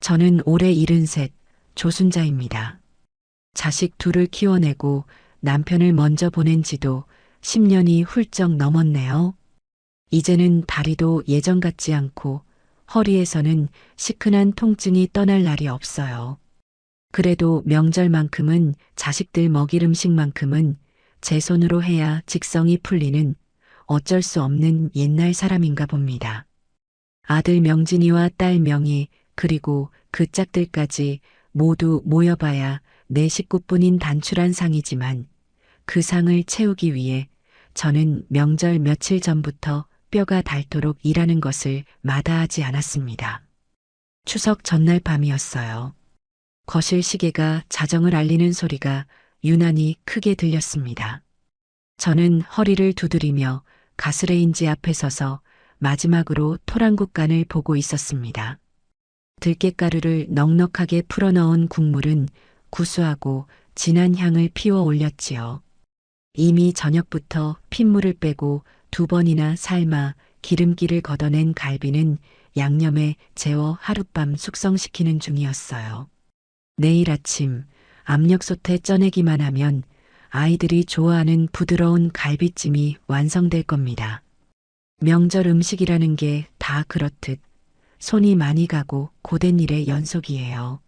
저는 올해 73 조순자입니다. 자식 둘을 키워내고 남편을 먼저 보낸 지도 10년이 훌쩍 넘었네요. 이제는 다리도 예전 같지 않고 허리에서는 시큰한 통증이 떠날 날이 없어요. 그래도 명절만큼은 자식들 먹일 음식만큼은 제 손으로 해야 직성이 풀리는 어쩔 수 없는 옛날 사람인가 봅니다. 아들 명진이와 딸 명희 그리고 그 짝들까지 모두 모여봐야 내 식구뿐인 단출한 상이지만 그 상을 채우기 위해 저는 명절 며칠 전부터 뼈가 닳도록 일하는 것을 마다하지 않았습니다. 추석 전날 밤이었어요. 거실 시계가 자정을 알리는 소리가 유난히 크게 들렸습니다. 저는 허리를 두드리며 가스레인지 앞에 서서 마지막으로 토랑국간을 보고 있었습니다. 들깨가루를 넉넉하게 풀어넣은 국물은 구수하고 진한 향을 피워 올렸지요. 이미 저녁부터 핏물을 빼고 2번이나 삶아 기름기를 걷어낸 갈비는 양념에 재워 하룻밤 숙성시키는 중이었어요. 내일 아침 압력솥에 쪄내기만 하면 아이들이 좋아하는 부드러운 갈비찜이 완성될 겁니다. 명절 음식이라는 게 다 그렇듯 손이 많이 가고 고된 일의 연속이에요.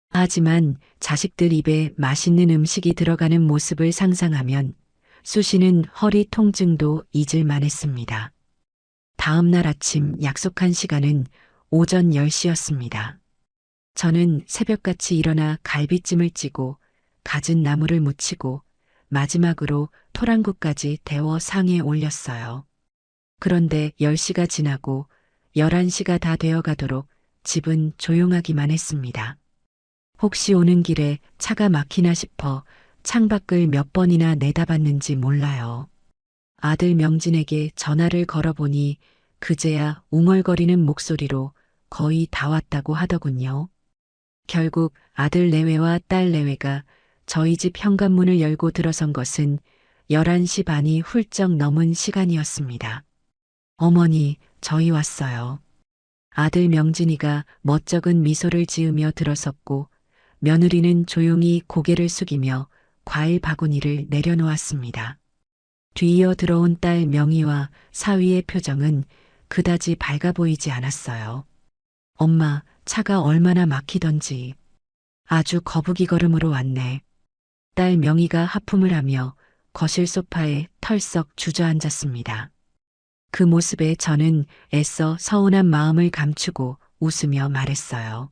하지만 자식들 입에 맛있는 음식이 들어가는 모습을 상상하면 쑤시는 허리 통증도 잊을 만했습니다. 다음 날 아침 약속한 시간은 오전 10시였습니다. 저는 새벽같이 일어나 갈비찜을 찌고 갖은 나물을 무치고 마지막으로 토랑국까지 데워 상에 올렸어요. 그런데 10시가 지나고 11시가 다 되어가도록 집은 조용하기만 했습니다. 혹시 오는 길에 차가 막히나 싶어 창밖을 몇 번이나 내다봤는지 몰라요. 아들 명진에게 전화를 걸어보니 그제야 웅얼거리는 목소리로 거의 다 왔다고 하더군요. 결국 아들 내외와 딸 내외가 저희 집 현관문을 열고 들어선 것은 11시 반이 훌쩍 넘은 시간이었습니다. 어머니, 저희 왔어요. 아들 명진이가 멋쩍은 미소를 지으며 들어섰고 며느리는 조용히 고개를 숙이며 과일 바구니를 내려놓았습니다. 뒤이어 들어온 딸 명희와 사위의 표정은 그다지 밝아 보이지 않았어요. 엄마, 차가 얼마나 막히던지. 아주 거북이 걸음으로 왔네. 딸 명희가 하품을 하며 거실 소파에 털썩 주저앉았습니다. 그 모습에 저는 애써 서운한 마음을 감추고 웃으며 말했어요.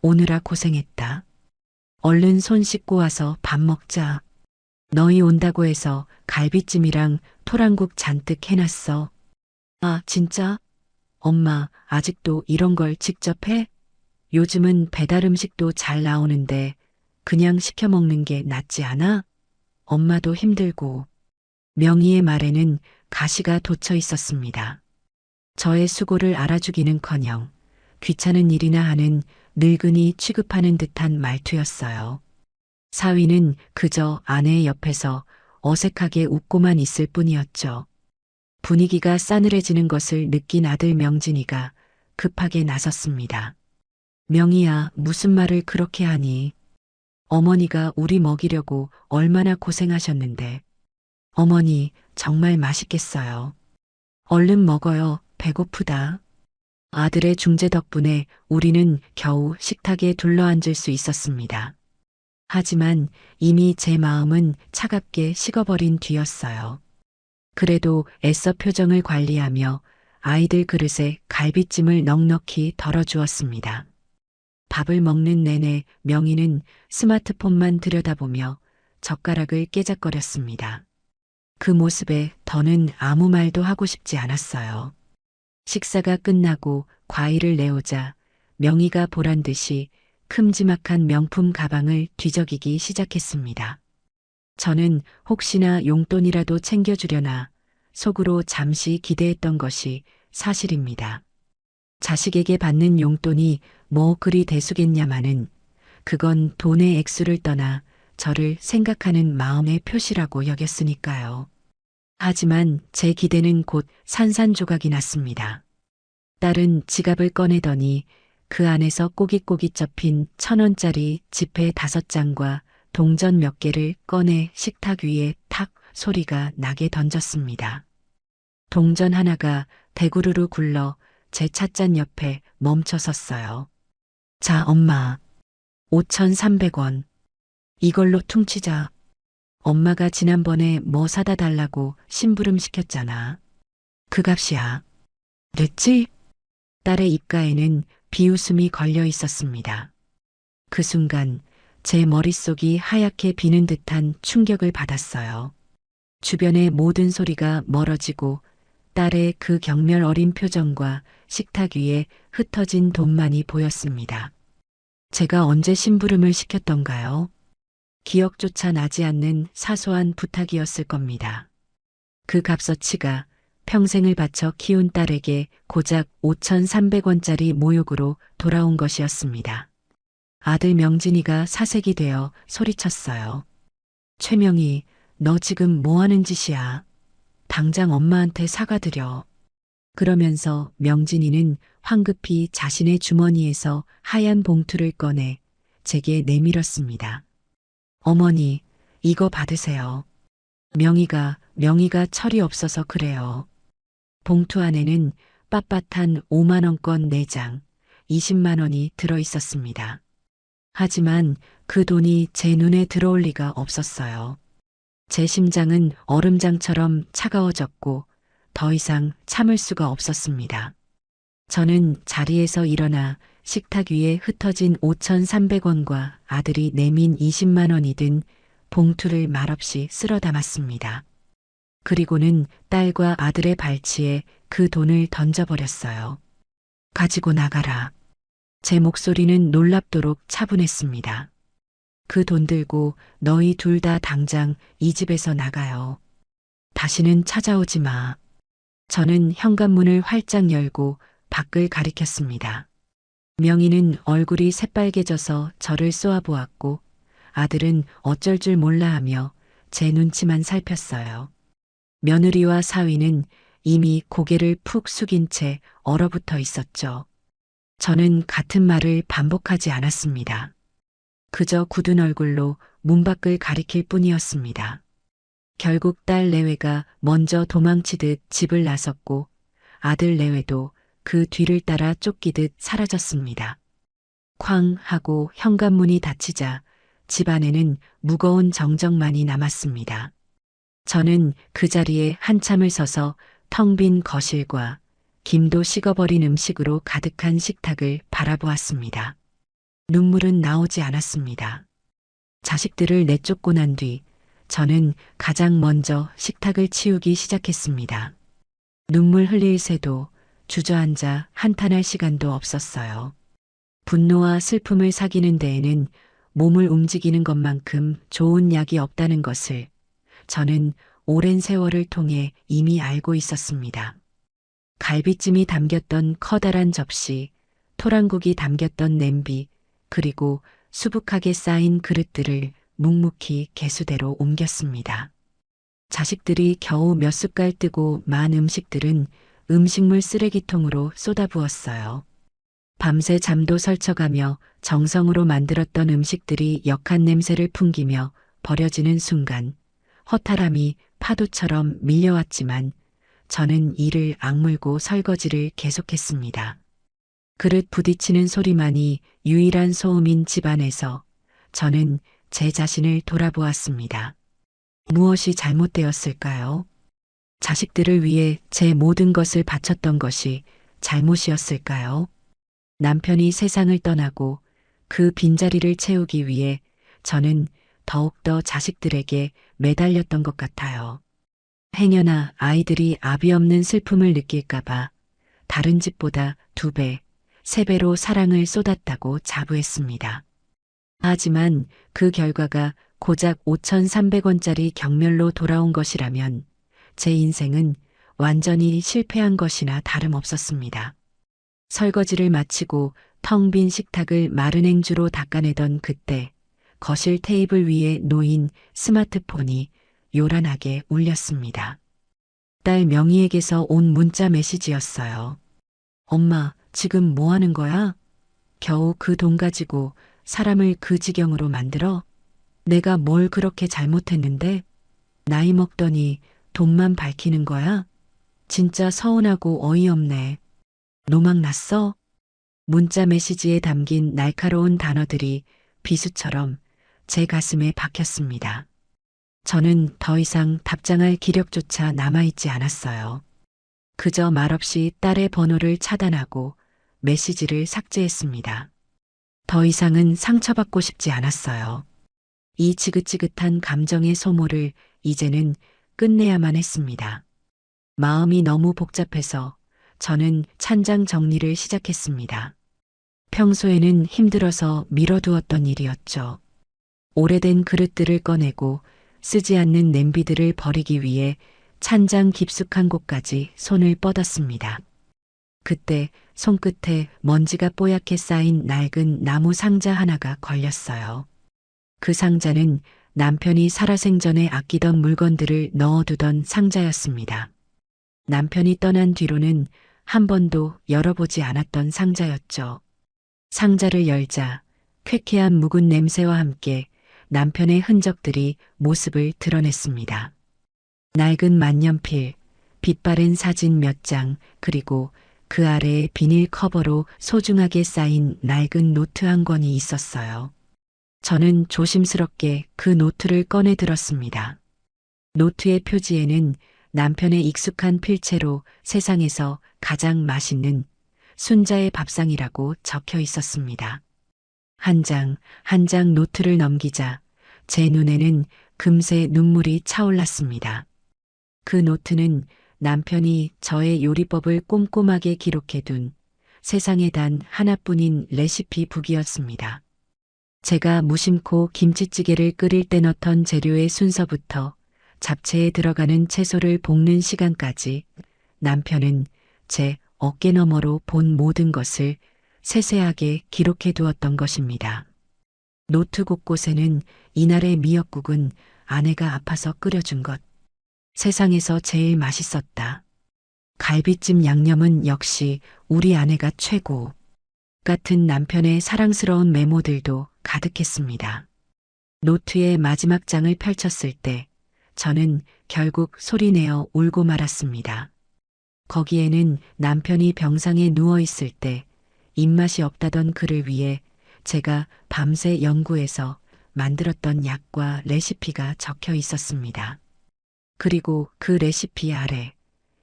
오느라 고생했다. 얼른 손 씻고 와서 밥 먹자. 너희 온다고 해서 갈비찜이랑 토랑국 잔뜩 해놨어. 아, 진짜? 엄마, 아직도 이런 걸 직접 해? 요즘은 배달 음식도 잘 나오는데 그냥 시켜 먹는 게 낫지 않아? 엄마도 힘들고. 명희의 말에는 가시가 돋쳐 있었습니다. 저의 수고를 알아주기는커녕 귀찮은 일이나 하는 늙은이 취급하는 듯한 말투였어요. 사위는 그저 아내의 옆에서 어색하게 웃고만 있을 뿐이었죠. 분위기가 싸늘해지는 것을 느낀 아들 명진이가 급하게 나섰습니다. 명희야, 무슨 말을 그렇게 하니? 어머니가 우리 먹이려고 얼마나 고생하셨는데. 어머니, 정말 맛있겠어요. 얼른 먹어요. 배고프다. 아들의 중재 덕분에 우리는 겨우 식탁에 둘러앉을 수 있었습니다. 하지만 이미 제 마음은 차갑게 식어버린 뒤였어요. 그래도 애써 표정을 관리하며 아이들 그릇에 갈비찜을 넉넉히 덜어주었습니다. 밥을 먹는 내내 명희는 스마트폰만 들여다보며 젓가락을 깨작거렸습니다. 그 모습에 더는 아무 말도 하고 싶지 않았어요. 식사가 끝나고 과일을 내오자 명희가 보란 듯이 큼지막한 명품 가방을 뒤적이기 시작했습니다. 저는 혹시나 용돈이라도 챙겨주려나 속으로 잠시 기대했던 것이 사실입니다. 자식에게 받는 용돈이 뭐 그리 대수겠냐마는 그건 돈의 액수를 떠나 저를 생각하는 마음의 표시라고 여겼으니까요. 하지만 제 기대는 곧 산산조각이 났습니다. 딸은 지갑을 꺼내더니 그 안에서 꼬깃꼬깃 접힌 1,000원짜리 지폐 5장과 동전 몇 개를 꺼내 식탁 위에 탁 소리가 나게 던졌습니다. 동전 하나가 대구르르 굴러 제 찻잔 옆에 멈춰 섰어요. 자, 엄마. 5,300원. 이걸로 퉁치자. 엄마가 지난번에 뭐 사다 달라고 심부름 시켰잖아. 그 값이야. 됐지? 딸의 입가에는 비웃음이 걸려 있었습니다. 그 순간 제 머릿속이 하얗게 비는 듯한 충격을 받았어요. 주변의 모든 소리가 멀어지고 딸의 그 경멸 어린 표정과 식탁 위에 흩어진 돈만이 보였습니다. 제가 언제 심부름을 시켰던가요? 기억조차 나지 않는 사소한 부탁이었을 겁니다. 그 값어치가 평생을 바쳐 키운 딸에게 고작 5,300원짜리 모욕으로 돌아온 것이었습니다. 아들 명진이가 사색이 되어 소리쳤어요. 최명희, 너 지금 뭐 하는 짓이야? 당장 엄마한테 사과드려. 그러면서 명진이는 황급히 자신의 주머니에서 하얀 봉투를 꺼내 제게 내밀었습니다. 어머니, 이거 받으세요. 명희가 철이 없어서 그래요. 봉투 안에는 빳빳한 5만 원권 4장, 20만 원이 들어 있었습니다. 하지만 그 돈이 제 눈에 들어올 리가 없었어요. 제 심장은 얼음장처럼 차가워졌고 더 이상 참을 수가 없었습니다. 저는 자리에서 일어나 식탁 위에 흩어진 5,300원과 아들이 내민 20만 원이 든 봉투를 말없이 쓸어 담았습니다. 그리고는 딸과 아들의 발치에 그 돈을 던져버렸어요. 가지고 나가라. 제 목소리는 놀랍도록 차분했습니다. 그 돈 들고 너희 둘 다 당장 이 집에서 나가요. 다시는 찾아오지 마. 저는 현관문을 활짝 열고 밖을 가리켰습니다. 명희는 얼굴이 새빨개져서 저를 쏘아보았고 아들은 어쩔 줄 몰라 하며 제 눈치만 살폈어요. 며느리와 사위는 이미 고개를 푹 숙인 채 얼어붙어 있었죠. 저는 같은 말을 반복하지 않았습니다. 그저 굳은 얼굴로 문 밖을 가리킬 뿐이었습니다. 결국 딸 내외가 먼저 도망치듯 집을 나섰고 아들 내외도 그 뒤를 따라 쫓기듯 사라졌습니다. 쾅 하고 현관문이 닫히자 집 안에는 무거운 정적만이 남았습니다. 저는 그 자리에 한참을 서서 텅 빈 거실과 김도 식어버린 음식으로 가득한 식탁을 바라보았습니다. 눈물은 나오지 않았습니다. 자식들을 내쫓고 난 뒤 저는 가장 먼저 식탁을 치우기 시작했습니다. 눈물 흘릴 새도 주저앉아 한탄할 시간도 없었어요. 분노와 슬픔을 사귀는 데에는 몸을 움직이는 것만큼 좋은 약이 없다는 것을 저는 오랜 세월을 통해 이미 알고 있었습니다. 갈비찜이 담겼던 커다란 접시, 토랑국이 담겼던 냄비, 그리고 수북하게 쌓인 그릇들을 묵묵히 개수대로 옮겼습니다. 자식들이 겨우 몇 숟갈 뜨고 만 음식들은 음식물 쓰레기통으로 쏟아부었어요. 밤새 잠도 설쳐가며 정성으로 만들었던 음식들이 역한 냄새를 풍기며 버려지는 순간 허탈함이 파도처럼 밀려왔지만 저는 이를 악물고 설거지를 계속했습니다. 그릇 부딪히는 소리만이 유일한 소음인 집안에서 저는 제 자신을 돌아보았습니다. 무엇이 잘못되었을까요? 자식들을 위해 제 모든 것을 바쳤던 것이 잘못이었을까요? 남편이 세상을 떠나고 그 빈자리를 채우기 위해 저는 더욱더 자식들에게 매달렸던 것 같아요. 행여나 아이들이 아비 없는 슬픔을 느낄까봐 다른 집보다 2배, 3배로 사랑을 쏟았다고 자부했습니다. 하지만 그 결과가 고작 5,300원짜리 경멸로 돌아온 것이라면 제 인생은 완전히 실패한 것이나 다름없었습니다. 설거지를 마치고 텅 빈 식탁을 마른 행주로 닦아내던 그때 거실 테이블 위에 놓인 스마트폰이 요란하게 울렸습니다. 딸 명희에게서 온 문자 메시지였어요. 엄마, 지금 뭐 하는 거야? 겨우 그 돈 가지고 사람을 그 지경으로 만들어? 내가 뭘 그렇게 잘못했는데? 나이 먹더니 돈만 밝히는 거야? 진짜 서운하고 어이없네. 노망 났어? 문자 메시지에 담긴 날카로운 단어들이 비수처럼 제 가슴에 박혔습니다. 저는 더 이상 답장할 기력조차 남아있지 않았어요. 그저 말없이 딸의 번호를 차단하고 메시지를 삭제했습니다. 더 이상은 상처받고 싶지 않았어요. 이 지긋지긋한 감정의 소모를 이제는 끝내야만 했습니다. 마음이 너무 복잡해서 저는 찬장 정리를 시작했습니다. 평소에는 힘들어서 미뤄두었던 일이었죠. 오래된 그릇들을 꺼내고 쓰지 않는 냄비들을 버리기 위해 찬장 깊숙한 곳까지 손을 뻗었습니다. 그때 손끝에 먼지가 뽀얗게 쌓인 낡은 나무 상자 하나가 걸렸어요. 그 상자는 남편이 살아생전에 아끼던 물건들을 넣어두던 상자였습니다. 남편이 떠난 뒤로는 한 번도 열어보지 않았던 상자였죠. 상자를 열자 쾌쾌한 묵은 냄새와 함께 남편의 흔적들이 모습을 드러냈습니다. 낡은 만년필, 빛바랜 사진 몇 장, 그리고 그 아래에 비닐 커버로 소중하게 쌓인 낡은 노트 한 권이 있었어요. 저는 조심스럽게 그 노트를 꺼내 들었습니다. 노트의 표지에는 남편의 익숙한 필체로 세상에서 가장 맛있는 순자의 밥상이라고 적혀 있었습니다. 한 장, 한 장 노트를 넘기자 제 눈에는 금세 눈물이 차올랐습니다. 그 노트는 남편이 저의 요리법을 꼼꼼하게 기록해둔 세상에 단 하나뿐인 레시피 북이었습니다. 제가 무심코 김치찌개를 끓일 때 넣던 재료의 순서부터 잡채에 들어가는 채소를 볶는 시간까지 남편은 제 어깨 너머로 본 모든 것을 세세하게 기록해 두었던 것입니다. 노트 곳곳에는 이날의 미역국은 아내가 아파서 끓여준 것. 세상에서 제일 맛있었다. 갈비찜 양념은 역시 우리 아내가 최고. 같은 남편의 사랑스러운 메모들도 가득했습니다. 노트의 마지막 장을 펼쳤을 때 저는 결국 소리내어 울고 말았습니다. 거기에는 남편이 병상에 누워있을 때 입맛이 없다던 그를 위해 제가 밤새 연구해서 만들었던 약과 레시피가 적혀 있었습니다. 그리고 그 레시피 아래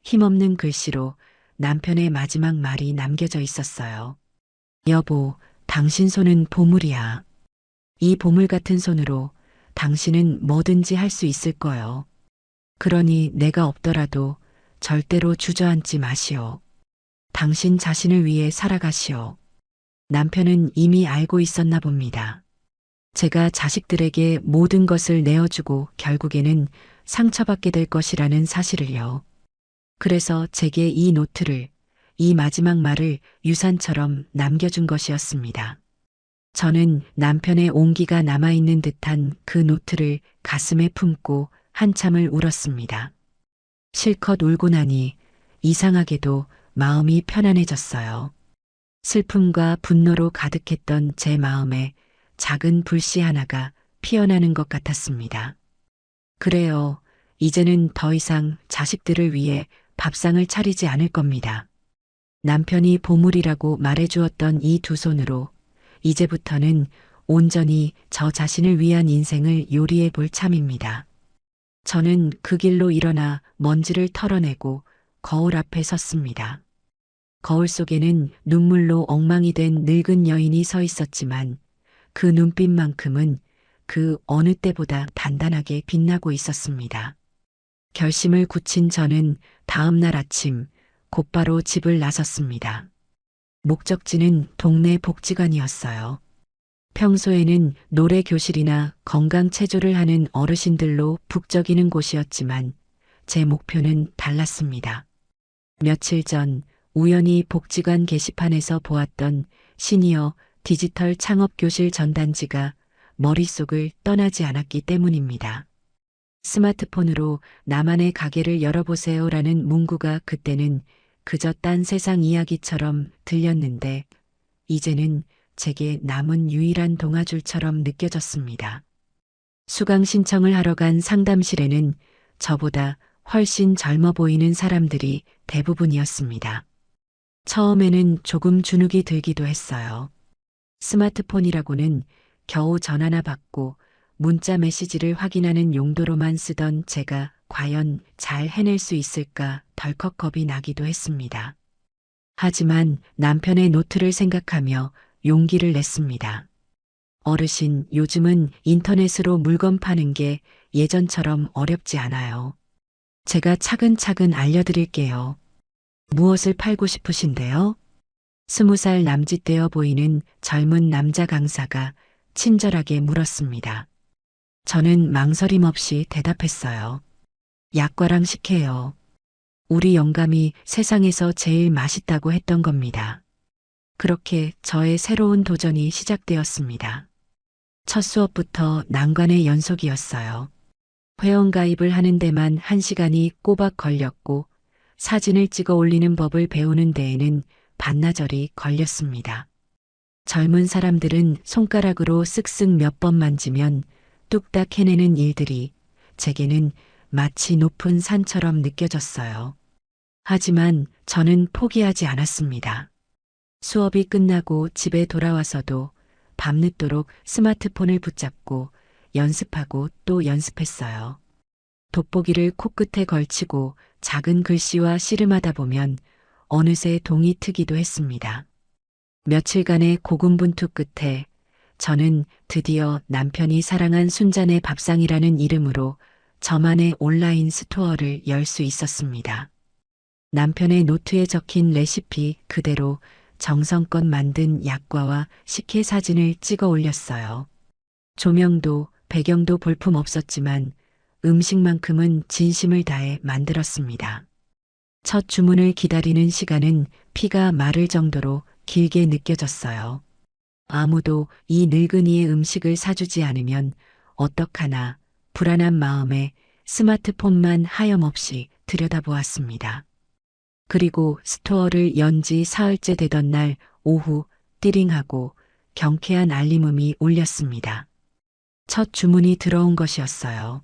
힘없는 글씨로 남편의 마지막 말이 남겨져 있었어요. 여보, 당신 손은 보물이야. 이 보물 같은 손으로 당신은 뭐든지 할 수 있을 거요. 그러니 내가 없더라도 절대로 주저앉지 마시오. 당신 자신을 위해 살아가시오. 남편은 이미 알고 있었나 봅니다. 제가 자식들에게 모든 것을 내어주고 결국에는 상처받게 될 것이라는 사실을요. 그래서 제게 이 노트를, 이 마지막 말을 유산처럼 남겨준 것이었습니다. 저는 남편의 온기가 남아있는 듯한 그 노트를 가슴에 품고 한참을 울었습니다. 실컷 울고 나니 이상하게도 마음이 편안해졌어요. 슬픔과 분노로 가득했던 제 마음에 작은 불씨 하나가 피어나는 것 같았습니다. 그래요. 이제는 더 이상 자식들을 위해 밥상을 차리지 않을 겁니다. 남편이 보물이라고 말해주었던 이 두 손으로 이제부터는 온전히 저 자신을 위한 인생을 요리해 볼 참입니다. 저는 그 길로 일어나 먼지를 털어내고 거울 앞에 섰습니다. 거울 속에는 눈물로 엉망이 된 늙은 여인이 서 있었지만 그 눈빛만큼은 그 어느 때보다 단단하게 빛나고 있었습니다. 결심을 굳힌 저는 다음 날 아침 곧바로 집을 나섰습니다. 목적지는 동네 복지관이었어요. 평소에는 노래 교실이나 건강 체조를 하는 어르신들로 북적이는 곳이었지만 제 목표는 달랐습니다. 며칠 전 우연히 복지관 게시판에서 보았던 시니어 디지털 창업교실 전단지가 머릿속을 떠나지 않았기 때문입니다. 스마트폰으로 나만의 가게를 열어보세요라는 문구가 그때는 그저 딴 세상 이야기처럼 들렸는데 이제는 제게 남은 유일한 동아줄처럼 느껴졌습니다. 수강 신청을 하러 간 상담실에는 저보다 훨씬 젊어 보이는 사람들이 대부분이었습니다. 처음에는 조금 주눅이 들기도 했어요. 스마트폰이라고는 겨우 전화나 받고 문자 메시지를 확인하는 용도로만 쓰던 제가 과연 잘 해낼 수 있을까 덜컥 겁이 나기도 했습니다. 하지만 남편의 노트를 생각하며 용기를 냈습니다. 어르신, 요즘은 인터넷으로 물건 파는 게 예전처럼 어렵지 않아요. 제가 차근차근 알려드릴게요. 무엇을 팔고 싶으신데요? 20살 남짓되어 보이는 젊은 남자 강사가 친절하게 물었습니다. 저는 망설임 없이 대답했어요. 약과랑 식혜요. 우리 영감이 세상에서 제일 맛있다고 했던 겁니다. 그렇게 저의 새로운 도전이 시작되었습니다. 첫 수업부터 난관의 연속이었어요. 회원가입을 하는 데만 1시간이 꼬박 걸렸고 사진을 찍어 올리는 법을 배우는 데에는 반나절이 걸렸습니다. 젊은 사람들은 손가락으로 쓱쓱 몇 번 만지면 뚝딱 해내는 일들이 제게는 마치 높은 산처럼 느껴졌어요. 하지만 저는 포기하지 않았습니다. 수업이 끝나고 집에 돌아와서도 밤늦도록 스마트폰을 붙잡고 연습하고 또 연습했어요. 돋보기를 코끝에 걸치고 작은 글씨와 씨름하다 보면 어느새 동이 트기도 했습니다. 며칠간의 고군분투 끝에 저는 드디어 남편이 사랑한 순잔의 밥상이라는 이름으로 저만의 온라인 스토어를 열 수 있었습니다. 남편의 노트에 적힌 레시피 그대로 정성껏 만든 약과와 식혜 사진을 찍어 올렸어요. 조명도 배경도 볼품 없었지만 음식만큼은 진심을 다해 만들었습니다. 첫 주문을 기다리는 시간은 피가 마를 정도로 길게 느껴졌어요. 아무도 이 늙은이의 음식을 사주지 않으면 어떡하나 불안한 마음에 스마트폰만 하염없이 들여다보았습니다. 그리고 스토어를 연 지 사흘째 되던 날 오후 띠링하고 경쾌한 알림음이 울렸습니다. 첫 주문이 들어온 것이었어요.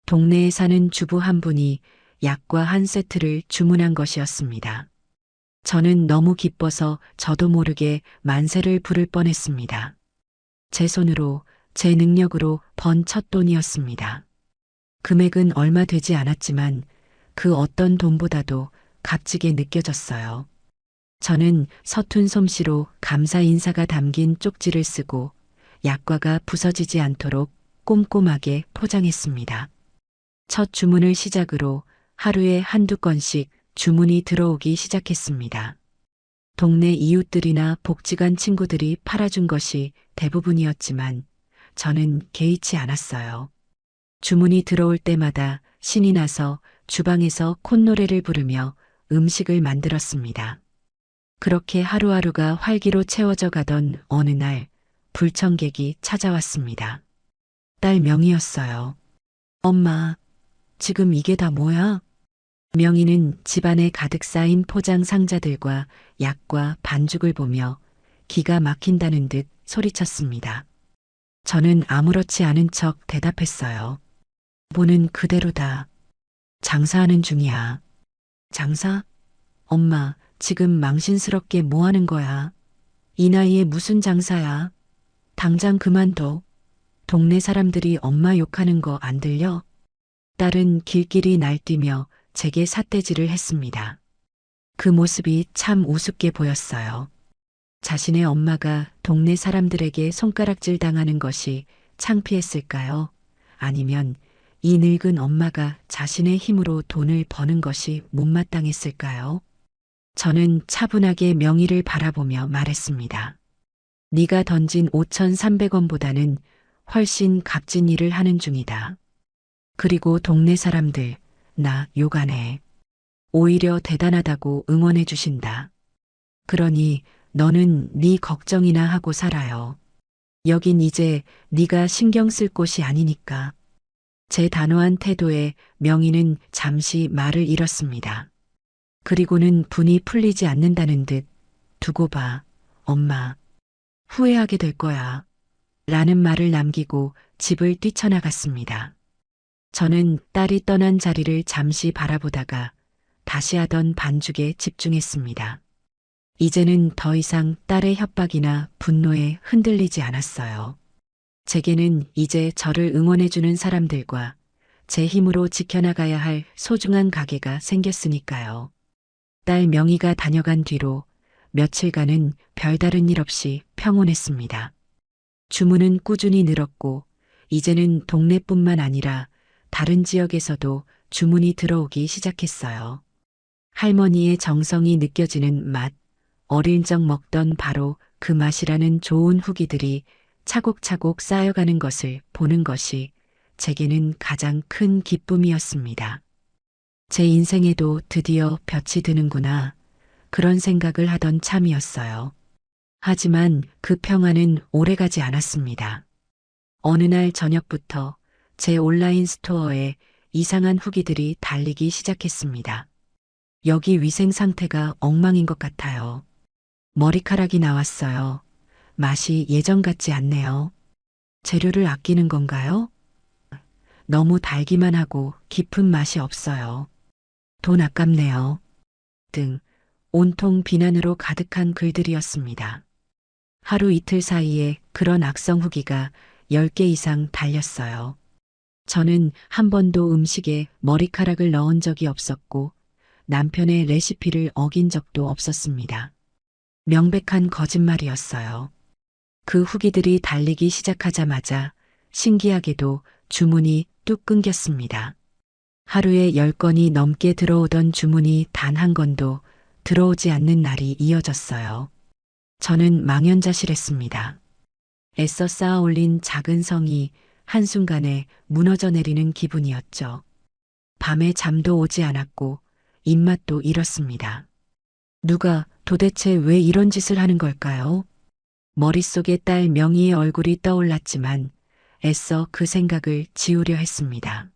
동네에 사는 주부 한 분이 약과 한 세트를 주문한 것이었습니다. 저는 너무 기뻐서 저도 모르게 만세를 부를 뻔했습니다. 제 손으로, 제 능력으로 번 첫 돈이었습니다. 금액은 얼마 되지 않았지만 그 어떤 돈보다도 값지게 느껴졌어요. 저는 서툰 솜씨로 감사 인사가 담긴 쪽지를 쓰고 약과가 부서지지 않도록 꼼꼼하게 포장했습니다. 첫 주문을 시작으로 하루에 한두 건씩 주문이 들어오기 시작했습니다. 동네 이웃들이나 복지관 친구들이 팔아준 것이 대부분이었지만 저는 개의치 않았어요. 주문이 들어올 때마다 신이 나서 주방에서 콧노래를 부르며 음식을 만들었습니다. 그렇게 하루하루가 활기로 채워져 가던 어느 날 불청객이 찾아왔습니다. 딸 명희였어요. 엄마, 지금 이게 다 뭐야? 명희는 집안에 가득 쌓인 포장 상자들과 약과 반죽을 보며 기가 막힌다는 듯 소리쳤습니다. 저는 아무렇지 않은 척 대답했어요. 보는 그대로다. 장사하는 중이야. 장사? 엄마, 지금 망신스럽게 뭐 하는 거야? 이 나이에 무슨 장사야? 당장 그만둬. 동네 사람들이 엄마 욕하는 거 안 들려? 딸은 길길이 날뛰며 제게 삿대질을 했습니다. 그 모습이 참 우습게 보였어요. 자신의 엄마가 동네 사람들에게 손가락질 당하는 것이 창피했을까요? 아니면 이 늙은 엄마가 자신의 힘으로 돈을 버는 것이 못마땅했을까요? 저는 차분하게 명희를 바라보며 말했습니다. 네가 던진 5,300원보다는 훨씬 값진 일을 하는 중이다. 그리고 동네 사람들, 나 욕 안 해. 오히려 대단하다고 응원해 주신다. 그러니 너는 네 걱정이나 하고 살아요. 여긴 이제 네가 신경 쓸 곳이 아니니까. 제 단호한 태도에 명희는 잠시 말을 잃었습니다. 그리고는 분이 풀리지 않는다는 듯 두고 봐, 엄마. 후회하게 될 거야. 라는 말을 남기고 집을 뛰쳐나갔습니다. 저는 딸이 떠난 자리를 잠시 바라보다가 다시 하던 반죽에 집중했습니다. 이제는 더 이상 딸의 협박이나 분노에 흔들리지 않았어요. 제게는 이제 저를 응원해주는 사람들과 제 힘으로 지켜나가야 할 소중한 가게가 생겼으니까요. 딸 명희가 다녀간 뒤로 며칠간은 별다른 일 없이 평온했습니다. 주문은 꾸준히 늘었고 이제는 동네뿐만 아니라 다른 지역에서도 주문이 들어오기 시작했어요. 할머니의 정성이 느껴지는 맛, 어릴 적 먹던 바로 그 맛이라는 좋은 후기들이 차곡차곡 쌓여가는 것을 보는 것이 제게는 가장 큰 기쁨이었습니다. 제 인생에도 드디어 볕이 드는구나. 그런 생각을 하던 참이었어요. 하지만 그 평화는 오래가지 않았습니다. 어느 날 저녁부터 제 온라인 스토어에 이상한 후기들이 달리기 시작했습니다. 여기 위생 상태가 엉망인 것 같아요. 머리카락이 나왔어요. 맛이 예전 같지 않네요. 재료를 아끼는 건가요? 너무 달기만 하고 깊은 맛이 없어요. 돈 아깝네요. 등 온통 비난으로 가득한 글들이었습니다. 하루 이틀 사이에 그런 악성 후기가 10개 이상 달렸어요. 저는 한 번도 음식에 머리카락을 넣은 적이 없었고 남편의 레시피를 어긴 적도 없었습니다. 명백한 거짓말이었어요. 그 후기들이 달리기 시작하자마자 신기하게도 주문이 뚝 끊겼습니다. 하루에 10건이 넘게 들어오던 주문이 단 한 건도 들어오지 않는 날이 이어졌어요. 저는 망연자실했습니다. 애써 쌓아 올린 작은 성이 한순간에 무너져 내리는 기분이었죠. 밤에 잠도 오지 않았고 입맛도 잃었습니다. 누가 도대체 왜 이런 짓을 하는 걸까요? 머릿속에 딸 명희의 얼굴이 떠올랐지만 애써 그 생각을 지우려 했습니다.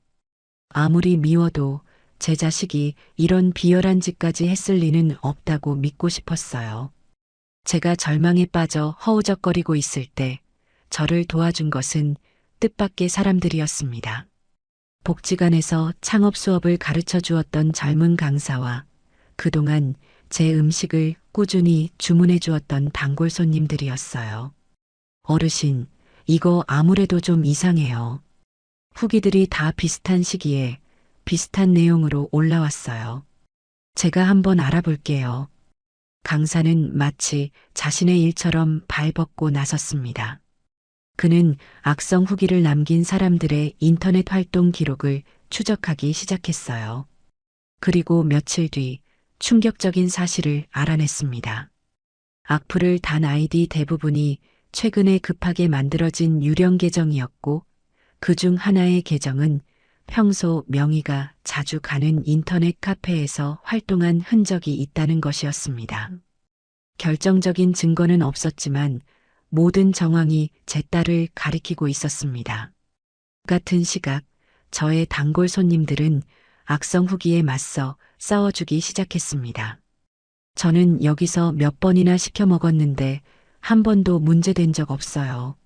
아무리 미워도 제 자식이 이런 비열한 짓까지 했을 리는 없다고 믿고 싶었어요. 제가 절망에 빠져 허우적거리고 있을 때 저를 도와준 것은 뜻밖의 사람들이었습니다. 복지관에서 창업 수업을 가르쳐 주었던 젊은 강사와 그동안 제 음식을 꾸준히 주문해 주었던 단골 손님들이었어요. 어르신, 이거 아무래도 좀 이상해요. 후기들이 다 비슷한 시기에 비슷한 내용으로 올라왔어요. 제가 한번 알아볼게요. 강사는 마치 자신의 일처럼 발벗고 나섰습니다. 그는 악성 후기를 남긴 사람들의 인터넷 활동 기록을 추적하기 시작했어요. 그리고 며칠 뒤 충격적인 사실을 알아냈습니다. 악플을 단 아이디 대부분이 최근에 급하게 만들어진 유령 계정이었고 그중 하나의 계정은 평소 명희가 자주 가는 인터넷 카페에서 활동한 흔적이 있다는 것이었습니다. 결정적인 증거는 없었지만 모든 정황이 제 딸을 가리키고 있었습니다. 같은 시각 저의 단골 손님들은 악성 후기에 맞서 싸워주기 시작했습니다. 저는 여기서 몇 번이나 시켜 먹었는데 한 번도 문제된 적 없어요.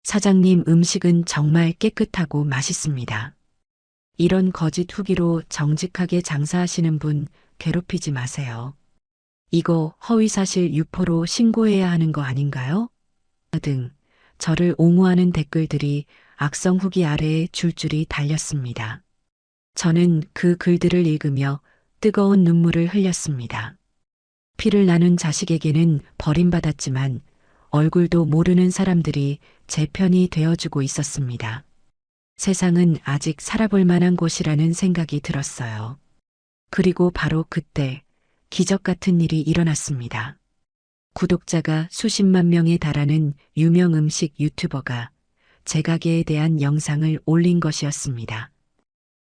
사장님 음식은 정말 깨끗하고 맛있습니다. 이런 거짓 후기로 정직하게 장사하시는 분 괴롭히지 마세요. 이거 허위사실 유포로 신고해야 하는 거 아닌가요? 등 저를 옹호하는 댓글들이 악성 후기 아래에 줄줄이 달렸습니다. 저는 그 글들을 읽으며 뜨거운 눈물을 흘렸습니다. 피를 나눈 자식에게는 버림받았지만 얼굴도 모르는 사람들이 제 편이 되어주고 있었습니다. 세상은 아직 살아볼 만한 곳이라는 생각이 들었어요. 그리고 바로 그때 기적 같은 일이 일어났습니다. 구독자가 수십만 명에 달하는 유명 음식 유튜버가 제 가게에 대한 영상을 올린 것이었습니다.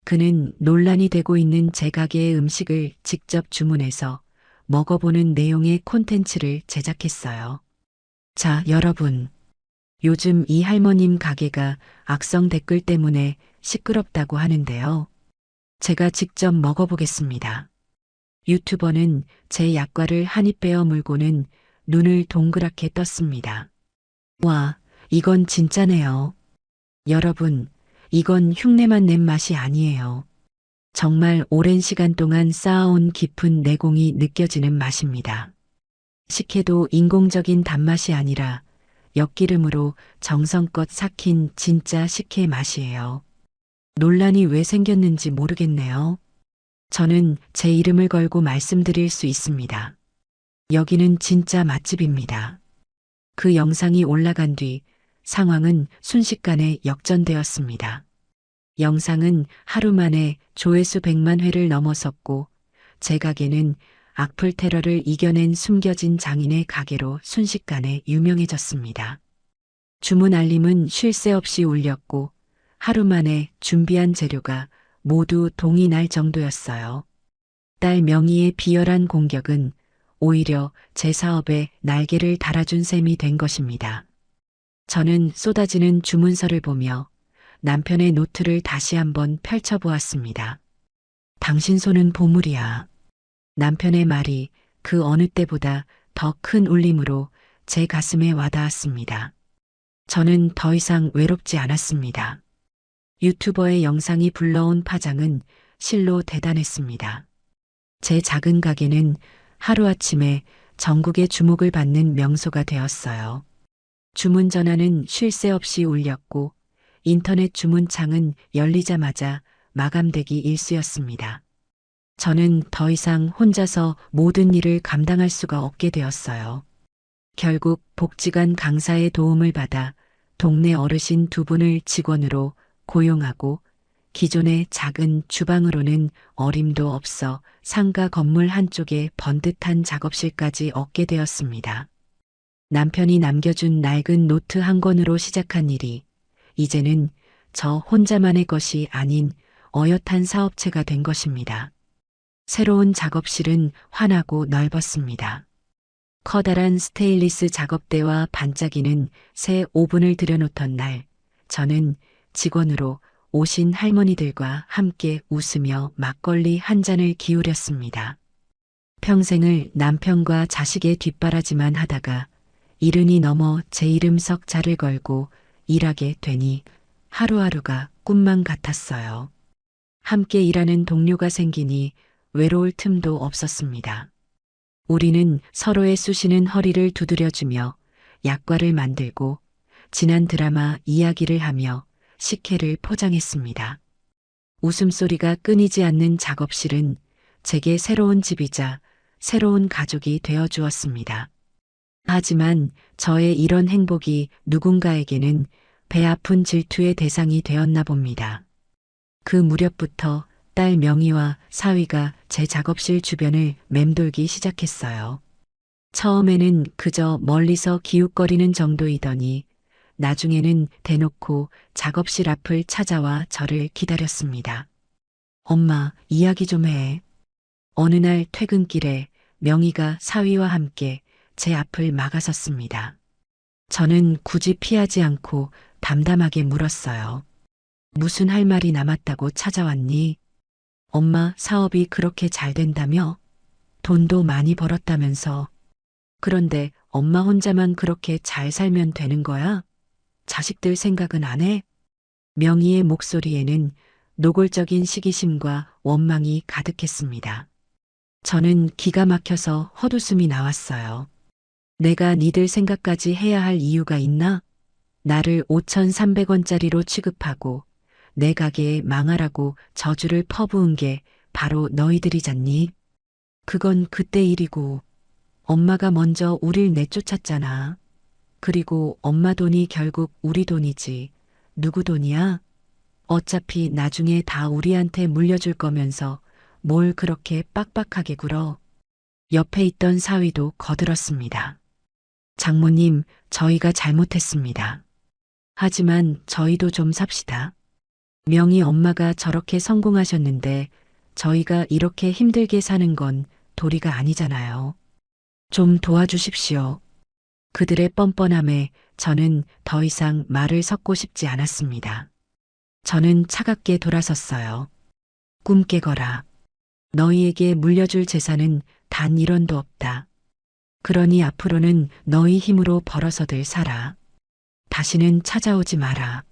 그는 논란이 되고 있는 제 가게의 음식을 직접 주문해서 먹어보는 내용의 콘텐츠를 제작했어요. 자, 여러분. 요즘 이 할머님 가게가 악성 댓글 때문에 시끄럽다고 하는데요. 제가 직접 먹어보겠습니다. 유튜버는 제 약과를 한 입 베어 물고는 눈을 동그랗게 떴습니다. 와, 이건 진짜네요. 여러분, 이건 흉내만 낸 맛이 아니에요. 정말 오랜 시간 동안 쌓아온 깊은 내공이 느껴지는 맛입니다. 식혜도 인공적인 단맛이 아니라 엿기름으로 정성껏 삭힌 진짜 식혜 맛이에요. 논란이 왜 생겼는지 모르겠네요. 저는 제 이름을 걸고 말씀드릴 수 있습니다. 여기는 진짜 맛집입니다. 그 영상이 올라간 뒤 상황은 순식간에 역전되었습니다. 영상은 하루 만에 조회수 100만 회를 넘어섰고 제 가게는 악플 테러를 이겨낸 숨겨진 장인의 가게로 순식간에 유명해졌습니다. 주문 알림은 쉴 새 없이 울렸고 하루 만에 준비한 재료가 모두 동이 날 정도였어요. 딸 명희의 비열한 공격은 오히려 제 사업에 날개를 달아준 셈이 된 것입니다. 저는 쏟아지는 주문서를 보며 남편의 노트를 다시 한번 펼쳐보았습니다. 당신 손은 보물이야. 남편의 말이 그 어느 때보다 더 큰 울림으로 제 가슴에 와닿았습니다. 저는 더 이상 외롭지 않았습니다. 유튜버의 영상이 불러온 파장은 실로 대단했습니다. 제 작은 가게는 하루아침에 전국의 주목을 받는 명소가 되었어요. 주문 전화는 쉴 새 없이 울렸고 인터넷 주문창은 열리자마자 마감되기 일쑤였습니다. 저는 더 이상 혼자서 모든 일을 감당할 수가 없게 되었어요. 결국 복지관 강사의 도움을 받아 동네 어르신 2분을 직원으로 고용하고 기존의 작은 주방으로는 어림도 없어 상가 건물 한쪽에 번듯한 작업실까지 얻게 되었습니다. 남편이 남겨준 낡은 노트 한 권으로 시작한 일이 이제는 저 혼자만의 것이 아닌 어엿한 사업체가 된 것입니다. 새로운 작업실은 환하고 넓었습니다. 커다란 스테인리스 작업대와 반짝이는 새 오븐을 들여놓던 날, 저는 직원으로 오신 할머니들과 함께 웃으며 막걸리 한 잔을 기울였습니다. 평생을 남편과 자식의 뒷바라지만 하다가 이른이 넘어 제 이름 석자를 걸고 일하게 되니 하루하루가 꿈만 같았어요. 함께 일하는 동료가 생기니 외로울 틈도 없었습니다. 우리는 서로의 쑤시는 허리를 두드려주며 약과를 만들고 지난 드라마 이야기를 하며 식혜를 포장했습니다. 웃음소리가 끊이지 않는 작업실은 제게 새로운 집이자 새로운 가족이 되어 주었습니다. 하지만 저의 이런 행복이 누군가에게는 배 아픈 질투의 대상이 되었나 봅니다. 그 무렵부터 딸 명희와 사위가 제 작업실 주변을 맴돌기 시작했어요. 처음에는 그저 멀리서 기웃거리는 정도이더니 나중에는 대놓고 작업실 앞을 찾아와 저를 기다렸습니다. 엄마, 이야기 좀 해. 어느 날 퇴근길에 명희가 사위와 함께 제 앞을 막아섰습니다. 저는 굳이 피하지 않고 담담하게 물었어요. 무슨 할 말이 남았다고 찾아왔니? 엄마, 사업이 그렇게 잘 된다며? 돈도 많이 벌었다면서. 그런데 엄마 혼자만 그렇게 잘 살면 되는 거야? 자식들 생각은 안 해? 명희의 목소리에는 노골적인 시기심과 원망이 가득했습니다. 저는 기가 막혀서 헛웃음이 나왔어요. 내가 니들 생각까지 해야 할 이유가 있나? 나를 5,300원짜리로 취급하고 내 가게에 망하라고 저주를 퍼부은 게 바로 너희들이잖니. 그건 그때 일이고 엄마가 먼저 우릴 내쫓았잖아. 그리고 엄마 돈이 결국 우리 돈이지. 누구 돈이야? 어차피 나중에 다 우리한테 물려줄 거면서 뭘 그렇게 빡빡하게 굴어. 옆에 있던 사위도 거들었습니다. 장모님, 저희가 잘못했습니다. 하지만 저희도 좀 삽시다. 명희 엄마가 저렇게 성공하셨는데 저희가 이렇게 힘들게 사는 건 도리가 아니잖아요. 좀 도와주십시오. 그들의 뻔뻔함에 저는 더 이상 말을 섞고 싶지 않았습니다. 저는 차갑게 돌아섰어요. 꿈 깨거라. 너희에게 물려줄 재산은 단 1원도 없다. 그러니 앞으로는 너희 힘으로 벌어서들 살아. 다시는 찾아오지 마라.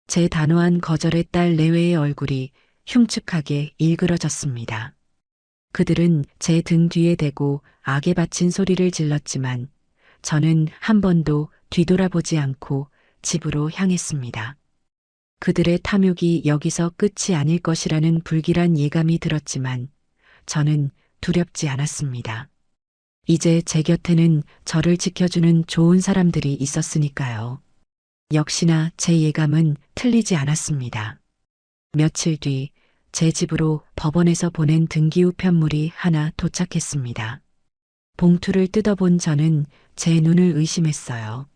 제 단호한 거절에 딸 내외의 얼굴이 흉측하게 일그러졌습니다. 그들은 제 등 뒤에 대고 악에 바친 소리를 질렀지만 저는 한 번도 뒤돌아보지 않고 집으로 향했습니다. 그들의 탐욕이 여기서 끝이 아닐 것이라는 불길한 예감이 들었지만 저는 두렵지 않았습니다. 이제 제 곁에는 저를 지켜주는 좋은 사람들이 있었으니까요. 역시나 제 예감은 틀리지 않았습니다. 며칠 뒤 제 집으로 법원에서 보낸 등기후 편물이 하나 도착했습니다. 봉투를 뜯어본 저는 제 눈을 의심했어요.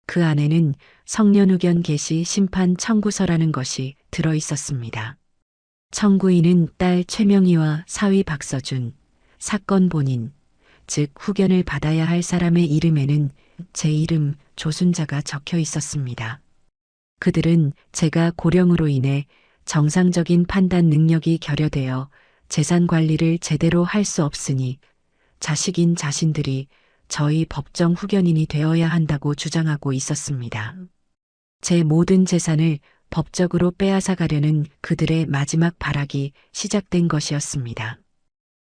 그 안에는 성년후견 개시 심판 청구서라는 것이 들어 있었습니다. 청구인은 딸 최명희와 사위 박서준, 사건 본인, 즉 후견을 받아야 할 사람의 이름에는 제 이름 조순자가 적혀 있었습니다. 그들은 제가 고령으로 인해 정상적인 판단 능력이 결여되어 재산 관리를 제대로 할 수 없으니 자식인 자신들이 저희 법정 후견인이 되어야 한다고 주장하고 있었습니다. 제 모든 재산을 법적으로 빼앗아 가려는 그들의 마지막 발악이 시작된 것이었습니다.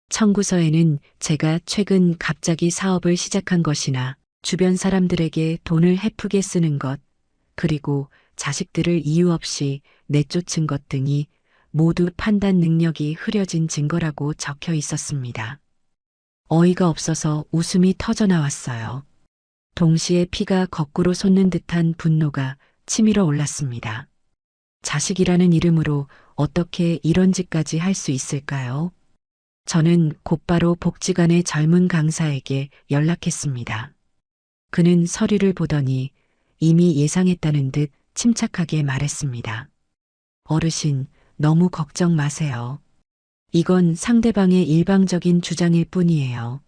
청구서에는 제가 최근 갑자기 사업을 시작한 것이나 주변 사람들에게 돈을 헤프게 쓰는 것, 그리고 자식들을 이유 없이 내쫓은 것 등이 모두 판단 능력이 흐려진 증거라고 적혀 있었습니다. 어이가 없어서 웃음이 터져 나왔어요. 동시에 피가 거꾸로 솟는 듯한 분노가 치밀어 올랐습니다. 자식이라는 이름으로 어떻게 이런 짓까지 할 수 있을까요? 저는 곧바로 복지관의 젊은 강사에게 연락했습니다. 그는 서류를 보더니 이미 예상했다는 듯 침착하게 말했습니다. 어르신, 너무 걱정 마세요. 이건 상대방의 일방적인 주장일 뿐이에요.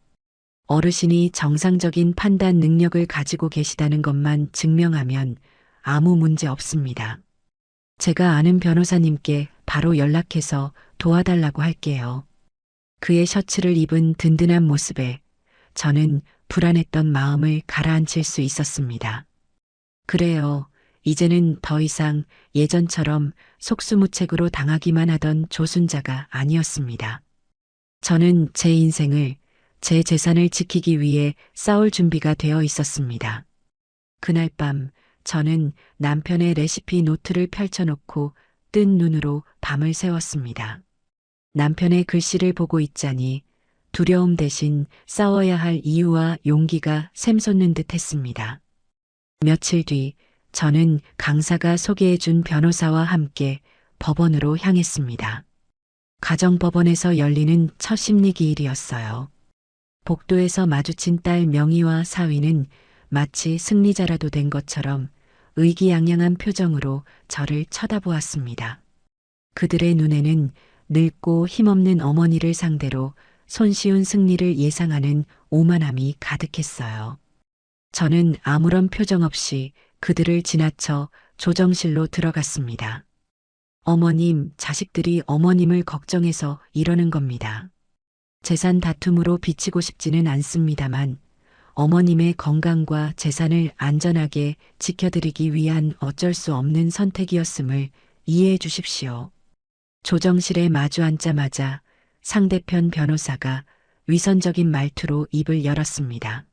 어르신이 정상적인 판단 능력을 가지고 계시다는 것만 증명하면 아무 문제 없습니다. 제가 아는 변호사님께 바로 연락해서 도와달라고 할게요. 그의 셔츠를 입은 든든한 모습에 저는 불안했던 마음을 가라앉힐 수 있었습니다. 그래요. 이제는 더 이상 예전처럼 속수무책으로 당하기만 하던 조순자가 아니었습니다. 저는 제 인생을, 제 재산을 지키기 위해 싸울 준비가 되어 있었습니다. 그날 밤 저는 남편의 레시피 노트를 펼쳐놓고 뜬 눈으로 밤을 새웠습니다. 남편의 글씨를 보고 있자니 두려움 대신 싸워야 할 이유와 용기가 샘솟는 듯 했습니다. 며칠 뒤 저는 강사가 소개해준 변호사와 함께 법원으로 향했습니다. 가정법원에서 열리는 첫 심리기일이었어요. 복도에서 마주친 딸 명희와 사위는 마치 승리자라도 된 것처럼 의기양양한 표정으로 저를 쳐다보았습니다. 그들의 눈에는 늙고 힘없는 어머니를 상대로 손쉬운 승리를 예상하는 오만함이 가득했어요. 저는 아무런 표정 없이 그들을 지나쳐 조정실로 들어갔습니다. 어머님, 자식들이 어머님을 걱정해서 이러는 겁니다. 재산 다툼으로 비치고 싶지는 않습니다만 어머님의 건강과 재산을 안전하게 지켜드리기 위한 어쩔 수 없는 선택이었음을 이해해 주십시오. 조정실에 마주 앉자마자 상대편 변호사가 위선적인 말투로 입을 열었습니다.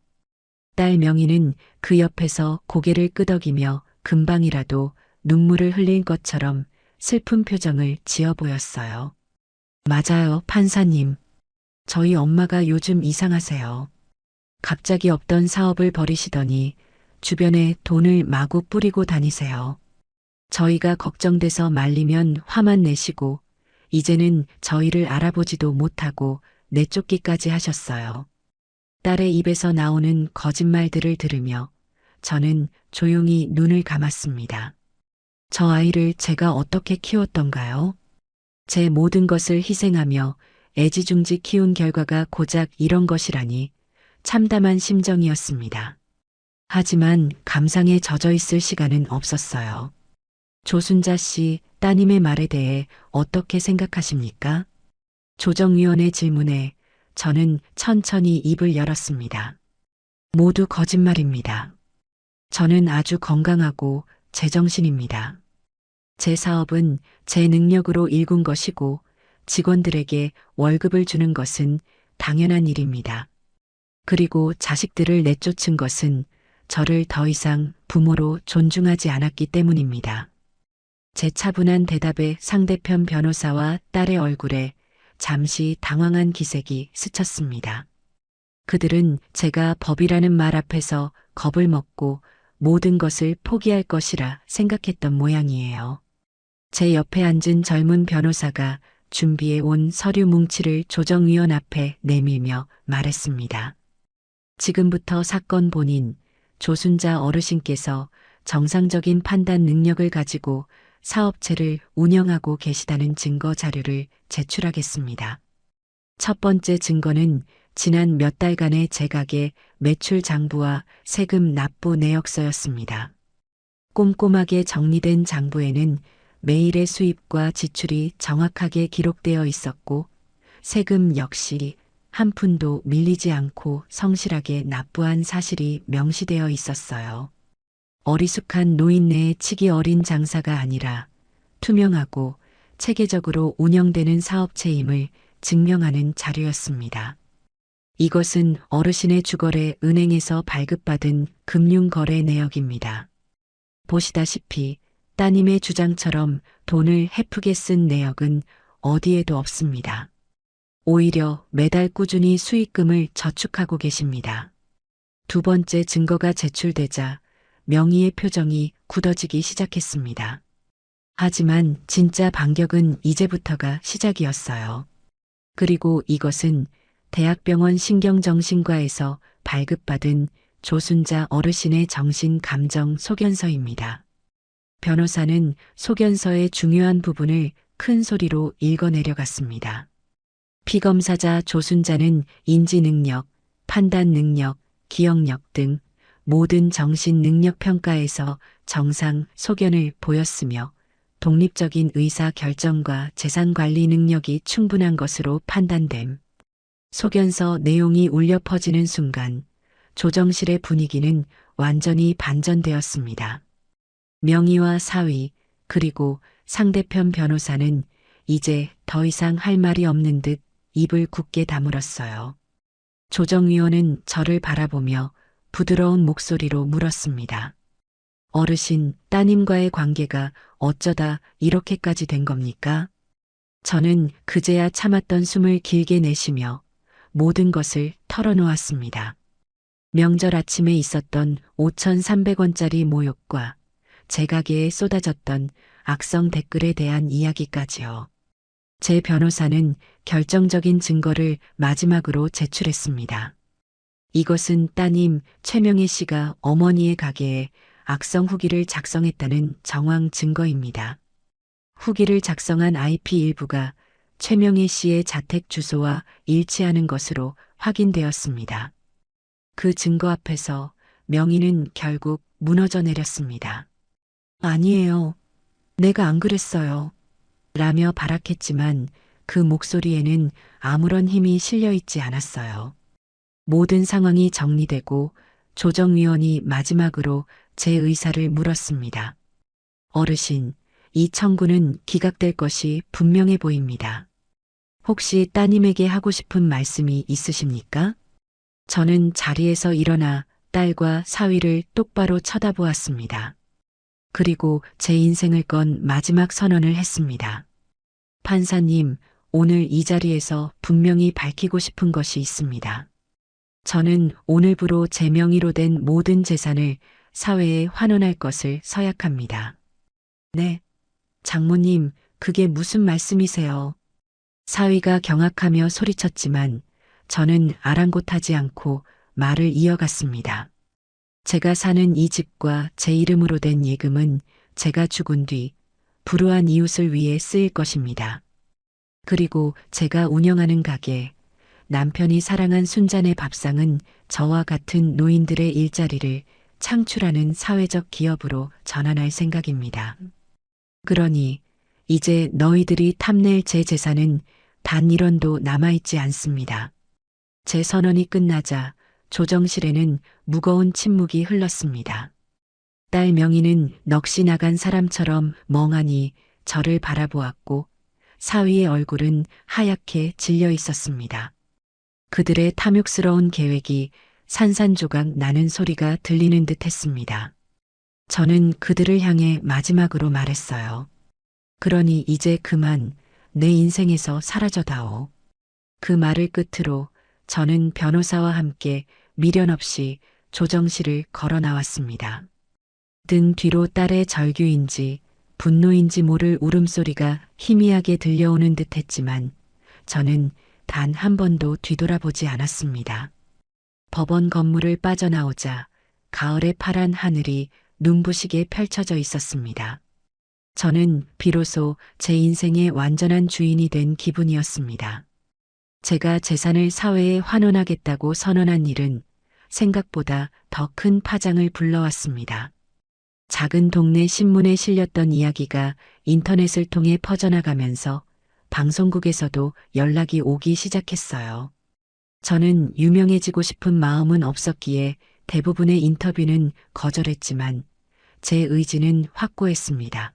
딸 명희는 그 옆에서 고개를 끄덕이며 금방이라도 눈물을 흘릴 것처럼 슬픈 표정을 지어 보였어요. 맞아요, 판사님. 저희 엄마가 요즘 이상하세요. 갑자기 없던 사업을 벌이시더니 주변에 돈을 마구 뿌리고 다니세요. 저희가 걱정돼서 말리면 화만 내시고 이제는 저희를 알아보지도 못하고 내쫓기까지 하셨어요. 딸의 입에서 나오는 거짓말들을 들으며 저는 조용히 눈을 감았습니다. 저 아이를 제가 어떻게 키웠던가요? 제 모든 것을 희생하며 애지중지 키운 결과가 고작 이런 것이라니 참담한 심정이었습니다. 하지만 감상에 젖어 있을 시간은 없었어요. 조순자 씨, 따님의 말에 대해 어떻게 생각하십니까? 조정위원의 질문에 저는 천천히 입을 열었습니다. 모두 거짓말입니다. 저는 아주 건강하고 제정신입니다. 제 사업은 제 능력으로 일군 것이고 직원들에게 월급을 주는 것은 당연한 일입니다. 그리고 자식들을 내쫓은 것은 저를 더 이상 부모로 존중하지 않았기 때문입니다. 제 차분한 대답에 상대편 변호사와 딸의 얼굴에 잠시 당황한 기색이 스쳤습니다. 그들은 제가 법이라는 말 앞에서 겁을 먹고 모든 것을 포기할 것이라 생각했던 모양이에요. 제 옆에 앉은 젊은 변호사가 준비해 온 서류 뭉치를 조정위원 앞에 내밀며 말했습니다. 지금부터 사건 본인, 조순자 어르신께서 정상적인 판단 능력을 가지고 사업체를 운영하고 계시다는 증거 자료를 제출하겠습니다. 첫 번째 증거는 지난 몇 달간의 제 가게 매출 장부와 세금 납부 내역서였습니다. 꼼꼼하게 정리된 장부에는 매일의 수입과 지출이 정확하게 기록되어 있었고 세금 역시 한 푼도 밀리지 않고 성실하게 납부한 사실이 명시되어 있었어요. 어리숙한 노인네의 치기 어린 장사가 아니라 투명하고 체계적으로 운영되는 사업체임을 증명하는 자료였습니다. 이것은 어르신의 주거래 은행에서 발급받은 금융거래 내역입니다. 보시다시피 따님의 주장처럼 돈을 헤프게 쓴 내역은 어디에도 없습니다. 오히려 매달 꾸준히 수익금을 저축하고 계십니다. 두 번째 증거가 제출되자 명의의 표정이 굳어지기 시작했습니다. 하지만 진짜 반격은 이제부터가 시작이었어요. 그리고 이것은 대학병원 신경정신과에서 발급받은 조순자 어르신의 정신감정 소견서입니다. 변호사는 소견서의 중요한 부분을 큰 소리로 읽어내려갔습니다. 피검사자 조순자는 인지능력, 판단능력, 기억력 등 모든 정신능력 평가에서 정상 소견을 보였으며 독립적인 의사 결정과 재산관리 능력이 충분한 것으로 판단됨. 소견서 내용이 울려 퍼지는 순간 조정실의 분위기는 완전히 반전되었습니다. 명의와 사위 그리고 상대편 변호사는 이제 더 이상 할 말이 없는 듯 입을 굳게 다물었어요. 조정위원은 저를 바라보며 부드러운 목소리로 물었습니다. 어르신, 따님과의 관계가 어쩌다 이렇게까지 된 겁니까? 저는 그제야 참았던 숨을 길게 내쉬며 모든 것을 털어놓았습니다. 명절 아침에 있었던 5,300원짜리 모욕과 제 가게에 쏟아졌던 악성 댓글에 대한 이야기까지요. 제 변호사는 결정적인 증거를 마지막으로 제출했습니다. 이것은 따님 최명희 씨가 어머니의 가게에 악성 후기를 작성했다는 정황 증거입니다. 후기를 작성한 IP 일부가 최명희 씨의 자택 주소와 일치하는 것으로 확인되었습니다. 그 증거 앞에서 명희는 결국 무너져 내렸습니다. 아니에요. 내가 안 그랬어요. 라며 발악했지만 그 목소리에는 아무런 힘이 실려 있지 않았어요. 모든 상황이 정리되고 조정위원이 마지막으로 제 의사를 물었습니다. 어르신, 이 청구는 기각될 것이 분명해 보입니다. 혹시 따님에게 하고 싶은 말씀이 있으십니까? 저는 자리에서 일어나 딸과 사위를 똑바로 쳐다보았습니다. 그리고 제 인생을 건 마지막 선언을 했습니다. 판사님, 오늘 이 자리에서 분명히 밝히고 싶은 것이 있습니다. 저는 오늘부로 제 명의로 된 모든 재산을 사회에 환원할 것을 서약합니다. 네, 장모님, 그게 무슨 말씀이세요? 사위가 경악하며 소리쳤지만 저는 아랑곳하지 않고 말을 이어갔습니다. 제가 사는 이 집과 제 이름으로 된 예금은 제가 죽은 뒤 불우한 이웃을 위해 쓰일 것입니다. 그리고 제가 운영하는 가게, 남편이 사랑한 순잔의 밥상은 저와 같은 노인들의 일자리를 창출하는 사회적 기업으로 전환할 생각입니다. 그러니 이제 너희들이 탐낼 제 재산은 단 1원도 남아있지 않습니다. 제 선언이 끝나자 조정실에는 무거운 침묵이 흘렀습니다. 딸 명희는 넋이 나간 사람처럼 멍하니 저를 바라보았고 사위의 얼굴은 하얗게 질려 있었습니다. 그들의 탐욕스러운 계획이 산산조각 나는 소리가 들리는 듯 했습니다. 저는 그들을 향해 마지막으로 말했어요. 그러니 이제 그만 내 인생에서 사라져다오. 그 말을 끝으로 저는 변호사와 함께 미련 없이 조정실을 걸어 나왔습니다. 등 뒤로 딸의 절규인지 분노인지 모를 울음소리가 희미하게 들려오는 듯 했지만 저는 단 한 번도 뒤돌아보지 않았습니다. 법원 건물을 빠져나오자 가을의 파란 하늘이 눈부시게 펼쳐져 있었습니다. 저는 비로소 제 인생의 완전한 주인이 된 기분이었습니다. 제가 재산을 사회에 환원하겠다고 선언한 일은 생각보다 더 큰 파장을 불러왔습니다. 작은 동네 신문에 실렸던 이야기가 인터넷을 통해 퍼져나가면서 방송국에서도 연락이 오기 시작했어요. 저는 유명해지고 싶은 마음은 없었기에 대부분의 인터뷰는 거절했지만 제 의지는 확고했습니다.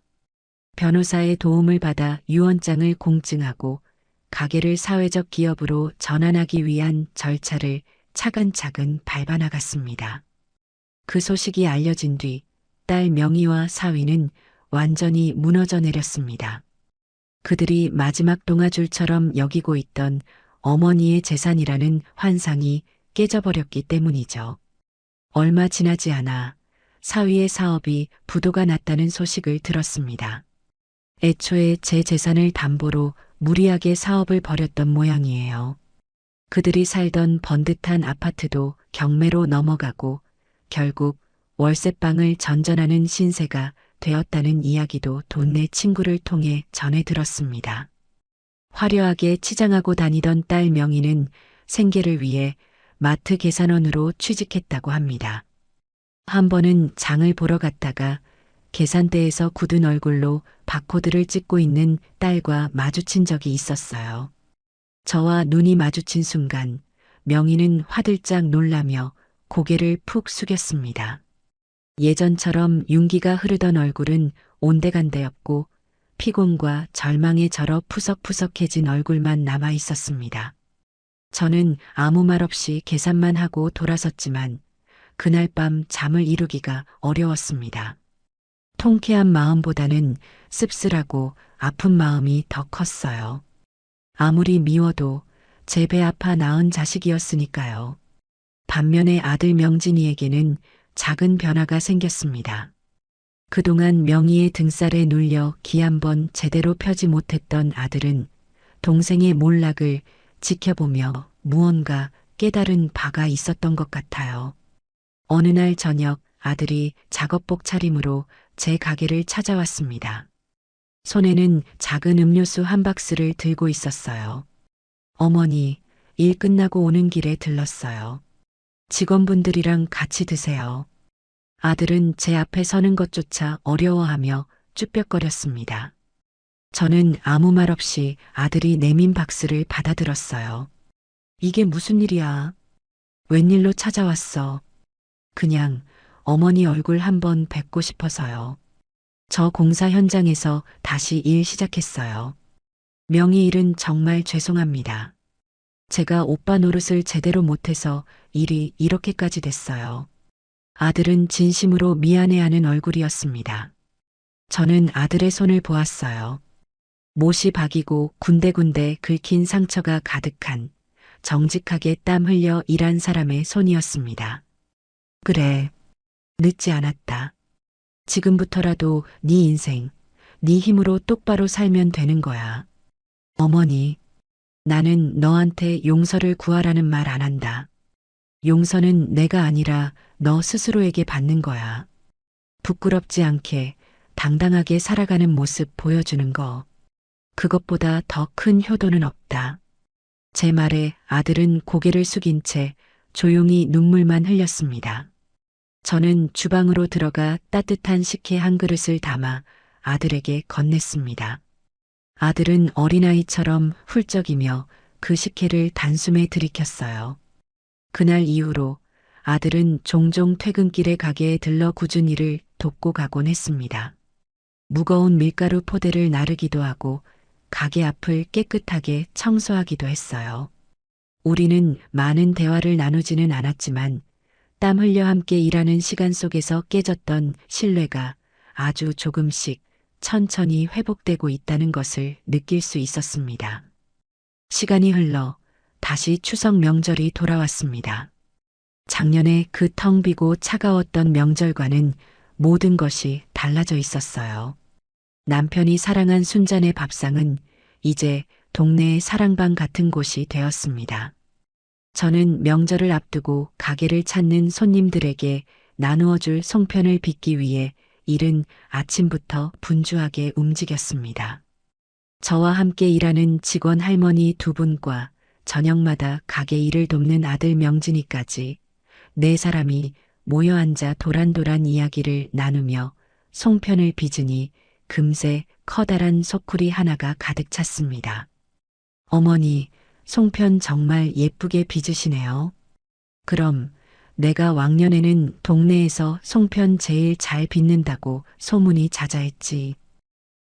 변호사의 도움을 받아 유언장을 공증하고 가게를 사회적 기업으로 전환하기 위한 절차를 차근차근 밟아나갔습니다. 그 소식이 알려진 뒤 딸 명희와 사위는 완전히 무너져 내렸습니다. 그들이 마지막 동아줄처럼 여기고 있던 어머니의 재산이라는 환상이 깨져버렸기 때문이죠. 얼마 지나지 않아 사위의 사업이 부도가 났다는 소식을 들었습니다. 애초에 제 재산을 담보로 무리하게 사업을 벌였던 모양이에요. 그들이 살던 번듯한 아파트도 경매로 넘어가고 결국 월세방을 전전하는 신세가 되었다는 이야기도 동네 친구를 통해 전해 들었습니다. 화려하게 치장하고 다니던 딸 명희는 생계를 위해 마트 계산원으로 취직했다고 합니다. 한 번은 장을 보러 갔다가 계산대에서 굳은 얼굴로 바코드를 찍고 있는 딸과 마주친 적이 있었어요. 저와 눈이 마주친 순간 명희는 화들짝 놀라며 고개를 푹 숙였습니다. 예전처럼 윤기가 흐르던 얼굴은 온데간데였고 피곤과 절망에 절어 푸석푸석해진 얼굴만 남아 있었습니다. 저는 아무 말 없이 계산만 하고 돌아섰지만 그날 밤 잠을 이루기가 어려웠습니다. 통쾌한 마음보다는 씁쓸하고 아픈 마음이 더 컸어요. 아무리 미워도 제 배 아파 낳은 자식이었으니까요. 반면에 아들 명진이에게는 작은 변화가 생겼습니다. 그동안 명희의 등살에 눌려 기 한 번 제대로 펴지 못했던 아들은 동생의 몰락을 지켜보며 무언가 깨달은 바가 있었던 것 같아요. 어느 날 저녁 아들이 작업복 차림으로 제 가게를 찾아왔습니다. 손에는 작은 음료수 한 박스를 들고 있었어요. 어머니, 일 끝나고 오는 길에 들렀어요. 직원분들이랑 같이 드세요. 아들은 제 앞에 서는 것조차 어려워하며 쭈뼛거렸습니다. 저는 아무 말 없이 아들이 내민 박스를 받아들었어요. 이게 무슨 일이야? 웬일로 찾아왔어? 그냥 어머니 얼굴 한번 뵙고 싶어서요. 저 공사 현장에서 다시 일 시작했어요. 명희 일은 정말 죄송합니다. 제가 오빠 노릇을 제대로 못해서 일이 이렇게까지 됐어요. 아들은 진심으로 미안해하는 얼굴이었습니다. 저는 아들의 손을 보았어요. 못이 박이고 군데군데 긁힌 상처가 가득한 정직하게 땀 흘려 일한 사람의 손이었습니다. 그래, 늦지 않았다. 지금부터라도 네 인생, 네 힘으로 똑바로 살면 되는 거야. 어머니, 나는 너한테 용서를 구하라는 말 안 한다. 용서는 내가 아니라 너 스스로에게 받는 거야. 부끄럽지 않게 당당하게 살아가는 모습 보여주는 거. 그것보다 더 큰 효도는 없다. 제 말에 아들은 고개를 숙인 채 조용히 눈물만 흘렸습니다. 저는 주방으로 들어가 따뜻한 식혜 한 그릇을 담아 아들에게 건넸습니다. 아들은 어린아이처럼 훌쩍이며 그 식혜를 단숨에 들이켰어요. 그날 이후로 아들은 종종 퇴근길에 가게에 들러 굳은 일을 돕고 가곤 했습니다. 무거운 밀가루 포대를 나르기도 하고 가게 앞을 깨끗하게 청소하기도 했어요. 우리는 많은 대화를 나누지는 않았지만 땀 흘려 함께 일하는 시간 속에서 깨졌던 신뢰가 아주 조금씩 천천히 회복되고 있다는 것을 느낄 수 있었습니다. 시간이 흘러 다시 추석 명절이 돌아왔습니다. 작년에 그 텅 비고 차가웠던 명절과는 모든 것이 달라져 있었어요. 남편이 사랑한 순잔의 밥상은 이제 동네의 사랑방 같은 곳이 되었습니다. 저는 명절을 앞두고 가게를 찾는 손님들에게 나누어줄 송편을 빚기 위해 이른 아침부터 분주하게 움직였습니다. 저와 함께 일하는 직원 할머니 두 분과 저녁마다 가게 일을 돕는 아들 명진이까지 네 사람이 모여 앉아 도란도란 이야기를 나누며 송편을 빚으니 금세 커다란 소쿠리 하나가 가득 찼습니다. 어머니, 송편 정말 예쁘게 빚으시네요. 그럼 내가 왕년에는 동네에서 송편 제일 잘 빚는다고 소문이 자자했지.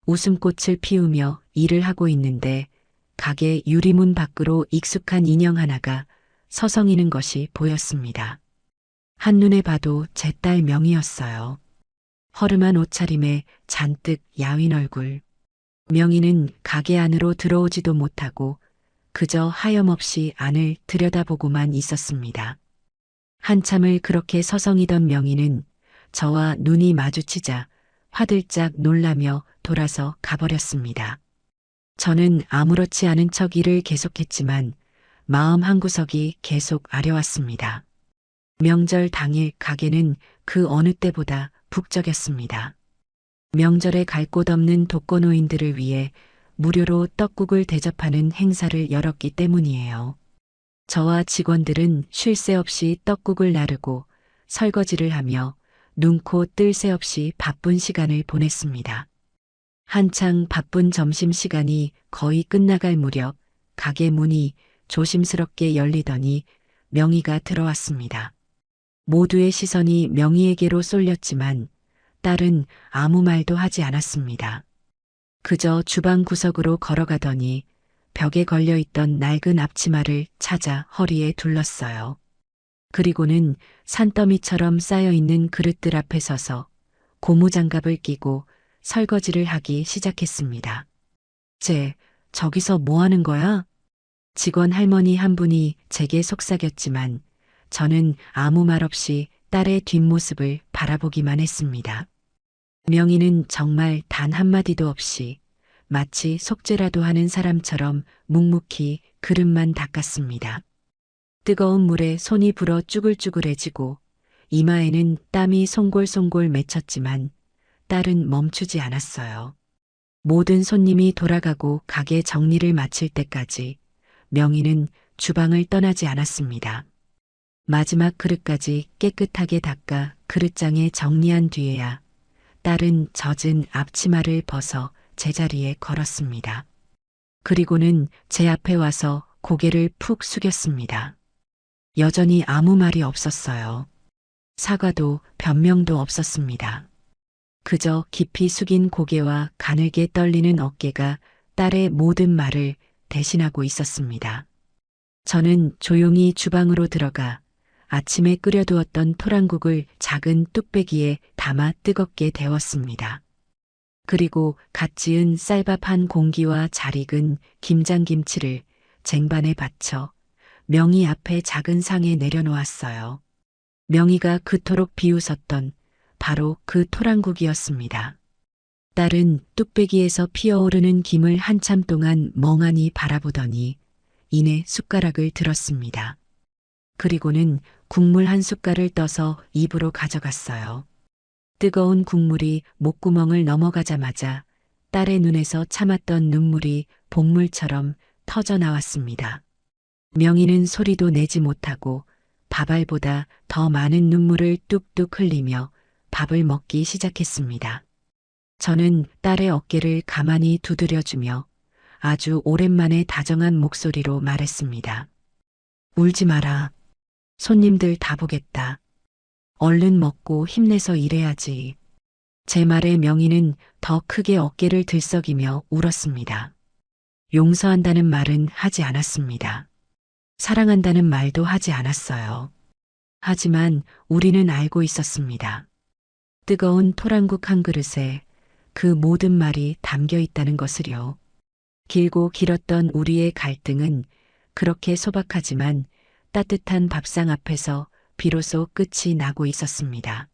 웃음꽃을 피우며 일을 하고 있는데 가게 유리문 밖으로 익숙한 인형 하나가 서성이는 것이 보였습니다. 한눈에 봐도 제 딸 명이었어요. 허름한 옷차림에 잔뜩 야윈 얼굴. 명희는 가게 안으로 들어오지도 못하고 그저 하염없이 안을 들여다보고만 있었습니다. 한참을 그렇게 서성이던 명희는 저와 눈이 마주치자 화들짝 놀라며 돌아서 가버렸습니다. 저는 아무렇지 않은 척 일을 계속했지만 마음 한구석이 계속 아려왔습니다. 명절 당일 가게는 그 어느 때보다 북적였습니다. 명절에 갈 곳 없는 독거노인들을 위해 무료로 떡국을 대접하는 행사를 열었기 때문이에요. 저와 직원들은 쉴 새 없이 떡국을 나르고 설거지를 하며 눈코 뜰 새 없이 바쁜 시간을 보냈습니다. 한창 바쁜 점심시간이 거의 끝나갈 무렵 가게 문이 조심스럽게 열리더니 명희가 들어왔습니다. 모두의 시선이 명희에게로 쏠렸지만 딸은 아무 말도 하지 않았습니다. 그저 주방 구석으로 걸어가더니 벽에 걸려있던 낡은 앞치마를 찾아 허리에 둘렀어요. 그리고는 산더미처럼 쌓여있는 그릇들 앞에 서서 고무장갑을 끼고 설거지를 하기 시작했습니다. 저기서 뭐 하는 거야? 직원 할머니 한 분이 제게 속삭였지만 저는 아무 말 없이 딸의 뒷모습을 바라보기만 했습니다. 명희는 정말 단 한마디도 없이 마치 속죄라도 하는 사람처럼 묵묵히 그릇만 닦았습니다. 뜨거운 물에 손이 불어 쭈글쭈글해지고 이마에는 땀이 송골송골 맺혔지만 딸은 멈추지 않았어요. 모든 손님이 돌아가고 가게 정리를 마칠 때까지 명희는 주방을 떠나지 않았습니다. 마지막 그릇까지 깨끗하게 닦아 그릇장에 정리한 뒤에야 딸은 젖은 앞치마를 벗어 제자리에 걸었습니다. 그리고는 제 앞에 와서 고개를 푹 숙였습니다. 여전히 아무 말이 없었어요. 사과도 변명도 없었습니다. 그저 깊이 숙인 고개와 가늘게 떨리는 어깨가 딸의 모든 말을 대신하고 있었습니다. 저는 조용히 주방으로 들어가 아침에 끓여두었던 토랑국을 작은 뚝배기에 담아 뜨겁게 데웠습니다. 그리고 갓 지은 쌀밥 한 공기와 잘 익은 김장김치를 쟁반에 받쳐 명희 앞에 작은 상에 내려놓았어요. 명희가 그토록 비웃었던 바로 그 토랑국이었습니다. 딸은 뚝배기에서 피어오르는 김을 한참 동안 멍하니 바라보더니 이내 숟가락을 들었습니다. 그리고는 국물 한 숟갈을 떠서 입으로 가져갔어요. 뜨거운 국물이 목구멍을 넘어가자마자 딸의 눈에서 참았던 눈물이 복물처럼 터져 나왔습니다. 명희는 소리도 내지 못하고 밥알보다 더 많은 눈물을 뚝뚝 흘리며 밥을 먹기 시작했습니다. 저는 딸의 어깨를 가만히 두드려주며 아주 오랜만에 다정한 목소리로 말했습니다. 울지 마라. 손님들 다 보겠다. 얼른 먹고 힘내서 일해야지. 제 말에 명희는 더 크게 어깨를 들썩이며 울었습니다. 용서한다는 말은 하지 않았습니다. 사랑한다는 말도 하지 않았어요. 하지만 우리는 알고 있었습니다. 뜨거운 토랑국 한 그릇에 그 모든 말이 담겨 있다는 것을요. 길고 길었던 우리의 갈등은 그렇게 소박하지만 따뜻한 밥상 앞에서 비로소 끝이 나고 있었습니다.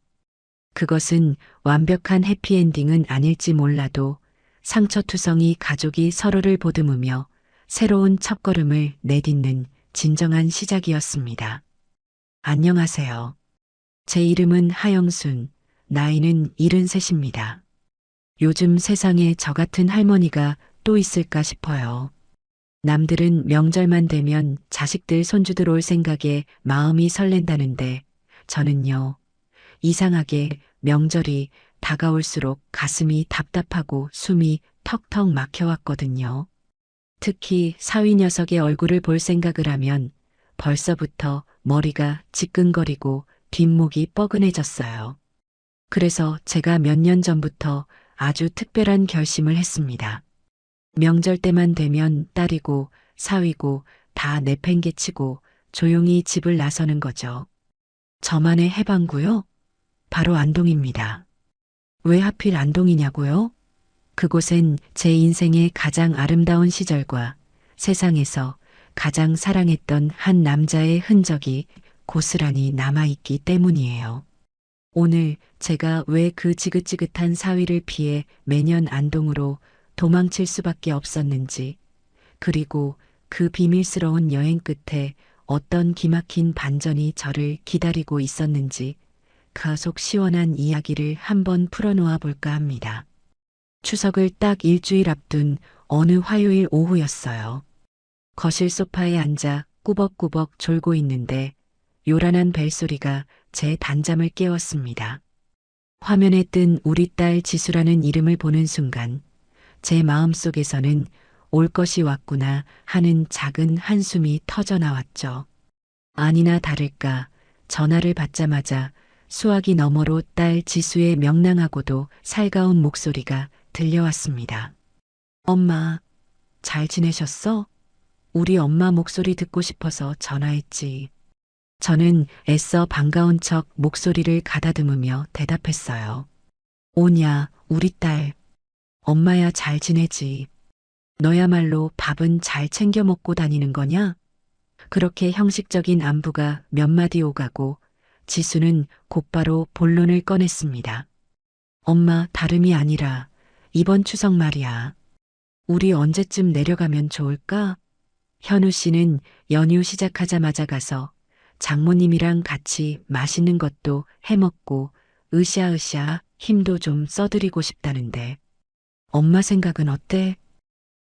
그것은 완벽한 해피엔딩은 아닐지 몰라도 상처투성이 가족이 서로를 보듬으며 새로운 첫걸음을 내딛는 진정한 시작이었습니다. 안녕하세요. 제 이름은 하영순, 나이는 73입니다. 요즘 세상에 저 같은 할머니가 또 있을까 싶어요. 남들은 명절만 되면 자식들 손주들 올 생각에 마음이 설렌다는데 저는요, 이상하게 명절이 다가올수록 가슴이 답답하고 숨이 턱턱 막혀왔거든요. 특히 사위 녀석의 얼굴을 볼 생각을 하면 벌써부터 머리가 지끈거리고 뒷목이 뻐근해졌어요. 그래서 제가 몇 년 전부터 아주 특별한 결심을 했습니다. 명절 때만 되면 딸이고 사위고 다 내팽개치고 조용히 집을 나서는 거죠. 저만의 해방구요? 바로 안동입니다. 왜 하필 안동이냐고요? 그곳엔 제 인생의 가장 아름다운 시절과 세상에서 가장 사랑했던 한 남자의 흔적이 고스란히 남아있기 때문이에요. 오늘 제가 왜 그 지긋지긋한 사위를 피해 매년 안동으로 도망칠 수밖에 없었는지, 그리고 그 비밀스러운 여행 끝에 어떤 기막힌 반전이 저를 기다리고 있었는지 그 속 시원한 이야기를 한번 풀어놓아 볼까 합니다. 추석을 딱 일주일 앞둔 어느 화요일 오후였어요. 거실 소파에 앉아 꾸벅꾸벅 졸고 있는데 요란한 벨소리가 제 단잠을 깨웠습니다. 화면에 뜬 우리 딸 지수라는 이름을 보는 순간 제 마음속에서는 올 것이 왔구나 하는 작은 한숨이 터져 나왔죠. 아니나 다를까 전화를 받자마자 수화기 너머로 딸 지수의 명랑하고도 살가운 목소리가 들려왔습니다. 엄마, 잘 지내셨어? 우리 엄마 목소리 듣고 싶어서 전화했지. 저는 애써 반가운 척 목소리를 가다듬으며 대답했어요. 오냐, 우리 딸. 엄마야 잘 지내지. 너야말로 밥은 잘 챙겨 먹고 다니는 거냐? 그렇게 형식적인 안부가 몇 마디 오가고 지수는 곧바로 본론을 꺼냈습니다. 엄마, 다름이 아니라 이번 추석 말이야. 우리 언제쯤 내려가면 좋을까? 현우 씨는 연휴 시작하자마자 가서 장모님이랑 같이 맛있는 것도 해먹고 으쌰으쌰 힘도 좀 써드리고 싶다는데 엄마 생각은 어때?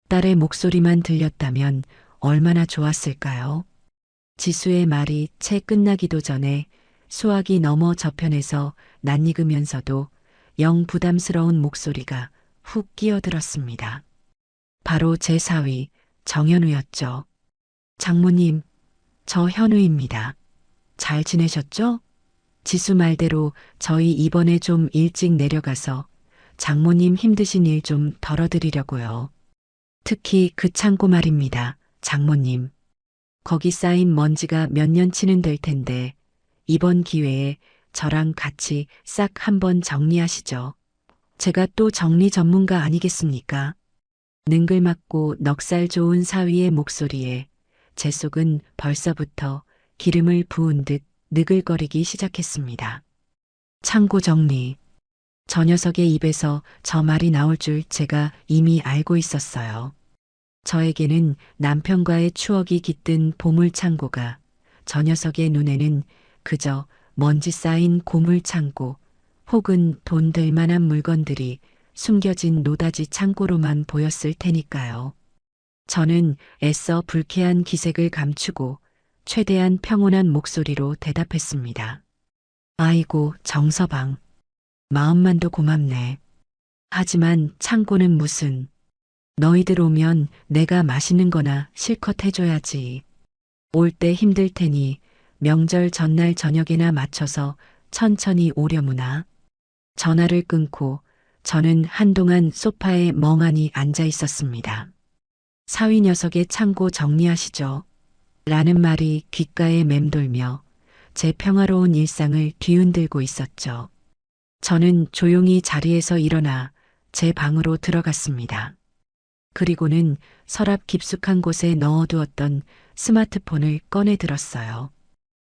딸의 목소리만 들렸다면 얼마나 좋았을까요? 지수의 말이 채 끝나기도 전에 수화기 너머 저편에서 낯익으면서도 영 부담스러운 목소리가 훅 끼어들었습니다. 바로 제 사위 정현우였죠. 장모님, 저 현우입니다. 잘 지내셨죠? 지수 말대로 저희 이번에 좀 일찍 내려가서 장모님 힘드신 일 좀 덜어드리려고요. 특히 그 창고 말입니다. 장모님. 거기 쌓인 먼지가 몇 년치는 될 텐데 이번 기회에 저랑 같이 싹 한번 정리하시죠. 제가 또 정리 전문가 아니겠습니까? 능글맞고 넉살 좋은 사위의 목소리에 제 속은 벌써부터 기름을 부은 듯 느글거리기 시작했습니다. 창고 정리. 저 녀석의 입에서 저 말이 나올 줄 제가 이미 알고 있었어요. 저에게는 남편과의 추억이 깃든 보물 창고가 저 녀석의 눈에는 그저 먼지 쌓인 고물 창고 혹은 돈 될 만한 물건들이 숨겨진 노다지 창고로만 보였을 테니까요. 저는 애써 불쾌한 기색을 감추고 최대한 평온한 목소리로 대답했습니다. 아이고, 정서방. 마음만도 고맙네. 하지만 창고는 무슨. 너희들 오면 내가 맛있는 거나 실컷 해줘야지. 올 때 힘들 테니 명절 전날 저녁에나 맞춰서 천천히 오려무나. 전화를 끊고 저는 한동안 소파에 멍하니 앉아 있었습니다. 사위 녀석의 창고 정리하시죠. 라는 말이 귓가에 맴돌며 제 평화로운 일상을 뒤흔들고 있었죠. 저는 조용히 자리에서 일어나 제 방으로 들어갔습니다. 그리고는 서랍 깊숙한 곳에 넣어두었던 스마트폰을 꺼내 들었어요.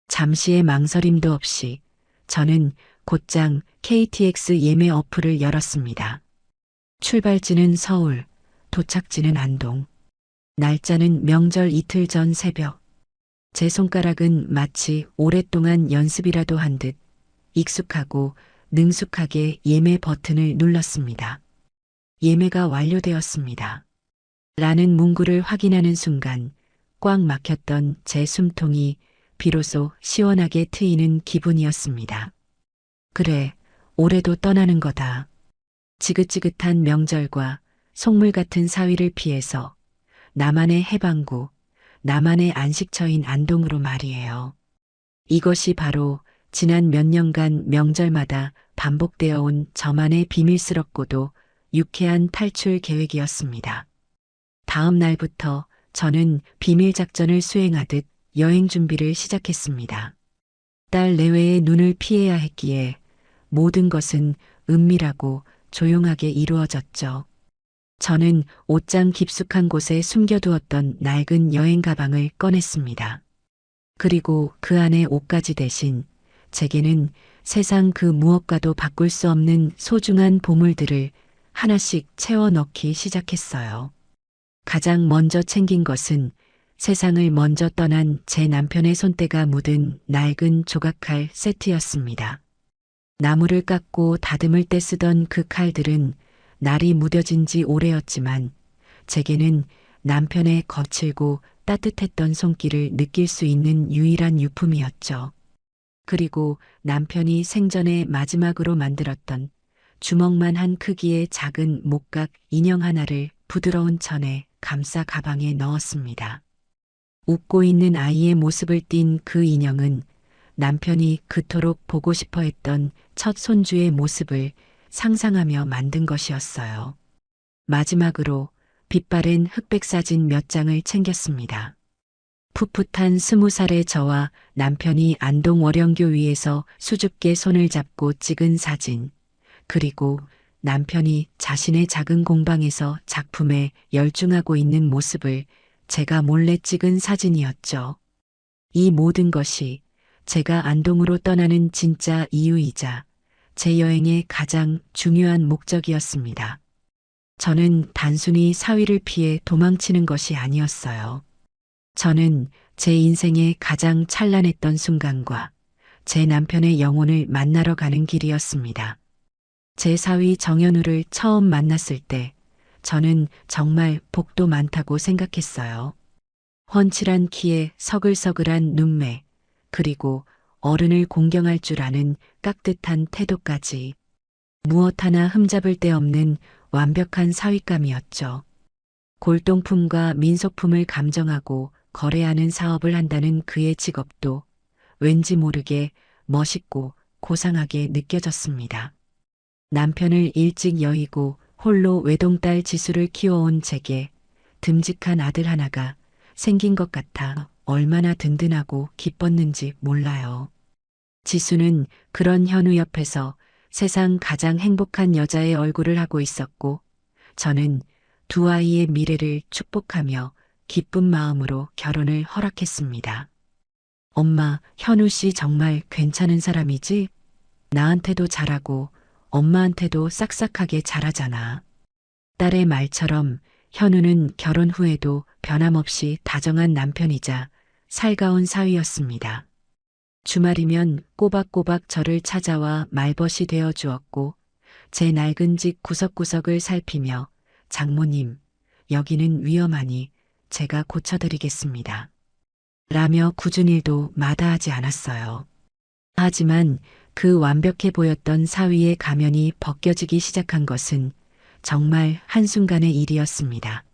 잠시의 망설임도 없이 저는 곧장 KTX 예매 어플을 열었습니다. 출발지는 서울, 도착지는 안동. 날짜는 명절 이틀 전 새벽. 제 손가락은 마치 오랫동안 연습이라도 한 듯 익숙하고 능숙하게 예매 버튼을 눌렀습니다. 예매가 완료되었습니다. 라는 문구를 확인하는 순간 꽉 막혔던 제 숨통이 비로소 시원하게 트이는 기분이었습니다. 그래, 올해도 떠나는 거다. 지긋지긋한 명절과 속물 같은 사위를 피해서 나만의 해방구, 나만의 안식처인 안동으로 말이에요. 이것이 바로 지난 몇 년간 명절마다 반복되어 온 저만의 비밀스럽고도 유쾌한 탈출 계획이었습니다. 다음 날부터 저는 비밀 작전을 수행하듯 여행 준비를 시작했습니다. 딸 내외의 눈을 피해야 했기에 모든 것은 은밀하고 조용하게 이루어졌죠. 저는 옷장 깊숙한 곳에 숨겨두었던 낡은 여행 가방을 꺼냈습니다. 그리고 그 안에 옷가지 대신 제게는 세상 그 무엇과도 바꿀 수 없는 소중한 보물들을 하나씩 채워 넣기 시작했어요. 가장 먼저 챙긴 것은 세상을 먼저 떠난 제 남편의 손때가 묻은 낡은 조각칼 세트였습니다. 나무를 깎고 다듬을 때 쓰던 그 칼들은 날이 무뎌진 지 오래였지만 제게는 남편의 거칠고 따뜻했던 손길을 느낄 수 있는 유일한 유품이었죠. 그리고 남편이 생전에 마지막으로 만들었던 주먹만한 크기의 작은 목각 인형 하나를 부드러운 천에 감싸 가방에 넣었습니다. 웃고 있는 아이의 모습을 띤 그 인형은 남편이 그토록 보고 싶어 했던 첫 손주의 모습을 상상하며 만든 것이었어요. 마지막으로 빛바랜 흑백 사진 몇 장을 챙겼습니다. 풋풋한 20살의 저와 남편이 안동 월영교 위에서 수줍게 손을 잡고 찍은 사진, 그리고 남편이 자신의 작은 공방에서 작품에 열중하고 있는 모습을 제가 몰래 찍은 사진이었죠. 이 모든 것이 제가 안동으로 떠나는 진짜 이유이자 제 여행의 가장 중요한 목적이었습니다. 저는 단순히 사위를 피해 도망치는 것이 아니었어요. 저는 제 인생의 가장 찬란했던 순간과 제 남편의 영혼을 만나러 가는 길이었습니다. 제 사위 정현우를 처음 만났을 때 저는 정말 복도 많다고 생각했어요. 훤칠한 키에 서글서글한 눈매, 그리고 어른을 공경할 줄 아는 깍듯한 태도까지 무엇 하나 흠잡을 데 없는 완벽한 사위감이었죠. 골동품과 민속품을 감정하고 거래하는 사업을 한다는 그의 직업도 왠지 모르게 멋있고 고상하게 느껴졌습니다. 남편을 일찍 여의고 홀로 외동딸 지수를 키워온 제게 듬직한 아들 하나가 생긴 것 같아 얼마나 든든하고 기뻤는지 몰라요. 지수는 그런 현우 옆에서 세상 가장 행복한 여자의 얼굴을 하고 있었고 저는 두 아이의 미래를 축복하며 기쁜 마음으로 결혼을 허락했습니다. 엄마, 현우 씨 정말 괜찮은 사람이지? 나한테도 잘하고 엄마한테도 싹싹하게 잘하잖아. 딸의 말처럼 현우는 결혼 후에도 변함없이 다정한 남편이자 살가운 사위였습니다. 주말이면 꼬박꼬박 저를 찾아와 말벗이 되어 주었고 제 낡은 집 구석구석을 살피며 장모님, 여기는 위험하니 제가 고쳐드리겠습니다. 라며 굳은 일도 마다하지 않았어요. 하지만 그 완벽해 보였던 사위의 가면이 벗겨지기 시작한 것은 정말 한순간의 일이었습니다.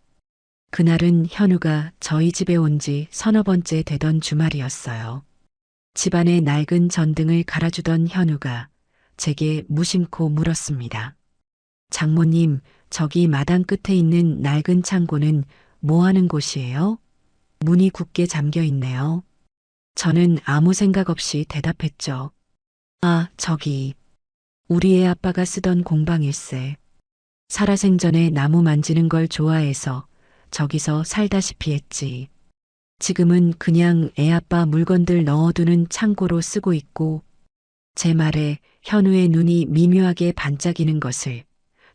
그날은 현우가 저희 집에 온 지 서너 번째 되던 주말이었어요. 집안의 낡은 전등을 갈아주던 현우가 제게 무심코 물었습니다. 장모님, 저기 마당 끝에 있는 낡은 창고는 뭐 하는 곳이에요? 문이 굳게 잠겨 있네요. 저는 아무 생각 없이 대답했죠. 아, 저기. 우리 애 아빠가 쓰던 공방일세. 살아생전에 나무 만지는 걸 좋아해서 저기서 살다시피 했지. 지금은 그냥 애 아빠 물건들 넣어두는 창고로 쓰고 있고, 제 말에 현우의 눈이 미묘하게 반짝이는 것을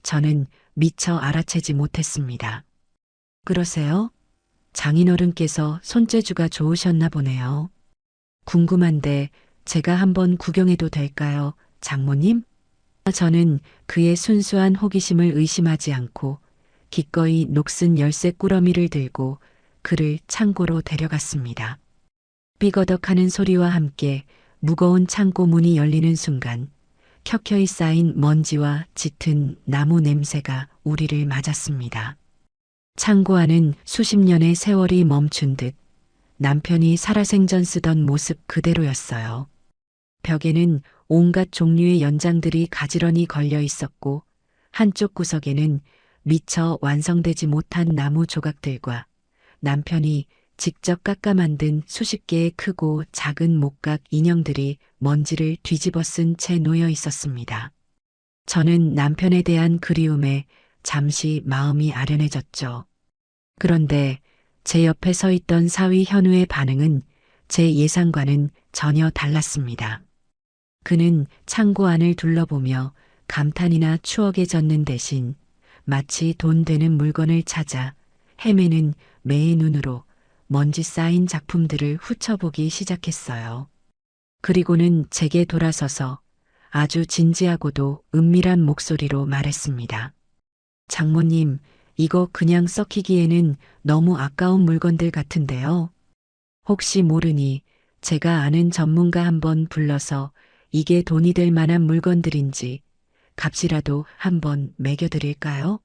저는 미처 알아채지 못했습니다. 그러세요? 장인어른께서 손재주가 좋으셨나 보네요. 궁금한데 제가 한번 구경해도 될까요, 장모님? 저는 그의 순수한 호기심을 의심하지 않고 기꺼이 녹슨 열쇠 꾸러미를 들고 그를 창고로 데려갔습니다. 삐거덕하는 소리와 함께 무거운 창고 문이 열리는 순간 켜켜이 쌓인 먼지와 짙은 나무 냄새가 우리를 맞았습니다. 창고 안은 수십 년의 세월이 멈춘 듯 남편이 살아생전 쓰던 모습 그대로였어요. 벽에는 온갖 종류의 연장들이 가지런히 걸려 있었고 한쪽 구석에는 미처 완성되지 못한 나무 조각들과 남편이 직접 깎아 만든 수십 개의 크고 작은 목각 인형들이 먼지를 뒤집어 쓴 채 놓여 있었습니다. 저는 남편에 대한 그리움에 잠시 마음이 아련해졌죠. 그런데 제 옆에 서 있던 사위 현우의 반응은 제 예상과는 전혀 달랐습니다. 그는 창고 안을 둘러보며 감탄이나 추억에 젖는 대신 마치 돈 되는 물건을 찾아 헤매는 매의 눈으로 먼지 쌓인 작품들을 훑어보기 시작했어요. 그리고는 제게 돌아서서 아주 진지하고도 은밀한 목소리로 말했습니다. 장모님, 이거 그냥 썩히기에는 너무 아까운 물건들 같은데요. 혹시 모르니 제가 아는 전문가 한번 불러서 이게 돈이 될 만한 물건들인지 값이라도 한번 매겨드릴까요?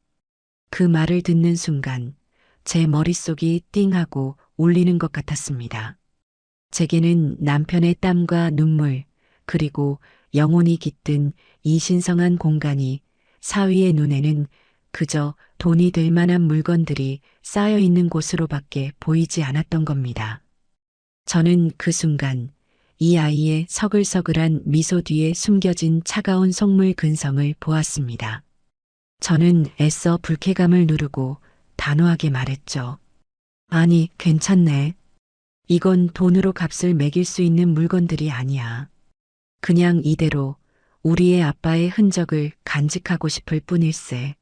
그 말을 듣는 순간 제 머릿속이 띵하고 울리는 것 같았습니다. 제게는 남편의 땀과 눈물 그리고 영혼이 깃든 이 신성한 공간이 사위의 눈에는 그저 돈이 될 만한 물건들이 쌓여 있는 곳으로밖에 보이지 않았던 겁니다. 저는 그 순간 이 아이의 서글서글한 미소 뒤에 숨겨진 차가운 속물 근성을 보았습니다. 저는 애써 불쾌감을 누르고 단호하게 말했죠. 아니, 괜찮네. 이건 돈으로 값을 매길 수 있는 물건들이 아니야. 그냥 이대로 우리의 아빠의 흔적을 간직하고 싶을 뿐일세.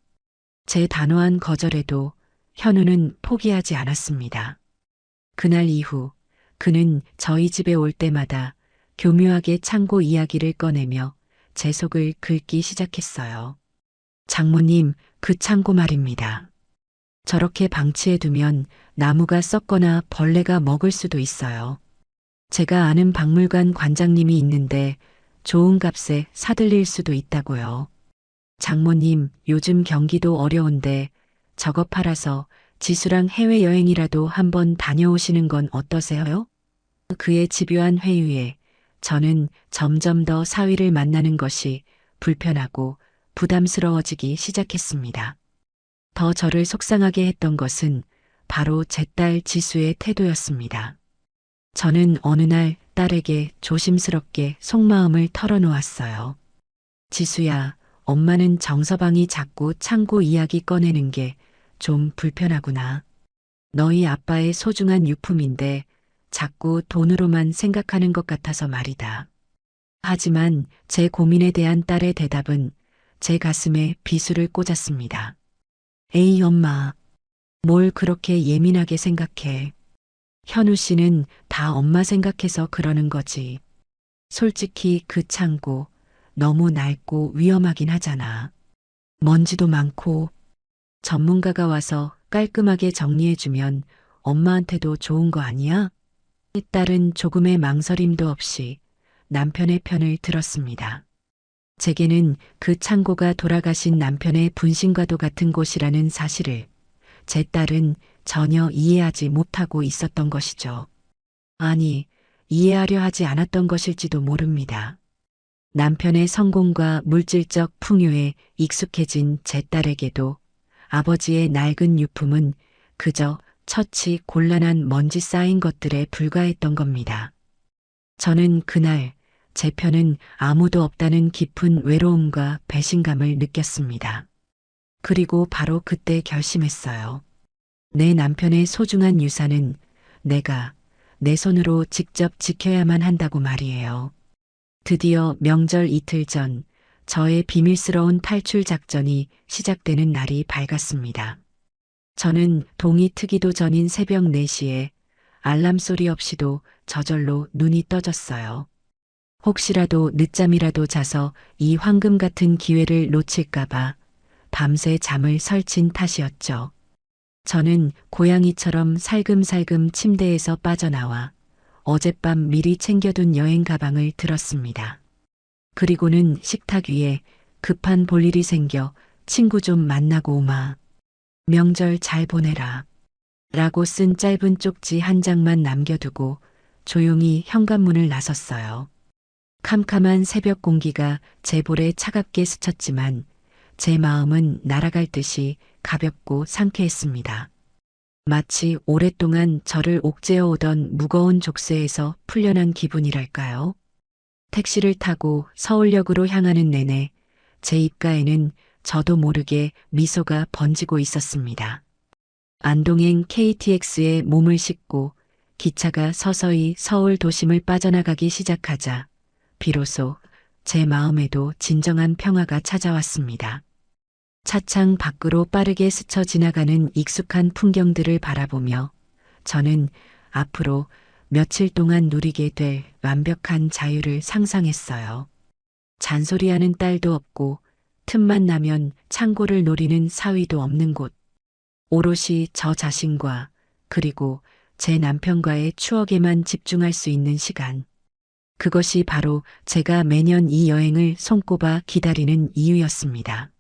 제 단호한 거절에도 현우는 포기하지 않았습니다. 그날 이후 그는 저희 집에 올 때마다 교묘하게 창고 이야기를 꺼내며 제 속을 긁기 시작했어요. 장모님, 그 창고 말입니다. 저렇게 방치해두면 나무가 썩거나 벌레가 먹을 수도 있어요. 제가 아는 박물관 관장님이 있는데 좋은 값에 사들릴 수도 있다고요. 장모님, 요즘 경기도 어려운데 저거 팔아서 지수랑 해외여행이라도 한번 다녀오시는 건 어떠세요? 그의 집요한 회유에 저는 점점 더 사위를 만나는 것이 불편하고 부담스러워지기 시작했습니다. 더 저를 속상하게 했던 것은 바로 제 딸 지수의 태도였습니다. 저는 어느 날 딸에게 조심스럽게 속마음을 털어놓았어요. 지수야, 엄마는 정서방이 자꾸 창고 이야기 꺼내는 게 좀 불편하구나. 너희 아빠의 소중한 유품인데 자꾸 돈으로만 생각하는 것 같아서 말이다. 하지만 제 고민에 대한 딸의 대답은 제 가슴에 비수를 꽂았습니다. 에이, 엄마. 뭘 그렇게 예민하게 생각해. 현우 씨는 다 엄마 생각해서 그러는 거지. 솔직히 그 창고 너무 낡고 위험하긴 하잖아. 먼지도 많고 전문가가 와서 깔끔하게 정리해주면 엄마한테도 좋은 거 아니야? 딸은 조금의 망설임도 없이 남편의 편을 들었습니다. 제게는 그 창고가 돌아가신 남편의 분신과도 같은 곳이라는 사실을 제 딸은 전혀 이해하지 못하고 있었던 것이죠. 아니, 이해하려 하지 않았던 것일지도 모릅니다. 남편의 성공과 물질적 풍요에 익숙해진 제 딸에게도 아버지의 낡은 유품은 그저 처치 곤란한 먼지 쌓인 것들에 불과했던 겁니다. 저는 그날 제 편은 아무도 없다는 깊은 외로움과 배신감을 느꼈습니다. 그리고 바로 그때 결심했어요. 내 남편의 소중한 유산은 내가 내 손으로 직접 지켜야만 한다고 말이에요. 드디어 명절 이틀 전 저의 비밀스러운 탈출 작전이 시작되는 날이 밝았습니다. 저는 동이 트기도 전인 새벽 4시에 알람 소리 없이도 저절로 눈이 떠졌어요. 혹시라도 늦잠이라도 자서 이 황금 같은 기회를 놓칠까봐 밤새 잠을 설친 탓이었죠. 저는 고양이처럼 살금살금 침대에서 빠져나와 어젯밤 미리 챙겨둔 여행 가방을 들었습니다. 그리고는 식탁 위에 급한 볼일이 생겨 친구 좀 만나고 오마. 명절 잘 보내라. 라고 쓴 짧은 쪽지 한 장만 남겨두고 조용히 현관문을 나섰어요. 캄캄한 새벽 공기가 제 볼에 차갑게 스쳤지만 제 마음은 날아갈 듯이 가볍고 상쾌했습니다. 마치 오랫동안 저를 옥죄어 오던 무거운 족쇄에서 풀려난 기분이랄까요? 택시를 타고 서울역으로 향하는 내내 제 입가에는 저도 모르게 미소가 번지고 있었습니다. 안동행 KTX에 몸을 싣고 기차가 서서히 서울 도심을 빠져나가기 시작하자 비로소 제 마음에도 진정한 평화가 찾아왔습니다. 차창 밖으로 빠르게 스쳐 지나가는 익숙한 풍경들을 바라보며 저는 앞으로 며칠 동안 누리게 될 완벽한 자유를 상상했어요. 잔소리하는 딸도 없고 틈만 나면 창고를 노리는 사위도 없는 곳. 오롯이 저 자신과 그리고 제 남편과의 추억에만 집중할 수 있는 시간. 그것이 바로 제가 매년 이 여행을 손꼽아 기다리는 이유였습니다.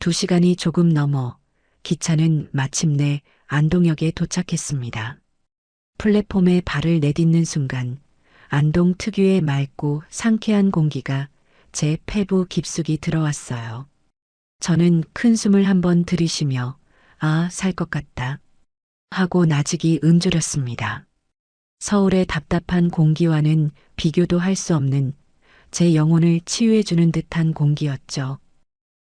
2시간이 조금 넘어 기차는 마침내 안동역에 도착했습니다. 플랫폼에 발을 내딛는 순간 안동 특유의 맑고 상쾌한 공기가 제 폐부 깊숙이 들어왔어요. 저는 큰 숨을 한번 들이쉬며 살 것 같다 하고 나직이 움츠렸습니다. 서울의 답답한 공기와는 비교도 할 수 없는 제 영혼을 치유해주는 듯한 공기였죠.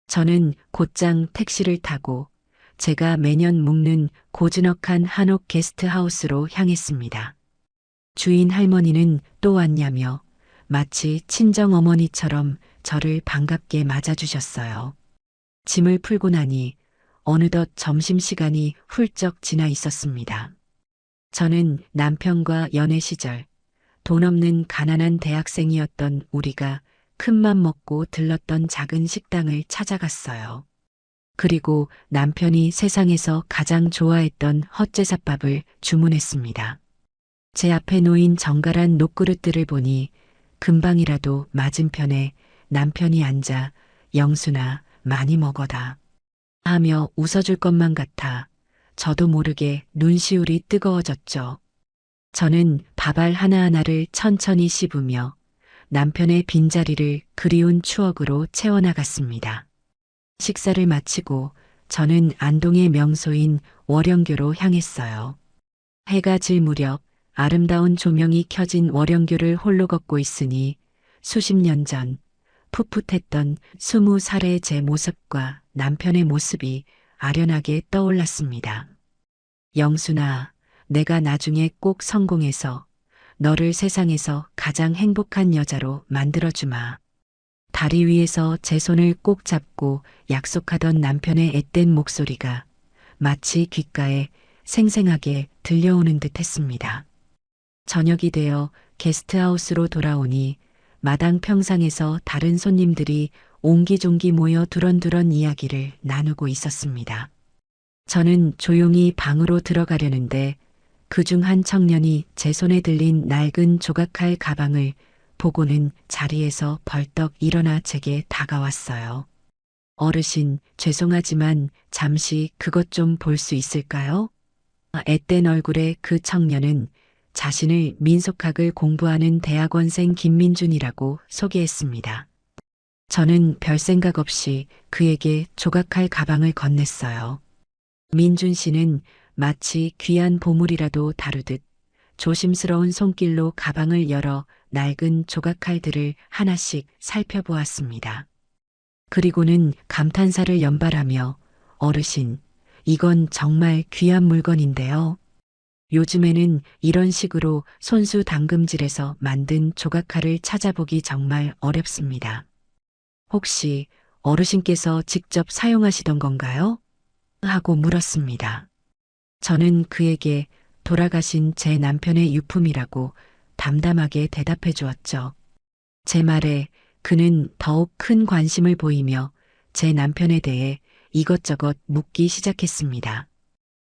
저는 곧장 택시를 타고 제가 매년 묵는 고즈넉한 한옥 게스트하우스로 향했습니다. 주인 할머니는 또 왔냐며 마치 친정어머니처럼 저를 반갑게 맞아주셨어요. 짐을 풀고 나니 어느덧 점심시간이 훌쩍 지나 있었습니다. 저는 남편과 연애 시절 돈 없는 가난한 대학생이었던 우리가 큰맘 먹고 들렀던 작은 식당을 찾아갔어요. 그리고 남편이 세상에서 가장 좋아했던 헛제사밥을 주문했습니다. 제 앞에 놓인 정갈한 녹그릇들을 보니 금방이라도 맞은편에 남편이 앉아 영순아 많이 먹어다 하며 웃어줄 것만 같아 저도 모르게 눈시울이 뜨거워졌죠. 저는 밥알 하나하나를 천천히 씹으며 남편의 빈자리를 그리운 추억으로 채워나갔습니다. 식사를 마치고 저는 안동의 명소인 월영교로 향했어요. 해가 질 무렵 아름다운 조명이 켜진 월영교를 홀로 걷고 있으니 수십 년 전 풋풋했던 20살의 제 모습과 남편의 모습이 아련하게 떠올랐습니다. 영순아, 내가 나중에 꼭 성공해서 너를 세상에서 가장 행복한 여자로 만들어주마. 다리 위에서 제 손을 꼭 잡고 약속하던 남편의 앳된 목소리가 마치 귓가에 생생하게 들려오는 듯 했습니다. 저녁이 되어 게스트하우스로 돌아오니 마당 평상에서 다른 손님들이 옹기종기 모여 두런두런 이야기를 나누고 있었습니다. 저는 조용히 방으로 들어가려는데 그중 한 청년이 제 손에 들린 낡은 조각칼 가방을 보고는 자리에서 벌떡 일어나 제게 다가왔어요. 어르신, 죄송하지만 잠시 그것 좀 볼 수 있을까요? 앳된 얼굴의 그 청년은 자신을 민속학을 공부하는 대학원생 김민준이라고 소개했습니다. 저는 별 생각 없이 그에게 조각할 가방을 건넸어요. 민준 씨는 마치 귀한 보물이라도 다루듯 조심스러운 손길로 가방을 열어 낡은 조각칼들을 하나씩 살펴보았습니다. 그리고는 감탄사를 연발하며 어르신, 이건 정말 귀한 물건인데요. 요즘에는 이런 식으로 손수 당금질해서 만든 조각칼을 찾아보기 정말 어렵습니다. 혹시 어르신께서 직접 사용하시던 건가요? 하고 물었습니다. 저는 그에게 돌아가신 제 남편의 유품이라고 담담하게 대답해 주었죠. 제 말에 그는 더욱 큰 관심을 보이며 제 남편에 대해 이것저것 묻기 시작했습니다.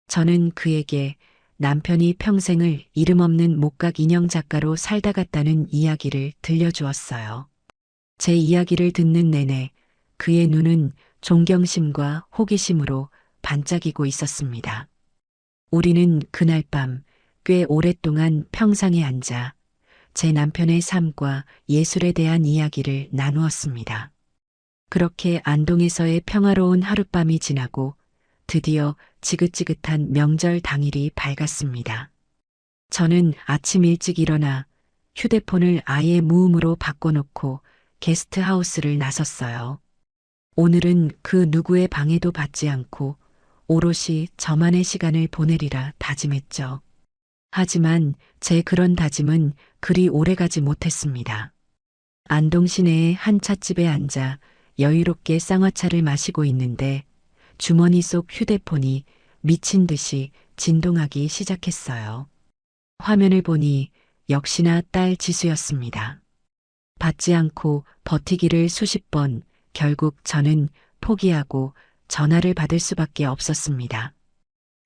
저는 그에게 남편이 평생을 이름 없는 목각 인형 작가로 살다 갔다는 이야기를 들려주었어요. 제 이야기를 듣는 내내 그의 눈은 존경심과 호기심으로 반짝이고 있었습니다. 우리는 그날 밤 꽤 오랫동안 평상에 앉아 제 남편의 삶과 예술에 대한 이야기를 나누었습니다. 그렇게 안동에서의 평화로운 하룻밤이 지나고 드디어 지긋지긋한 명절 당일이 밝았습니다. 저는 아침 일찍 일어나 휴대폰을 아예 무음으로 바꿔놓고 게스트하우스를 나섰어요. 오늘은 그 누구의 방해도 받지 않고 오롯이 저만의 시간을 보내리라 다짐했죠. 하지만 제 그런 다짐은 그리 오래가지 못했습니다. 안동 시내의 한 찻집에 앉아 여유롭게 쌍화차를 마시고 있는데 주머니 속 휴대폰이 미친 듯이 진동하기 시작했어요. 화면을 보니 역시나 딸 지수였습니다. 받지 않고 버티기를 수십 번, 결국 저는 포기하고 전화를 받을 수밖에 없었습니다.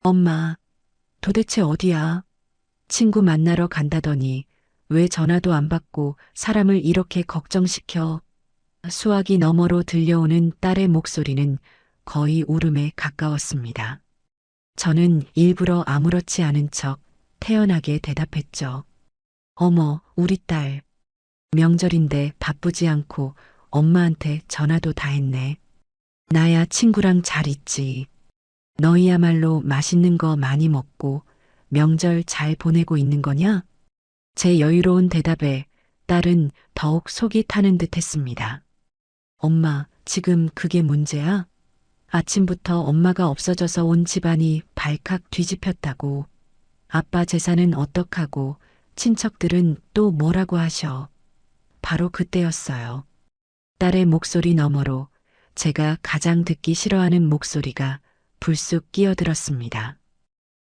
엄마, 도대체 어디야? 친구 만나러 간다더니 왜 전화도 안 받고 사람을 이렇게 걱정시켜? 수화기 너머로 들려오는 딸의 목소리는 거의 울음에 가까웠습니다. 저는 일부러 아무렇지 않은 척 태연하게 대답했죠. 어머, 우리 딸. 명절인데 바쁘지 않고 엄마한테 전화도 다 했네. 나야 친구랑 잘 있지. 너희야말로 맛있는 거 많이 먹고 명절 잘 보내고 있는 거냐? 제 여유로운 대답에 딸은 더욱 속이 타는 듯 했습니다. 엄마, 지금 그게 문제야? 아침부터 엄마가 없어져서 온 집안이 발칵 뒤집혔다고. 아빠 재산은 어떡하고 친척들은 또 뭐라고 하셔. 바로 그때였어요. 딸의 목소리 너머로 제가 가장 듣기 싫어하는 목소리가 불쑥 끼어들었습니다.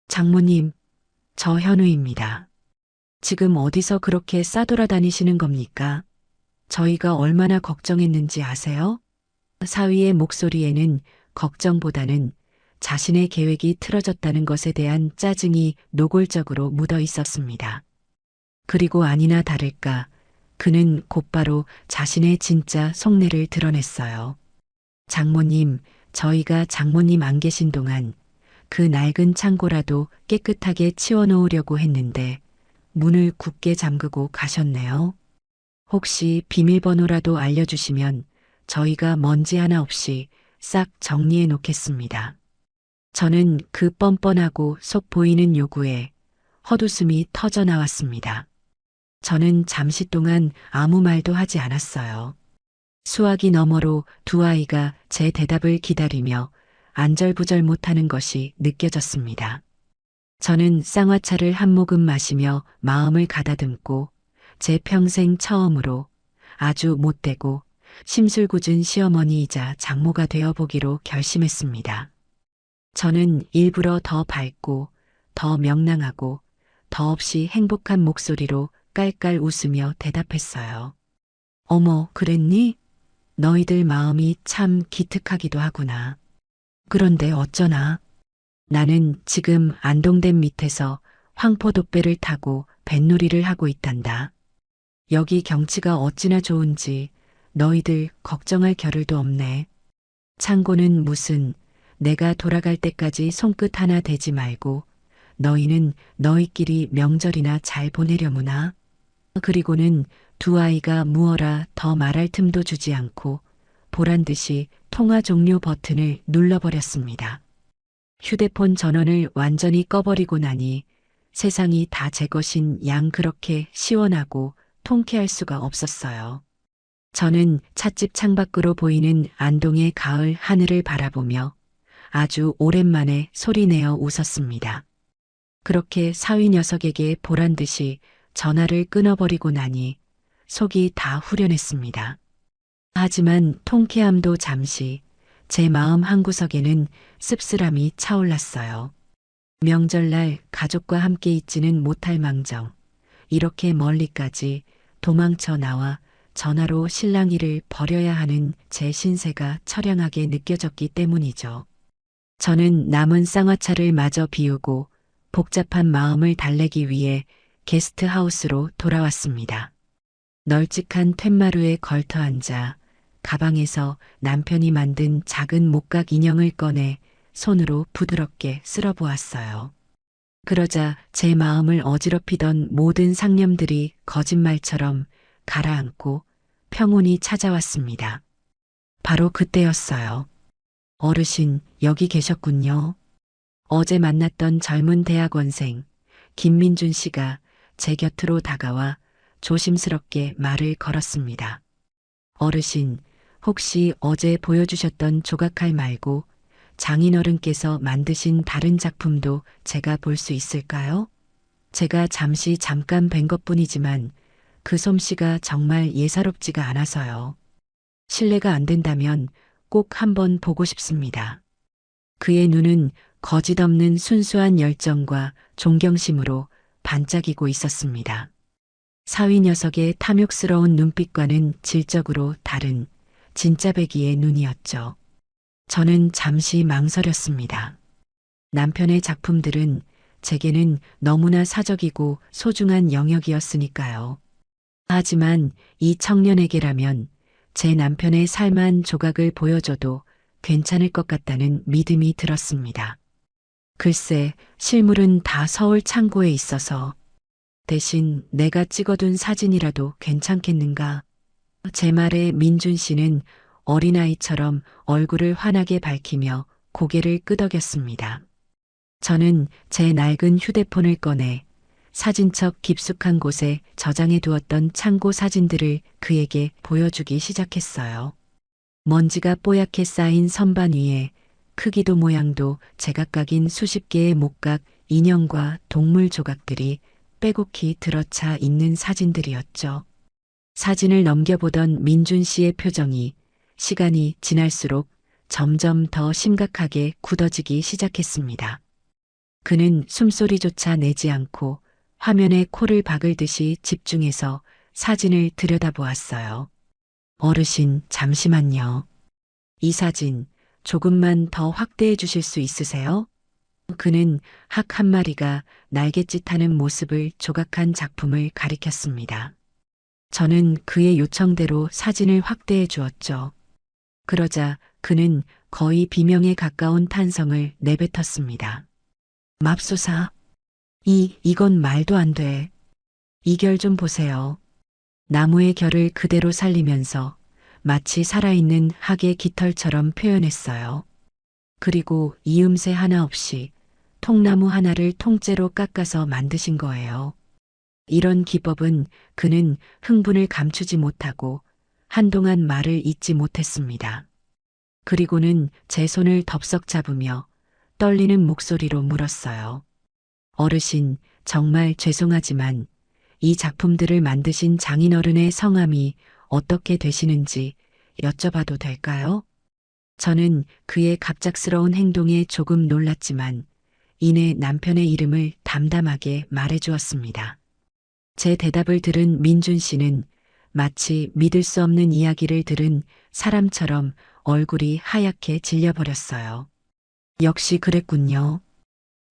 장모님, 저 현우입니다. 지금 어디서 그렇게 싸돌아다니시는 겁니까? 저희가 얼마나 걱정했는지 아세요? 사위의 목소리에는 걱정보다는 자신의 계획이 틀어졌다는 것에 대한 짜증이 노골적으로 묻어 있었습니다. 그리고 아니나 다를까 그는 곧바로 자신의 진짜 속내를 드러냈어요. 장모님, 저희가 장모님 안 계신 동안 그 낡은 창고라도 깨끗하게 치워놓으려고 했는데 문을 굳게 잠그고 가셨네요. 혹시 비밀번호라도 알려주시면 저희가 먼지 하나 없이 싹 정리해 놓겠습니다. 저는 그 뻔뻔하고 속 보이는 요구에 헛웃음이 터져 나왔습니다. 저는 잠시 동안 아무 말도 하지 않았어요. 수화기 너머로 두 아이가 제 대답을 기다리며 안절부절 못하는 것이 느껴졌습니다. 저는 쌍화차를 한 모금 마시며 마음을 가다듬고 제 평생 처음으로 아주 못되고 심술궂은 시어머니이자 장모가 되어보기로 결심했습니다. 저는 일부러 더 밝고 더 명랑하고 더없이 행복한 목소리로 깔깔 웃으며 대답했어요. 어머, 그랬니? 너희들 마음이 참 기특하기도 하구나. 그런데 어쩌나. 나는 지금 안동댐 밑에서 황포도배를 타고 뱃놀이를 하고 있단다. 여기 경치가 어찌나 좋은지 너희들 걱정할 겨를도 없네. 창고는 무슨 내가 돌아갈 때까지 손끝 하나 대지 말고 너희는 너희끼리 명절이나 잘 보내려무나. 그리고는 두 아이가 무어라 더 말할 틈도 주지 않고 보란 듯이 통화 종료 버튼을 눌러버렸습니다. 휴대폰 전원을 완전히 꺼버리고 나니 세상이 다 제 것인 양 그렇게 시원하고 통쾌할 수가 없었어요. 저는 찻집 창밖으로 보이는 안동의 가을 하늘을 바라보며 아주 오랜만에 소리내어 웃었습니다. 그렇게 사위 녀석에게 보란 듯이 전화를 끊어버리고 나니 속이 다 후련했습니다. 하지만 통쾌함도 잠시 제 마음 한구석에는 씁쓸함이 차올랐어요. 명절날 가족과 함께 있지는 못할 망정 이렇게 멀리까지 도망쳐 나와 전화로 신랑이를 버려야 하는 제 신세가 처량하게 느껴졌기 때문이죠. 저는 남은 쌍화차를 마저 비우고 복잡한 마음을 달래기 위해 게스트하우스로 돌아왔습니다. 널찍한 툇마루에 걸터 앉아 가방에서 남편이 만든 작은 목각 인형을 꺼내 손으로 부드럽게 쓸어보았어요. 그러자 제 마음을 어지럽히던 모든 상념들이 거짓말처럼 가라앉고 평온이 찾아왔습니다. 바로 그때였어요. 어르신, 여기 계셨군요. 어제 만났던 젊은 대학원생 김민준 씨가 제 곁으로 다가와 조심스럽게 말을 걸었습니다. 어르신, 혹시 어제 보여주셨던 조각칼 말고 장인어른께서 만드신 다른 작품도 제가 볼 수 있을까요? 제가 잠깐 뵌 것뿐이지만 그 솜씨가 정말 예사롭지가 않아서요. 실례가 안 된다면 꼭 한번 보고 싶습니다. 그의 눈은 거짓없는 순수한 열정과 존경심으로 반짝이고 있었습니다. 사위 녀석의 탐욕스러운 눈빛과는 질적으로 다른 진짜배기의 눈이었죠. 저는 잠시 망설였습니다. 남편의 작품들은 제게는 너무나 사적이고 소중한 영역이었으니까요. 하지만 이 청년에게라면 제 남편의 삶한 조각을 보여줘도 괜찮을 것 같다는 믿음이 들었습니다. 글쎄, 실물은 다 서울 창고에 있어서 대신 내가 찍어둔 사진이라도 괜찮겠는가? 제 말에 민준 씨는 어린아이처럼 얼굴을 환하게 밝히며 고개를 끄덕였습니다. 저는 제 낡은 휴대폰을 꺼내 사진첩 깊숙한 곳에 저장해 두었던 창고 사진들을 그에게 보여주기 시작했어요. 먼지가 뽀얗게 쌓인 선반 위에 크기도 모양도 제각각인 수십 개의 목각, 인형과 동물 조각들이 빼곡히 들어차 있는 사진들이었죠. 사진을 넘겨보던 민준 씨의 표정이 시간이 지날수록 점점 더 심각하게 굳어지기 시작했습니다. 그는 숨소리조차 내지 않고 화면에 코를 박을 듯이 집중해서 사진을 들여다보았어요. 어르신, 잠시만요. 이 사진 조금만 더 확대해 주실 수 있으세요? 그는 학 한 마리가 날갯짓하는 모습을 조각한 작품을 가리켰습니다. 저는 그의 요청대로 사진을 확대해 주었죠. 그러자 그는 거의 비명에 가까운 탄성을 내뱉었습니다. 맙소사. 이건 말도 안 돼. 이 결 좀 보세요. 나무의 결을 그대로 살리면서 마치 살아있는 학의 깃털처럼 표현했어요. 그리고 이음새 하나 없이 통나무 하나를 통째로 깎아서 만드신 거예요. 이런 기법은 그는 흥분을 감추지 못하고 한동안 말을 잇지 못했습니다. 그리고는 제 손을 덥석 잡으며 떨리는 목소리로 물었어요. 어르신, 정말 죄송하지만 이 작품들을 만드신 장인어른의 성함이 어떻게 되시는지 여쭤봐도 될까요? 저는 그의 갑작스러운 행동에 조금 놀랐지만 이내 남편의 이름을 담담하게 말해주었습니다. 제 대답을 들은 민준 씨는 마치 믿을 수 없는 이야기를 들은 사람처럼 얼굴이 하얗게 질려버렸어요. 역시 그랬군요.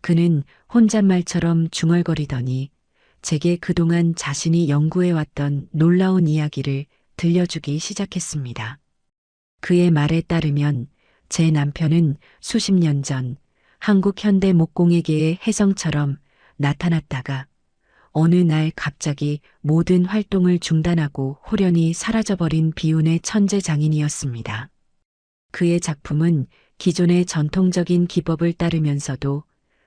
그는 혼잣말처럼 중얼거리더니 제게 그동안 자신이 연구해왔던 놀라운 이야기를 들려주기 시작했습니다. 그의 말에 따르면 제 남편은 수십 년 전 한국 현대 목공예계의 혜성처럼 나타났다가 어느 날 갑자기 모든 활동을 중단하고 홀연히 사라져버린 비운의 천재 장인이었습니다. 그의 작품은 기존의 전통적인 기법을 따르면서도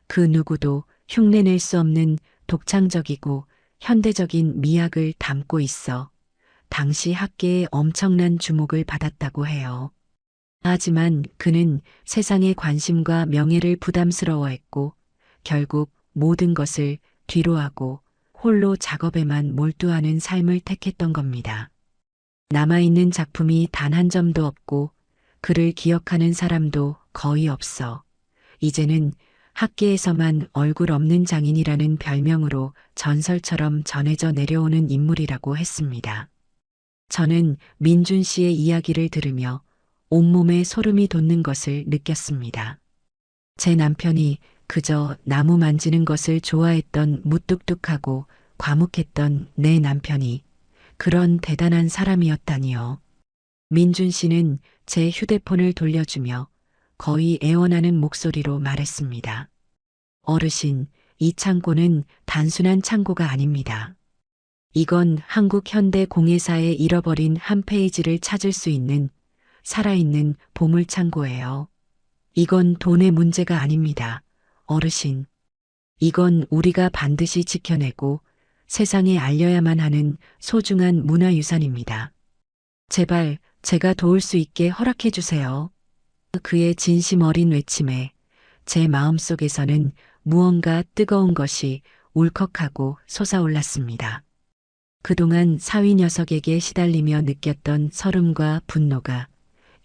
그 누구도 흉내낼 수 없는 독창적이고 현대적인 미학을 담고 있어 당시 학계에 엄청난 주목을 받았다고 해요. 하지만 그는 세상의 관심과 명예를 부담스러워했고 결국 모든 것을 뒤로하고 홀로 작업에만 몰두하는 삶을 택했던 겁니다. 남아있는 작품이 단 한 점도 없고 그를 기억하는 사람도 거의 없어 이제는 학계에서만 얼굴 없는 장인이라는 별명으로 전설처럼 전해져 내려오는 인물이라고 했습니다. 저는 민준 씨의 이야기를 들으며 온몸에 소름이 돋는 것을 느꼈습니다. 제 남편이 그저 나무 만지는 것을 좋아했던 무뚝뚝하고 과묵했던 내 남편이 그런 대단한 사람이었다니요. 민준 씨는 제 휴대폰을 돌려주며 거의 애원하는 목소리로 말했습니다. 어르신, 이 창고는 단순한 창고가 아닙니다. 이건 한국 현대 공예사의 잃어버린 한 페이지를 찾을 수 있는 살아있는 보물창고예요. 이건 돈의 문제가 아닙니다. 어르신. 이건 우리가 반드시 지켜내고 세상에 알려야만 하는 소중한 문화유산입니다. 제발 제가 도울 수 있게 허락해 주세요. 그의 진심 어린 외침에 제 마음속에서는 무언가 뜨거운 것이 울컥하고 솟아올랐습니다. 그동안 사위 녀석에게 시달리며 느꼈던 서름과 분노가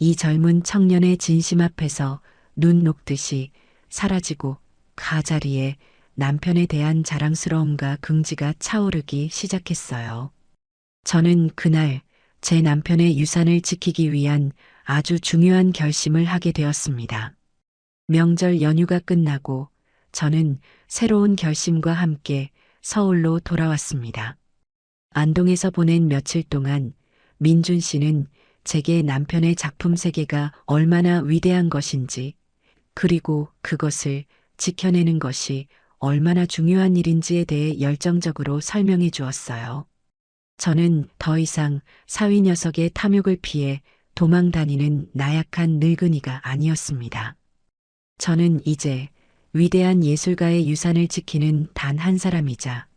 이 젊은 청년의 진심 앞에서 눈 녹듯이 사라지고 가자리에 남편에 대한 자랑스러움과 긍지가 차오르기 시작했어요. 저는 그날 제 남편의 유산을 지키기 위한 아주 중요한 결심을 하게 되었습니다. 명절 연휴가 끝나고 저는 새로운 결심과 함께 서울로 돌아왔습니다. 안동에서 보낸 며칠 동안 민준 씨는 제게 남편의 작품 세계가 얼마나 위대한 것인지 그리고 그것을 지켜내는 것이 얼마나 중요한 일인지에 대해 열정적으로 설명해 주었어요. 저는 더 이상 사위 녀석의 탐욕을 피해 도망 다니는 나약한 늙은이가 아니었습니다. 저는 이제 위대한 예술가의 유산을 지키는 단 한 사람이자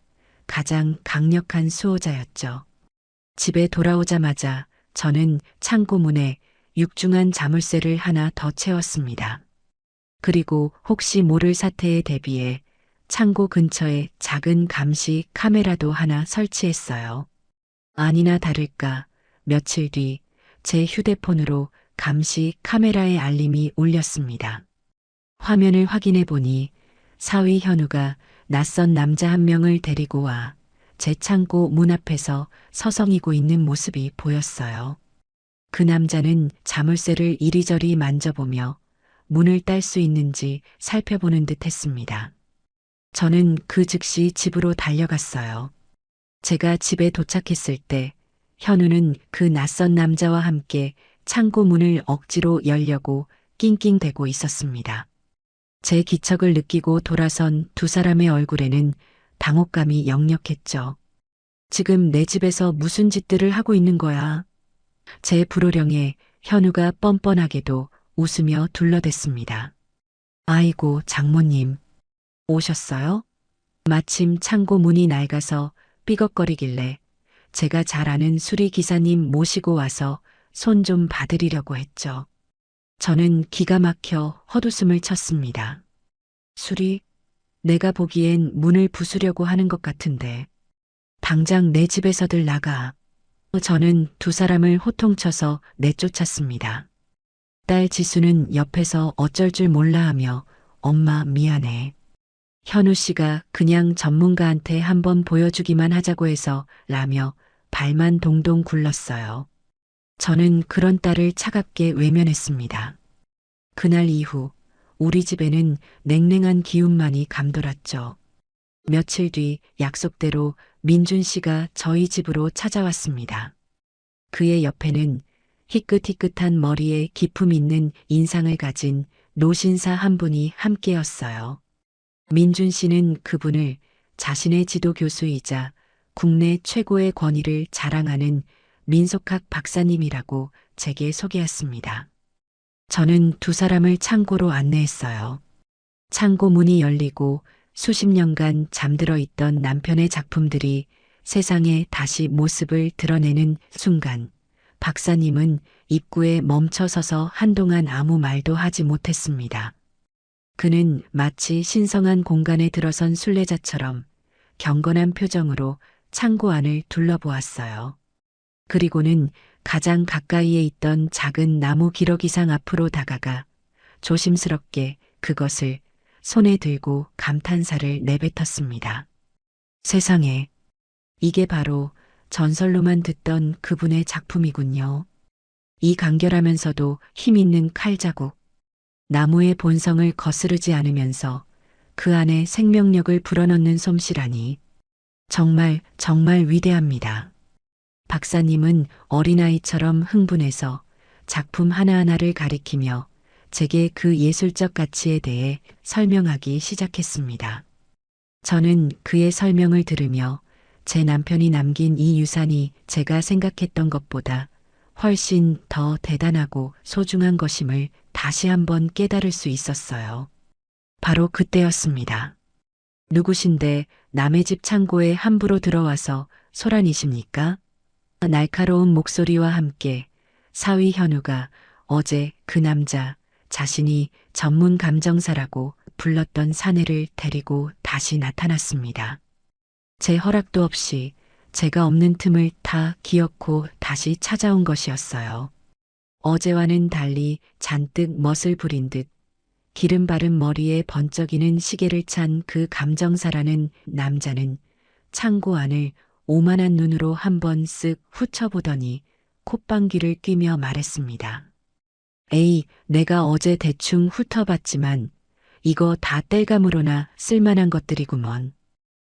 가장 강력한 수호자였죠. 집에 돌아오자마자 저는 창고 문에 육중한 자물쇠를 하나 더 채웠습니다. 그리고 혹시 모를 사태에 대비해 창고 근처에 작은 감시 카메라도 하나 설치했어요. 아니나 다를까 며칠 뒤 제 휴대폰으로 감시 카메라의 알림이 울렸습니다. 화면을 확인해 보니 사위 현우가 낯선 남자 한 명을 데리고 와 제 창고 문 앞에서 서성이고 있는 모습이 보였어요. 그 남자는 자물쇠를 이리저리 만져보며 문을 딸 수 있는지 살펴보는 듯 했습니다. 저는 그 즉시 집으로 달려갔어요. 제가 집에 도착했을 때 현우는 그 낯선 남자와 함께 창고 문을 억지로 열려고 낑낑대고 있었습니다. 제 기척을 느끼고 돌아선 두 사람의 얼굴에는 당혹감이 역력했죠. 지금 내 집에서 무슨 짓들을 하고 있는 거야? 제 불호령에 현우가 뻔뻔하게도 웃으며 둘러댔습니다. 아이고, 장모님. 오셨어요? 마침 창고 문이 낡아서 삐걱거리길래 제가 잘 아는 수리 기사님 모시고 와서 손 좀 봐드리려고 했죠. 저는 기가 막혀 헛웃음을 쳤습니다. 수리? 내가 보기엔 문을 부수려고 하는 것 같은데. 당장 내 집에서들 나가. 저는 두 사람을 호통쳐서 내쫓았습니다. 딸 지수는 옆에서 어쩔 줄 몰라 하며 엄마 미안해. 현우 씨가 그냥 전문가한테 한번 보여주기만 하자고 해서 라며 발만 동동 굴렀어요. 저는 그런 딸을 차갑게 외면했습니다. 그날 이후 우리 집에는 냉랭한 기운만이 감돌았죠. 며칠 뒤 약속대로 민준 씨가 저희 집으로 찾아왔습니다. 그의 옆에는 희끗희끗한 머리에 기품 있는 인상을 가진 노신사 한 분이 함께였어요. 민준 씨는 그분을 자신의 지도 교수이자 국내 최고의 권위를 자랑하는 민속학 박사님이라고 제게 소개했습니다. 저는 두 사람을 창고로 안내했어요. 창고 문이 열리고 수십 년간 잠들어 있던 남편의 작품들이 세상에 다시 모습을 드러내는 순간, 박사님은 입구에 멈춰 서서 한동안 아무 말도 하지 못했습니다. 그는 마치 신성한 공간에 들어선 순례자처럼 경건한 표정으로 창고 안을 둘러보았어요. 그리고는 가장 가까이에 있던 작은 나무 기러기상 앞으로 다가가 조심스럽게 그것을 손에 들고 감탄사를 내뱉었습니다. 세상에, 이게 바로 전설로만 듣던 그분의 작품이군요. 이 간결하면서도 힘있는 칼자국, 나무의 본성을 거스르지 않으면서 그 안에 생명력을 불어넣는 솜씨라니 정말 위대합니다. 박사님은 어린아이처럼 흥분해서 작품 하나하나를 가리키며 제게 그 예술적 가치에 대해 설명하기 시작했습니다. 저는 그의 설명을 들으며 제 남편이 남긴 이 유산이 제가 생각했던 것보다 훨씬 더 대단하고 소중한 것임을 다시 한번 깨달을 수 있었어요. 바로 그때였습니다. 누구신데 남의 집 창고에 함부로 들어와서 소란이십니까? 날카로운 목소리와 함께 사위 현우가 어제 그 남자 자신이 전문 감정사라고 불렀던 사내를 데리고 다시 나타났습니다. 제 허락도 없이 제가 없는 틈을 타 기어코 다시 찾아온 것이었어요. 어제와는 달리 잔뜩 멋을 부린 듯 기름 바른 머리에 번쩍이는 시계를 찬 그 감정사라는 남자는 창고 안을 오만한 눈으로 한번 쓱 훑어보더니 콧방귀를 뀌며 말했습니다. 에이, 내가 어제 대충 훑어봤지만 이거 다 땔감으로나 쓸만한 것들이구먼.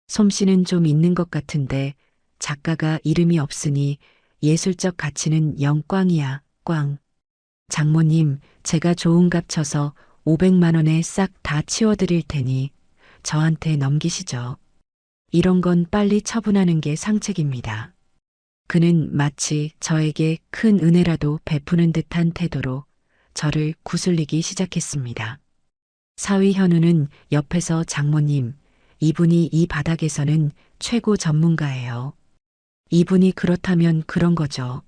솜씨는 좀 있는 것 같은데 작가가 이름이 없으니 예술적 가치는 영 꽝이야, 꽝. 장모님, 제가 좋은 값 쳐서 500만 원에 싹 다 치워드릴 테니 저한테 넘기시죠. 이런 건 빨리 처분하는 게 상책입니다. 그는 마치 저에게 큰 은혜라도 베푸는 듯한 태도로 저를 구슬리기 시작했습니다. 사위 현우는 옆에서 장모님, 이분이 이 바닥에서는 최고 전문가예요. 이분이 그렇다면 그런 거죠.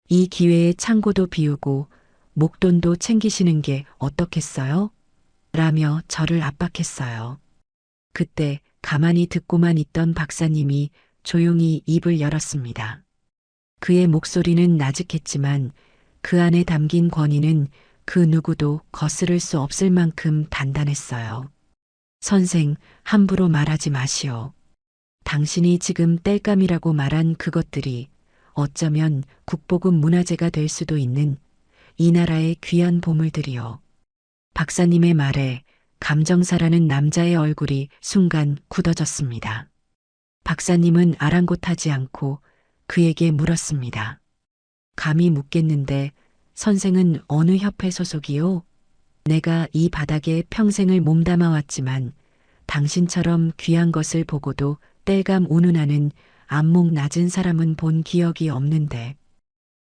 이 기회에 창고도 비우고 목돈도 챙기시는 게 어떻겠어요? 라며 저를 압박했어요. 그때 가만히 듣고만 있던 박사님이 조용히 입을 열었습니다. 그의 목소리는 나직했지만 그 안에 담긴 권위는 그 누구도 거스를 수 없을 만큼 단단했어요. 선생, 함부로 말하지 마시오. 당신이 지금 땔감이라고 말한 그것들이 어쩌면 국보급 문화재가 될 수도 있는 이 나라의 귀한 보물들이요. 박사님의 말에 감정사라는 남자의 얼굴이 순간 굳어졌습니다. 박사님은 아랑곳하지 않고 그에게 물었습니다. 감히 묻겠는데 선생은 어느 협회 소속이요? 내가 이 바닥에 평생을 몸담아 왔지만 당신처럼 귀한 것을 보고도 땔감 운운하는 안목 낮은 사람은 본 기억이 없는데.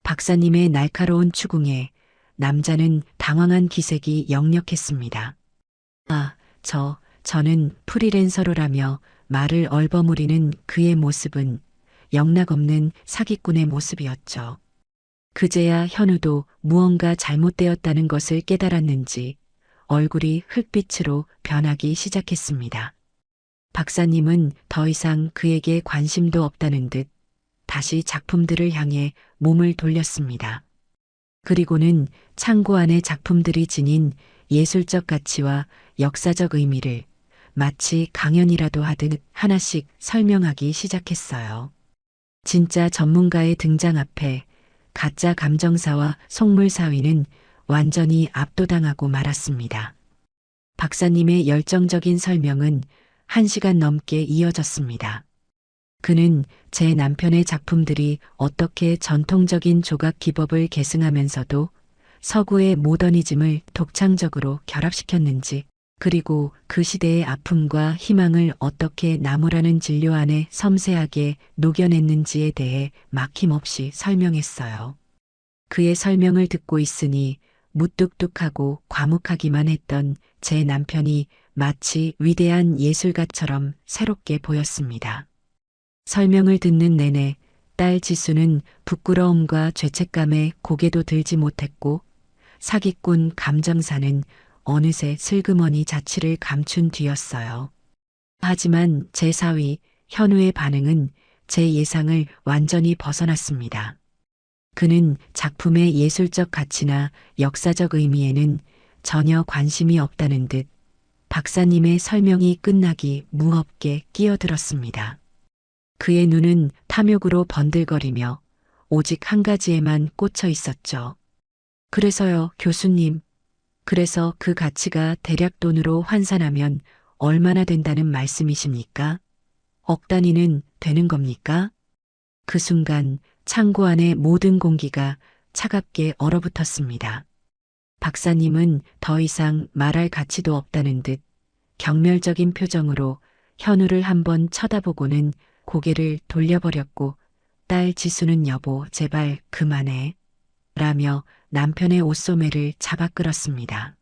박사님의 날카로운 추궁에 남자는 당황한 기색이 역력했습니다. 아, 저는 프리랜서로라며 말을 얼버무리는 그의 모습은 영락없는 사기꾼의 모습이었죠. 그제야 현우도 무언가 잘못되었다는 것을 깨달았는지 얼굴이 흙빛으로 변하기 시작했습니다. 박사님은 더 이상 그에게 관심도 없다는 듯 다시 작품들을 향해 몸을 돌렸습니다. 그리고는 창고 안의 작품들이 지닌 예술적 가치와 역사적 의미를 마치 강연이라도 하듯 하나씩 설명하기 시작했어요. 진짜 전문가의 등장 앞에 가짜 감정사와 속물사위는 완전히 압도당하고 말았습니다. 박사님의 열정적인 설명은 1시간 넘게 이어졌습니다. 그는 제 남편의 작품들이 어떻게 전통적인 조각 기법을 계승하면서도 서구의 모더니즘을 독창적으로 결합시켰는지, 그리고 그 시대의 아픔과 희망을 어떻게 나무라는 진료 안에 섬세하게 녹여냈는지에 대해 막힘없이 설명했어요. 그의 설명을 듣고 있으니 무뚝뚝하고 과묵하기만 했던 제 남편이 마치 위대한 예술가처럼 새롭게 보였습니다. 설명을 듣는 내내 딸 지수는 부끄러움과 죄책감에 고개도 들지 못했고 사기꾼 감정사는 어느새 슬그머니 자취를 감춘 뒤였어요. 하지만 제 사위 현우의 반응은 제 예상을 완전히 벗어났습니다. 그는 작품의 예술적 가치나 역사적 의미에는 전혀 관심이 없다는 듯 박사님의 설명이 끝나기 무겁게 끼어들었습니다. 그의 눈은 탐욕으로 번들거리며 오직 한 가지에만 꽂혀 있었죠. 그래서요, 교수님. 그래서 그 가치가 대략 돈으로 환산하면 얼마나 된다는 말씀이십니까? 억 단위는 되는 겁니까? 그 순간 창고 안의 모든 공기가 차갑게 얼어붙었습니다. 박사님은 더 이상 말할 가치도 없다는 듯 경멸적인 표정으로 현우를 한번 쳐다보고는 고개를 돌려버렸고 딸 지수는 여보 제발 그만해 라며 남편의 옷소매를 잡아 끌었습니다.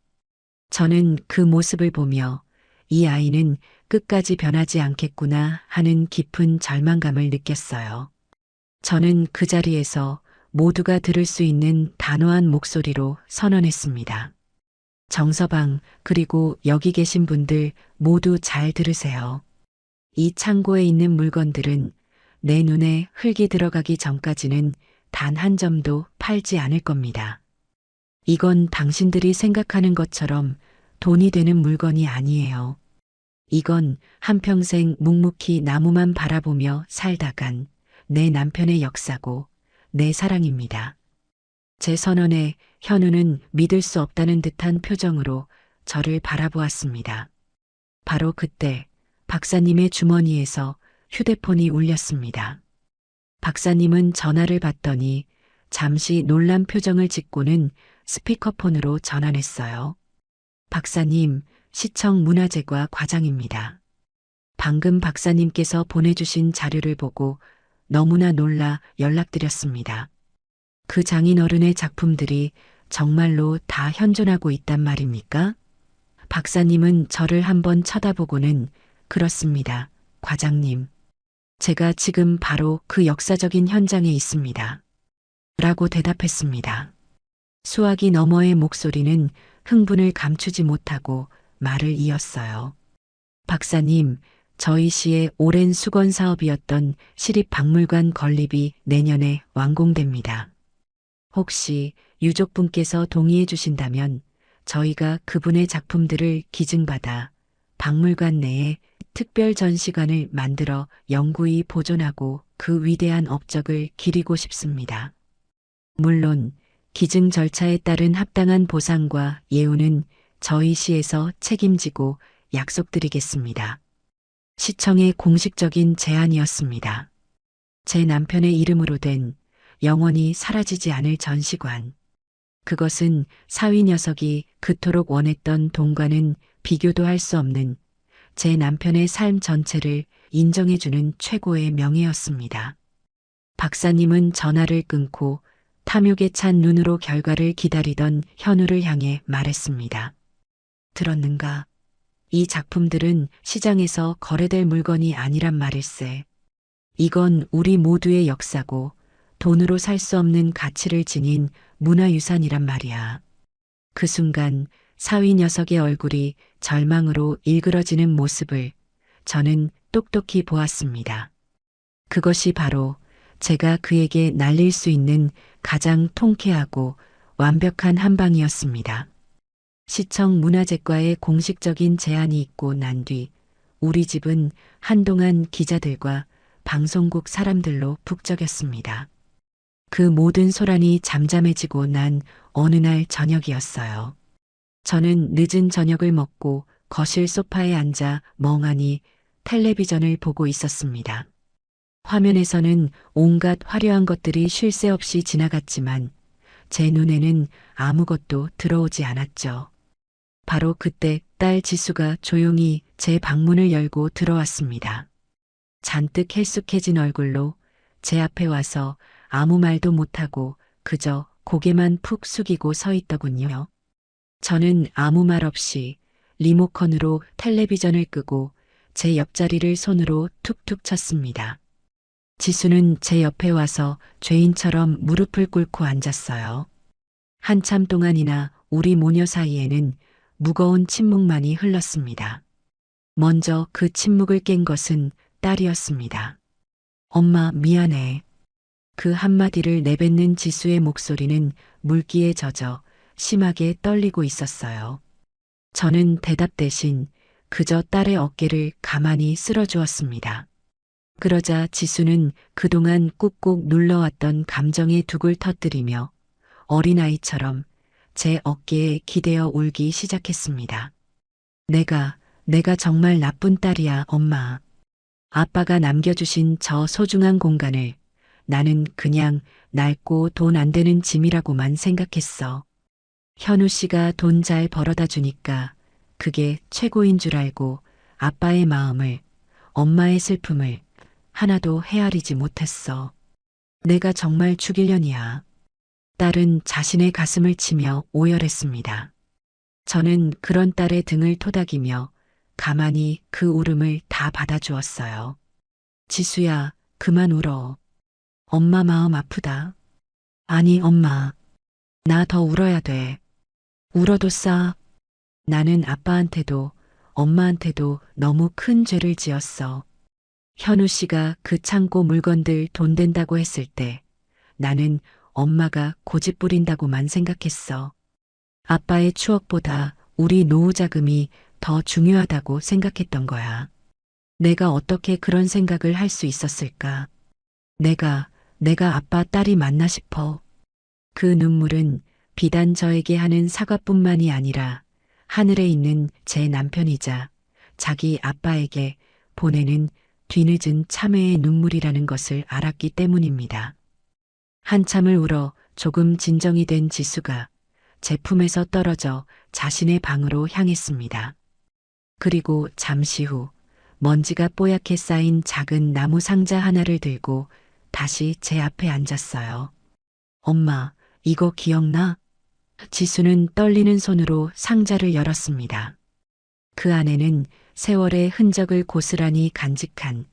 저는 그 모습을 보며 이 아이는 끝까지 변하지 않겠구나 하는 깊은 절망감을 느꼈어요. 저는 그 자리에서 모두가 들을 수 있는 단호한 목소리로 선언했습니다. 정서방, 그리고 여기 계신 분들 모두 잘 들으세요. 이 창고에 있는 물건들은 내 눈에 흙이 들어가기 전까지는 단 한 점도 팔지 않을 겁니다. 이건 당신들이 생각하는 것처럼 돈이 되는 물건이 아니에요. 이건 한평생 묵묵히 나무만 바라보며 살다간 내 남편의 역사고 내 사랑입니다. 제 선언에 현우는 믿을 수 없다는 듯한 표정으로 저를 바라보았습니다. 바로 그때 박사님의 주머니에서 휴대폰이 울렸습니다. 박사님은 전화를 받더니 잠시 놀란 표정을 짓고는 스피커폰으로 전환했어요. 박사님, 시청 문화재과 과장입니다. 방금 박사님께서 보내주신 자료를 보고 너무나 놀라 연락드렸습니다. 그 장인어른의 작품들이 정말로 다 현존하고 있단 말입니까? 박사님은 저를 한번 쳐다보고는 그렇습니다. 과장님. 제가 지금 바로 그 역사적인 현장에 있습니다. 라고 대답했습니다. 수화기 너머의 목소리는 흥분을 감추지 못하고 말을 이었어요. 박사님, 저희 시의 오랜 수건 사업이었던 시립박물관 건립이 내년에 완공됩니다. 혹시 유족분께서 동의해 주신다면 저희가 그분의 작품들을 기증받아 박물관 내에 특별 전시관을 만들어 영구히 보존하고 그 위대한 업적을 기리고 싶습니다. 물론 기증 절차에 따른 합당한 보상과 예우는 저희 시에서 책임지고 약속드리겠습니다. 시청의 공식적인 제안이었습니다. 제 남편의 이름으로 된 영원히 사라지지 않을 전시관. 그것은 사위 녀석이 그토록 원했던 돈과는 비교도 할 수 없는 제 남편의 삶 전체를 인정해주는 최고의 명예였습니다. 박사님은 전화를 끊고 탐욕에 찬 눈으로 결과를 기다리던 현우를 향해 말했습니다. 들었는가? 이 작품들은 시장에서 거래될 물건이 아니란 말일세. 이건 우리 모두의 역사고 돈으로 살 수 없는 가치를 지닌 문화유산이란 말이야. 그 순간 사위 녀석의 얼굴이 절망으로 일그러지는 모습을 저는 똑똑히 보았습니다. 그것이 바로 제가 그에게 날릴 수 있는 가장 통쾌하고 완벽한 한방이었습니다. 시청 문화재과의 공식적인 제안이 있고 난 뒤 우리 집은 한동안 기자들과 방송국 사람들로 북적였습니다. 그 모든 소란이 잠잠해지고 난 어느 날 저녁이었어요. 저는 늦은 저녁을 먹고 거실 소파에 앉아 멍하니 텔레비전을 보고 있었습니다. 화면에서는 온갖 화려한 것들이 쉴 새 없이 지나갔지만 제 눈에는 아무것도 들어오지 않았죠. 바로 그때 딸 지수가 조용히 제 방문을 열고 들어왔습니다. 잔뜩 헬쑥해진 얼굴로 제 앞에 와서 아무 말도 못하고 그저 고개만 푹 숙이고 서 있더군요. 저는 아무 말 없이 리모컨으로 텔레비전을 끄고 제 옆자리를 손으로 툭툭 쳤습니다. 지수는 제 옆에 와서 죄인처럼 무릎을 꿇고 앉았어요. 한참 동안이나 우리 모녀 사이에는 무거운 침묵만이 흘렀습니다. 먼저 그 침묵을 깬 것은 딸이었습니다. 엄마, 미안해. 그 한마디를 내뱉는 지수의 목소리는 물기에 젖어 심하게 떨리고 있었어요. 저는 대답 대신 그저 딸의 어깨를 가만히 쓸어주었습니다. 그러자 지수는 그동안 꾹꾹 눌러왔던 감정의 둑을 터뜨리며 어린아이처럼 제 어깨에 기대어 울기 시작했습니다. 내가 정말 나쁜 딸이야, 엄마. 아빠가 남겨주신 저 소중한 공간을 나는 그냥 낡고 돈 안 되는 짐이라고만 생각했어. 현우 씨가 돈 잘 벌어다 주니까 그게 최고인 줄 알고 아빠의 마음을, 엄마의 슬픔을 하나도 헤아리지 못했어. 내가 정말 죽일년이야. 딸은 자신의 가슴을 치며 오열했습니다. 저는 그런 딸의 등을 토닥이며 가만히 그 울음을 다 받아주었어요. 지수야, 그만 울어. 엄마 마음 아프다. 아니, 엄마. 나 더 울어야 돼. 울어도 싸. 나는 아빠한테도 엄마한테도 너무 큰 죄를 지었어. 현우 씨가 그 창고 물건들 돈 된다고 했을 때 나는 엄마가 고집 부린다고만 생각했어. 아빠의 추억보다 우리 노후 자금이 더 중요하다고 생각했던 거야. 내가 어떻게 그런 생각을 할 수 있었을까? 내가 아빠 딸이 맞나 싶어. 그 눈물은 비단 저에게 하는 사과뿐만이 아니라 하늘에 있는 제 남편이자 자기 아빠에게 보내는 뒤늦은 참회의 눈물이라는 것을 알았기 때문입니다. 한참을 울어 조금 진정이 된 지수가 제 품에서 떨어져 자신의 방으로 향했습니다. 그리고 잠시 후 먼지가 뽀얗게 쌓인 작은 나무 상자 하나를 들고 다시 제 앞에 앉았어요. 엄마, 이거 기억나? 지수는 떨리는 손으로 상자를 열었습니다. 그 안에는 세월의 흔적을 고스란히 간직한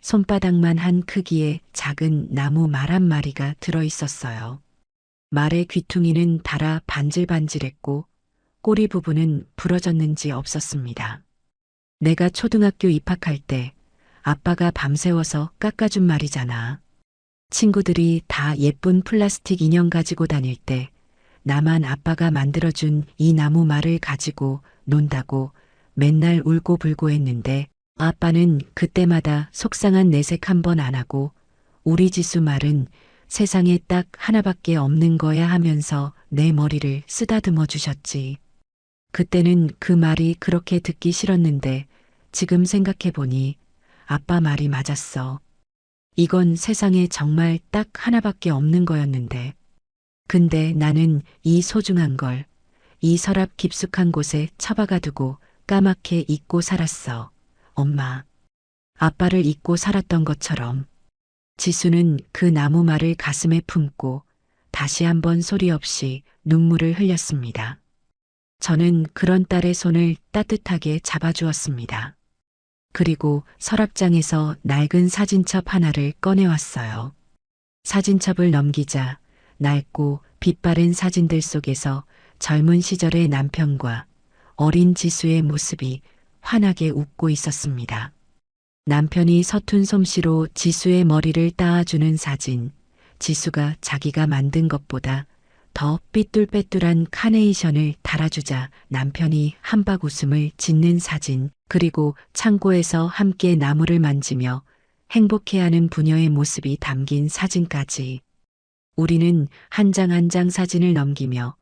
손바닥만 한 크기의 작은 나무 말 한 마리가 들어 있었어요. 말의 귀퉁이는 닳아 반질반질했고 꼬리 부분은 부러졌는지 없었습니다. 내가 초등학교 입학할 때 아빠가 밤새워서 깎아준 말이잖아. 친구들이 다 예쁜 플라스틱 인형 가지고 다닐 때 나만 아빠가 만들어준 이 나무 말을 가지고 논다고 맨날 울고불고 했는데 아빠는 그때마다 속상한 내색 한 번 안 하고 우리 지수 말은 세상에 딱 하나밖에 없는 거야 하면서 내 머리를 쓰다듬어 주셨지. 그때는 그 말이 그렇게 듣기 싫었는데 지금 생각해보니 아빠 말이 맞았어. 이건 세상에 정말 딱 하나밖에 없는 거였는데. 근데 나는 이 소중한 걸 이 서랍 깊숙한 곳에 처박아 두고 까맣게 잊고 살았어. 엄마. 아빠를 잊고 살았던 것처럼. 지수는 그 나무 말을 가슴에 품고 다시 한번 소리 없이 눈물을 흘렸습니다. 저는 그런 딸의 손을 따뜻하게 잡아주었습니다. 그리고 서랍장에서 낡은 사진첩 하나를 꺼내왔어요. 사진첩을 넘기자 낡고 빛바랜 사진들 속에서 젊은 시절의 남편과 어린 지수의 모습이 환하게 웃고 있었습니다. 남편이 서툰 솜씨로 지수의 머리를 따아주는 사진, 지수가 자기가 만든 것보다 더 삐뚤빼뚤한 카네이션을 달아주자 남편이 한박 웃음을 짓는 사진, 그리고 창고에서 함께 나무를 만지며 행복해하는 부녀의 모습이 담긴 사진까지. 우리는 한 장 한 장 사진을 넘기며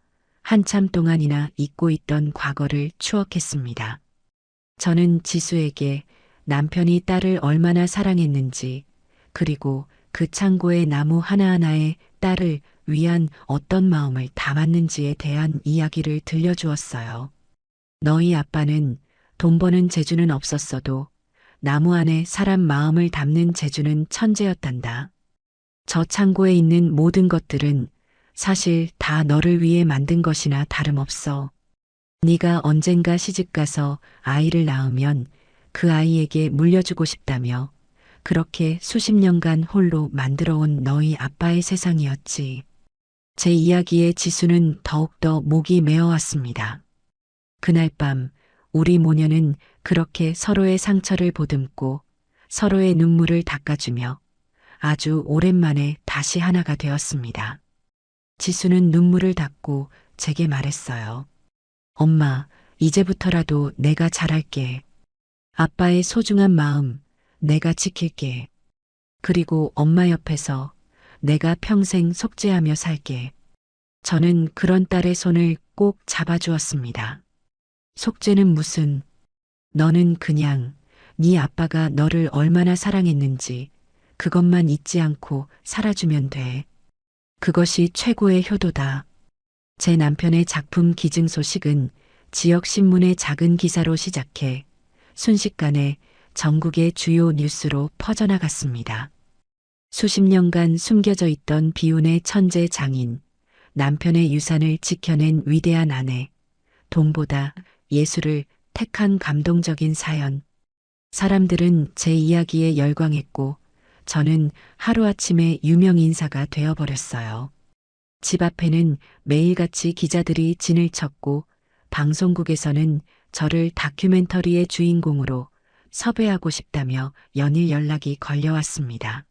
한참 동안이나 잊고 있던 과거를 추억했습니다. 저는 지수에게 남편이 딸을 얼마나 사랑했는지, 그리고 그 창고의 나무 하나하나에 딸을 위한 어떤 마음을 담았는지에 대한 이야기를 들려주었어요. 너희 아빠는 돈 버는 재주는 없었어도 나무 안에 사람 마음을 담는 재주는 천재였단다. 저 창고에 있는 모든 것들은 사실 다 너를 위해 만든 것이나 다름없어. 네가 언젠가 시집가서 아이를 낳으면 그 아이에게 물려주고 싶다며 그렇게 수십 년간 홀로 만들어온 너희 아빠의 세상이었지. 제 이야기에 지수는 더욱더 목이 메어왔습니다. 그날 밤 우리 모녀는 그렇게 서로의 상처를 보듬고 서로의 눈물을 닦아주며 아주 오랜만에 다시 하나가 되었습니다. 지수는 눈물을 닦고 제게 말했어요. 엄마, 이제부터라도 내가 잘할게. 아빠의 소중한 마음 내가 지킬게. 그리고 엄마 옆에서 내가 평생 속죄하며 살게. 저는 그런 딸의 손을 꼭 잡아주었습니다. 속죄는 무슨, 너는 그냥 네 아빠가 너를 얼마나 사랑했는지 그것만 잊지 않고 살아주면 돼. 그것이 최고의 효도다. 제 남편의 작품 기증 소식은 지역 신문의 작은 기사로 시작해 순식간에 전국의 주요 뉴스로 퍼져나갔습니다. 수십 년간 숨겨져 있던 비운의 천재 장인, 남편의 유산을 지켜낸 위대한 아내, 돈보다 예술을 택한 감동적인 사연. 사람들은 제 이야기에 열광했고 저는 하루아침에 유명 인사가 되어버렸어요. 집 앞에는 매일같이 기자들이 진을 쳤고 방송국에서는 저를 다큐멘터리의 주인공으로 섭외하고 싶다며 연일 연락이 걸려왔습니다.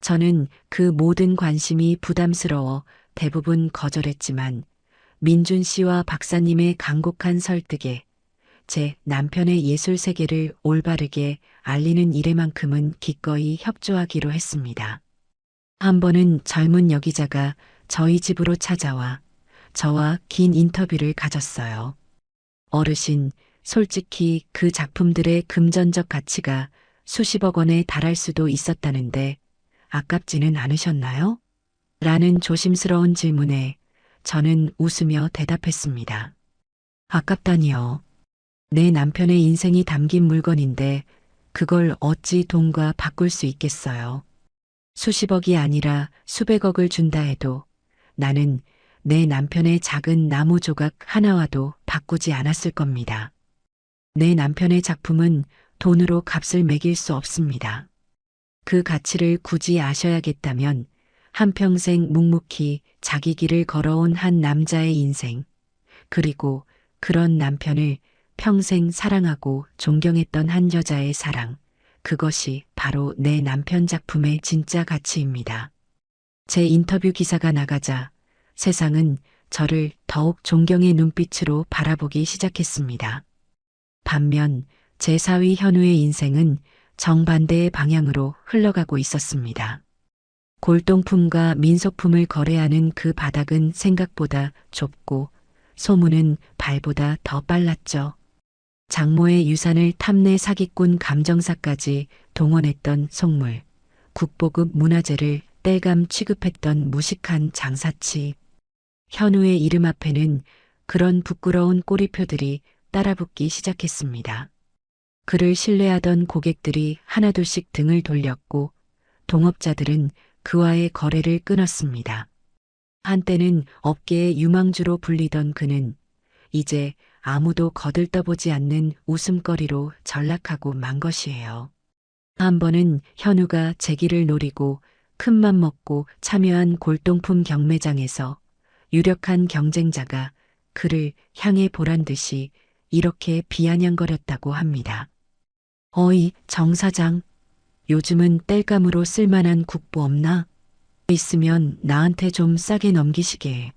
저는 그 모든 관심이 부담스러워 대부분 거절했지만 민준 씨와 박사님의 간곡한 설득에 제 남편의 예술 세계를 올바르게 알리는 일에만큼은 기꺼이 협조하기로 했습니다. 한 번은 젊은 여기자가 저희 집으로 찾아와 저와 긴 인터뷰를 가졌어요. 어르신, 솔직히 그 작품들의 금전적 가치가 수십억 원에 달할 수도 있었다는데 아깝지는 않으셨나요? 라는 조심스러운 질문에 저는 웃으며 대답했습니다. 아깝다니요. 내 남편의 인생이 담긴 물건인데 그걸 어찌 돈과 바꿀 수 있겠어요. 수십억이 아니라 수백억을 준다 해도 나는 내 남편의 작은 나무 조각 하나와도 바꾸지 않았을 겁니다. 내 남편의 작품은 돈으로 값을 매길 수 없습니다. 그 가치를 굳이 아셔야겠다면 한평생 묵묵히 자기 길을 걸어온 한 남자의 인생, 그리고 그런 남편을 평생 사랑하고 존경했던 한 여자의 사랑, 그것이 바로 내 남편 작품의 진짜 가치입니다. 제 인터뷰 기사가 나가자 세상은 저를 더욱 존경의 눈빛으로 바라보기 시작했습니다. 반면 제 사위 현우의 인생은 정반대의 방향으로 흘러가고 있었습니다. 골동품과 민속품을 거래하는 그 바닥은 생각보다 좁고 소문은 발보다 더 빨랐죠. 장모의 유산을 탐내 사기꾼 감정사까지 동원했던 속물, 국보급 문화재를 땔감 취급했던 무식한 장사치. 현우의 이름 앞에는 그런 부끄러운 꼬리표들이 따라붙기 시작했습니다. 그를 신뢰하던 고객들이 하나둘씩 등을 돌렸고 동업자들은 그와의 거래를 끊었습니다. 한때는 업계의 유망주로 불리던 그는 이제 아무도 거들떠보지 않는 웃음거리로 전락하고 만 것이에요. 한 번은 현우가 재기를 노리고 큰맘 먹고 참여한 골동품 경매장에서 유력한 경쟁자가 그를 향해 보란 듯이 이렇게 비아냥거렸다고 합니다. 어이, 정 사장, 요즘은 땔감으로 쓸만한 국보 없나? 있으면 나한테 좀 싸게 넘기시게.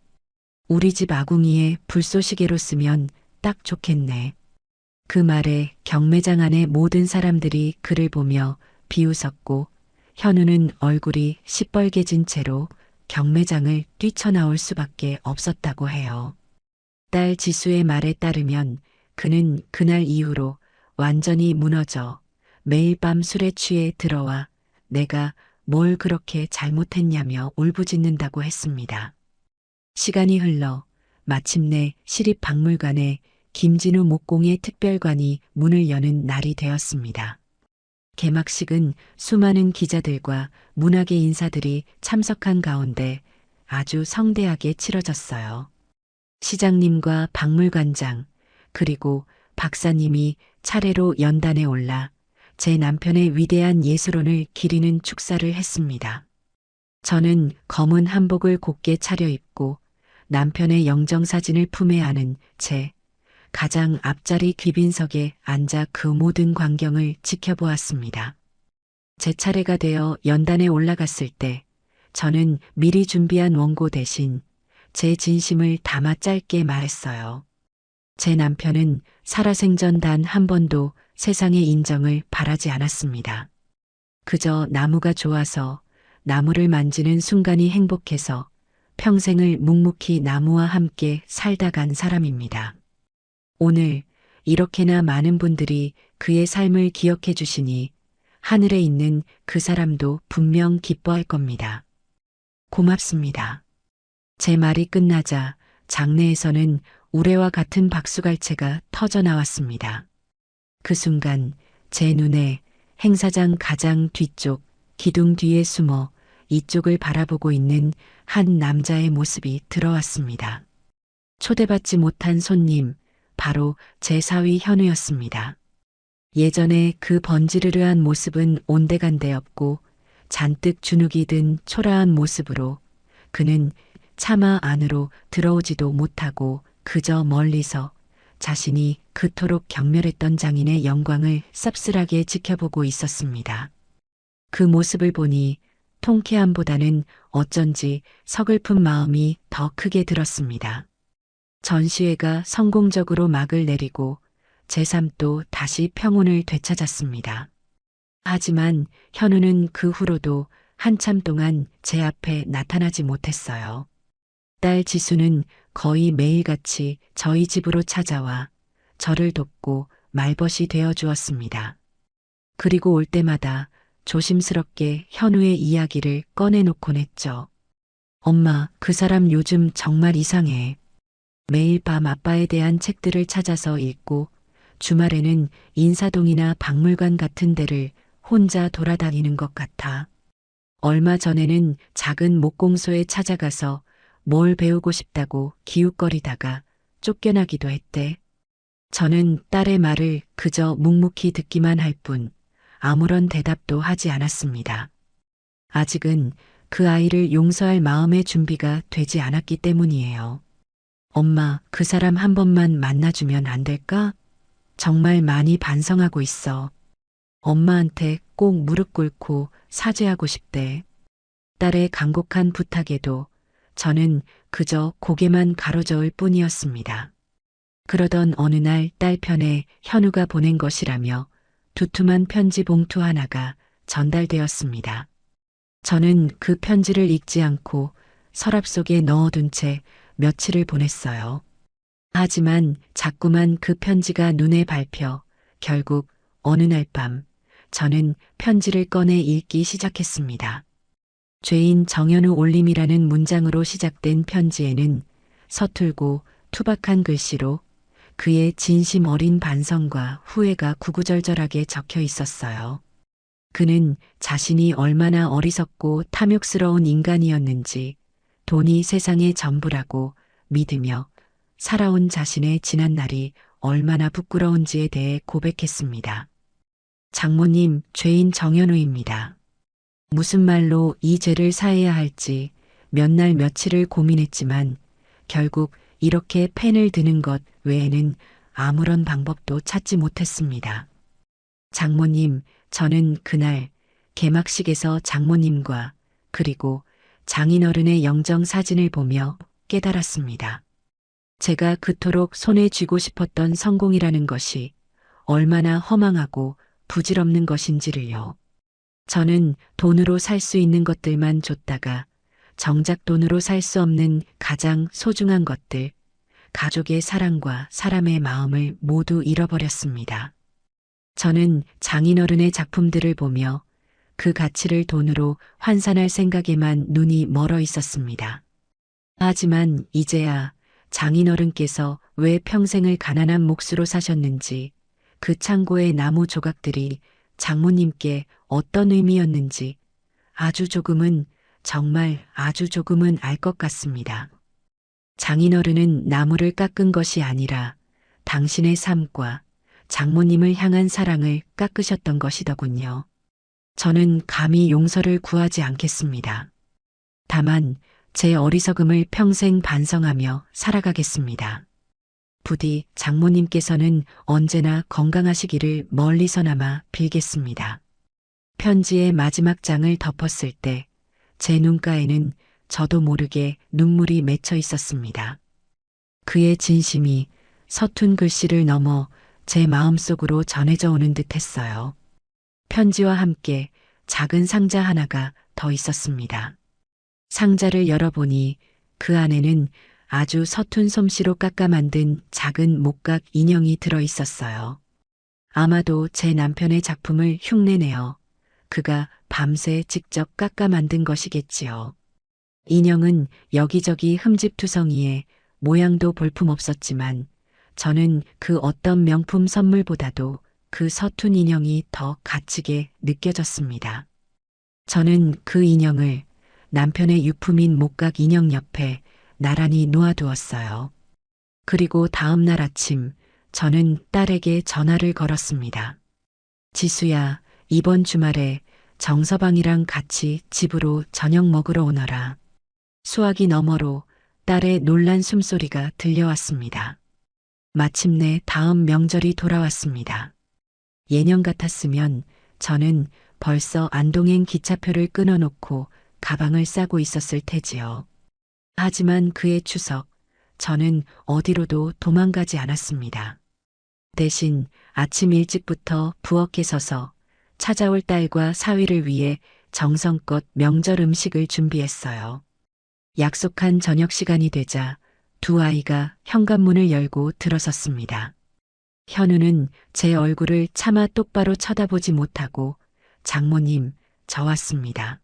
우리 집 아궁이에 불쏘시개로 쓰면 딱 좋겠네. 그 말에 경매장 안의 모든 사람들이 그를 보며 비웃었고 현우는 얼굴이 시뻘개진 채로 경매장을 뛰쳐나올 수밖에 없었다고 해요. 딸 지수의 말에 따르면 그는 그날 이후로 완전히 무너져 매일 밤 술에 취해 들어와 내가 뭘 그렇게 잘못했냐며 울부짖는다고 했습니다. 시간이 흘러 마침내 시립박물관에 김진우 목공의 특별관이 문을 여는 날이 되었습니다. 개막식은 수많은 기자들과 문학의 인사들이 참석한 가운데 아주 성대하게 치러졌어요. 시장님과 박물관장, 그리고 박사님이 차례로 연단에 올라 제 남편의 위대한 예술혼을 기리는 축사를 했습니다. 저는 검은 한복을 곱게 차려입고 남편의 영정사진을 품에 안은 채 가장 앞자리 귀빈석에 앉아 그 모든 광경을 지켜보았습니다. 제 차례가 되어 연단에 올라갔을 때 저는 미리 준비한 원고 대신 제 진심을 담아 짧게 말했어요. 제 남편은 살아생전 단 한 번도 세상의 인정을 바라지 않았습니다. 그저 나무가 좋아서 나무를 만지는 순간이 행복해서 평생을 묵묵히 나무와 함께 살다 간 사람입니다. 오늘 이렇게나 많은 분들이 그의 삶을 기억해 주시니 하늘에 있는 그 사람도 분명 기뻐할 겁니다. 고맙습니다. 제 말이 끝나자 장내에서는 우레와 같은 박수갈채가 터져 나왔습니다. 그 순간 제 눈에 행사장 가장 뒤쪽 기둥 뒤에 숨어 이쪽을 바라보고 있는 한 남자의 모습이 들어왔습니다. 초대받지 못한 손님, 바로 제 사위 현우였습니다. 예전에 그 번지르르한 모습은 온데간데 없고 잔뜩 주눅이 든 초라한 모습으로 그는 차마 안으로 들어오지도 못하고 그저 멀리서 자신이 그토록 경멸했던 장인의 영광을 쌉쓸하게 지켜보고 있었습니다. 그 모습을 보니 통쾌함보다는 어쩐지 서글픈 마음이 더 크게 들었습니다. 전시회가 성공적으로 막을 내리고 제 삶도 다시 평온을 되찾았습니다. 하지만 현우는 그 후로도 한참 동안 제 앞에 나타나지 못했어요. 딸 지수는 거의 매일같이 저희 집으로 찾아와 저를 돕고 말벗이 되어 주었습니다. 그리고 올 때마다 조심스럽게 현우의 이야기를 꺼내놓곤 했죠. 엄마, 그 사람 요즘 정말 이상해. 매일 밤 아빠에 대한 책들을 찾아서 읽고 주말에는 인사동이나 박물관 같은 데를 혼자 돌아다니는 것 같아. 얼마 전에는 작은 목공소에 찾아가서 뭘 배우고 싶다고 기웃거리다가 쫓겨나기도 했대. 저는 딸의 말을 그저 묵묵히 듣기만 할 뿐 아무런 대답도 하지 않았습니다. 아직은 그 아이를 용서할 마음의 준비가 되지 않았기 때문이에요. 엄마, 그 사람 한 번만 만나주면 안 될까? 정말 많이 반성하고 있어. 엄마한테 꼭 무릎 꿇고 사죄하고 싶대. 딸의 간곡한 부탁에도 저는 그저 고개만 가로저을 뿐이었습니다. 그러던 어느 날 딸 편에 현우가 보낸 것이라며 두툼한 편지 봉투 하나가 전달되었습니다. 저는 그 편지를 읽지 않고 서랍 속에 넣어둔 채 며칠을 보냈어요. 하지만 자꾸만 그 편지가 눈에 밟혀 결국 어느 날 밤 저는 편지를 꺼내 읽기 시작했습니다. 죄인 정현우 올림이라는 문장으로 시작된 편지에는 서툴고 투박한 글씨로 그의 진심 어린 반성과 후회가 구구절절하게 적혀 있었어요. 그는 자신이 얼마나 어리석고 탐욕스러운 인간이었는지 돈이 세상의 전부라고 믿으며 살아온 자신의 지난 날이 얼마나 부끄러운지에 대해 고백했습니다. 장모님, 죄인 정현우입니다. 무슨 말로 이 죄를 사해야 할지 몇 날 며칠을 고민했지만 결국 이렇게 펜을 드는 것 외에는 아무런 방법도 찾지 못했습니다. 장모님, 저는 그날 개막식에서 장모님과 그리고 장인어른의 영정 사진을 보며 깨달았습니다. 제가 그토록 손에 쥐고 싶었던 성공이라는 것이 얼마나 허망하고 부질없는 것인지를요. 저는 돈으로 살 수 있는 것들만 줬다가 정작 돈으로 살 수 없는 가장 소중한 것들, 가족의 사랑과 사람의 마음을 모두 잃어버렸습니다. 저는 장인어른의 작품들을 보며 그 가치를 돈으로 환산할 생각에만 눈이 멀어 있었습니다. 하지만 이제야 장인어른께서 왜 평생을 가난한 몫으로 사셨는지, 그 창고의 나무 조각들이 장모님께 어떤 의미였는지 아주 조금은, 정말 아주 조금은 알 것 같습니다. 장인어른은 나무를 깎은 것이 아니라 당신의 삶과 장모님을 향한 사랑을 깎으셨던 것이더군요. 저는 감히 용서를 구하지 않겠습니다. 다만 제 어리석음을 평생 반성하며 살아가겠습니다. 부디 장모님께서는 언제나 건강하시기를 멀리서나마 빌겠습니다. 편지의 마지막 장을 덮었을 때 제 눈가에는 저도 모르게 눈물이 맺혀 있었습니다. 그의 진심이 서툰 글씨를 넘어 제 마음속으로 전해져 오는 듯 했어요. 편지와 함께 작은 상자 하나가 더 있었습니다. 상자를 열어보니 그 안에는 아주 서툰 솜씨로 깎아 만든 작은 목각 인형이 들어 있었어요. 아마도 제 남편의 작품을 흉내내어 그가 밤새 직접 깎아 만든 것이겠지요. 인형은 여기저기 흠집투성이에 모양도 볼품없었지만 저는 그 어떤 명품 선물보다도 그 서툰 인형이 더 값지게 느껴졌습니다. 저는 그 인형을 남편의 유품인 목각 인형 옆에 나란히 놓아두었어요. 그리고 다음 날 아침 저는 딸에게 전화를 걸었습니다. 지수야, 이번 주말에 정서방이랑 같이 집으로 저녁 먹으러 오너라. 수화기 너머로 딸의 놀란 숨소리가 들려왔습니다. 마침내 다음 명절이 돌아왔습니다. 예년 같았으면 저는 벌써 안동행 기차표를 끊어놓고 가방을 싸고 있었을 테지요. 하지만 그해 추석, 저는 어디로도 도망가지 않았습니다. 대신 아침 일찍부터 부엌에 서서 찾아올 딸과 사위를 위해 정성껏 명절 음식을 준비했어요. 약속한 저녁 시간이 되자 두 아이가 현관문을 열고 들어섰습니다. 현우는 제 얼굴을 차마 똑바로 쳐다보지 못하고 장모님, 저 왔습니다.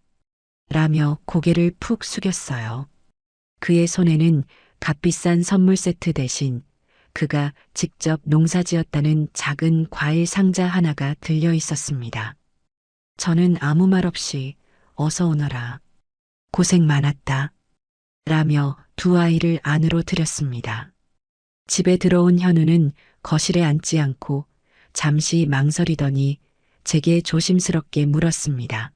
라며 고개를 푹 숙였어요. 그의 손에는 값비싼 선물 세트 대신 그가 직접 농사지었다는 작은 과일 상자 하나가 들려 있었습니다. 저는 아무 말 없이 어서 오너라. 고생 많았다. 라며 두 아이를 안으로 들였습니다. 집에 들어온 현우는 거실에 앉지 않고 잠시 망설이더니 제게 조심스럽게 물었습니다.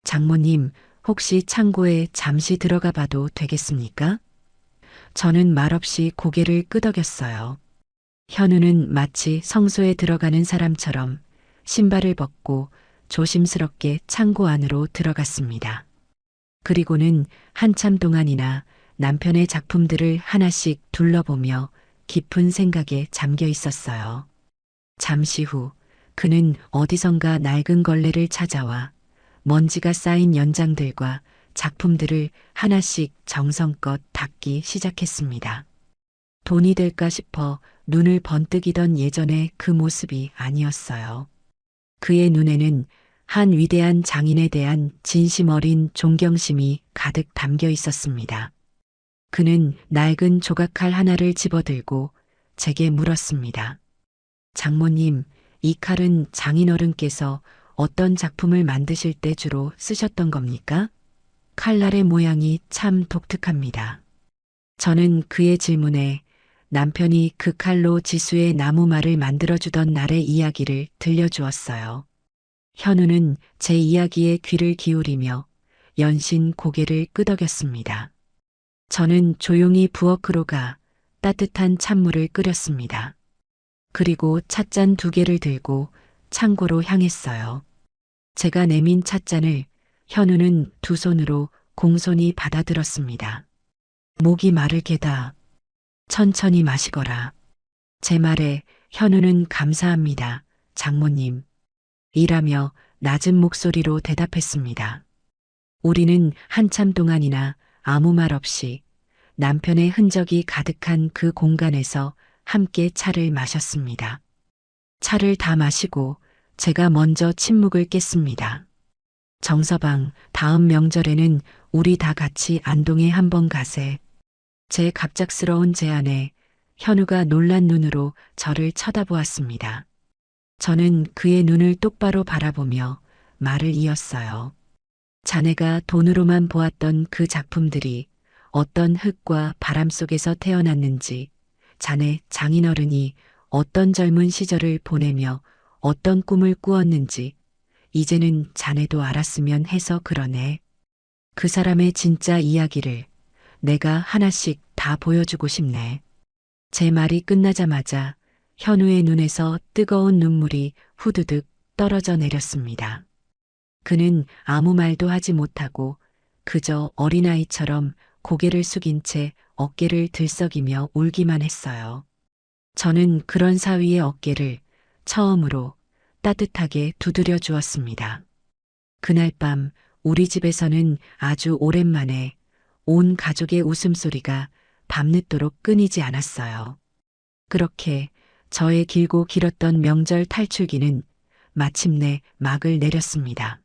장모님, 혹시 창고에 잠시 들어가 봐도 되겠습니까? 저는 말없이 고개를 끄덕였어요. 현우는 마치 성소에 들어가는 사람처럼 신발을 벗고 조심스럽게 창고 안으로 들어갔습니다. 그리고는 한참 동안이나 남편의 작품들을 하나씩 둘러보며 깊은 생각에 잠겨 있었어요. 잠시 후 그는 어디선가 낡은 걸레를 찾아와 먼지가 쌓인 연장들과 작품들을 하나씩 정성껏 닦기 시작했습니다. 돈이 될까 싶어 눈을 번뜩이던 예전의 그 모습이 아니었어요. 그의 눈에는 한 위대한 장인에 대한 진심 어린 존경심이 가득 담겨 있었습니다. 그는 낡은 조각칼 하나를 집어들고 제게 물었습니다. 장모님, 이 칼은 장인어른께서 어떤 작품을 만드실 때 주로 쓰셨던 겁니까? 칼날의 모양이 참 독특합니다. 저는 그의 질문에 남편이 그 칼로 지수의 나무말을 만들어주던 날의 이야기를 들려주었어요. 현우는 제 이야기에 귀를 기울이며 연신 고개를 끄덕였습니다. 저는 조용히 부엌으로 가 따뜻한 찬물을 끓였습니다. 그리고 찻잔 2개를 들고 창고로 향했어요. 제가 내민 찻잔을 현우는 두 손으로 공손히 받아들었습니다. 목이 마를 게다. 천천히 마시거라. 제 말에 현우는 감사합니다, 장모님. 이라며 낮은 목소리로 대답했습니다. 우리는 한참 동안이나 아무 말 없이 남편의 흔적이 가득한 그 공간에서 함께 차를 마셨습니다. 차를 다 마시고 제가 먼저 침묵을 깼습니다. 정서방, 다음 명절에는 우리 다 같이 안동에 한번 가세. 제 갑작스러운 제안에 현우가 놀란 눈으로 저를 쳐다보았습니다. 저는 그의 눈을 똑바로 바라보며 말을 이었어요. 자네가 돈으로만 보았던 그 작품들이 어떤 흙과 바람 속에서 태어났는지, 자네 장인어른이 어떤 젊은 시절을 보내며 어떤 꿈을 꾸었는지, 이제는 자네도 알았으면 해서 그러네. 그 사람의 진짜 이야기를 내가 하나씩 다 보여주고 싶네. 제 말이 끝나자마자 현우의 눈에서 뜨거운 눈물이 후두득 떨어져 내렸습니다. 그는 아무 말도 하지 못하고 그저 어린아이처럼 고개를 숙인 채 어깨를 들썩이며 울기만 했어요. 저는 그런 사위의 어깨를 처음으로 따뜻하게 두드려 주었습니다. 그날 밤 우리 집에서는 아주 오랜만에 온 가족의 웃음소리가 밤늦도록 끊이지 않았어요. 그렇게 저의 길고 길었던 명절 탈출기는 마침내 막을 내렸습니다.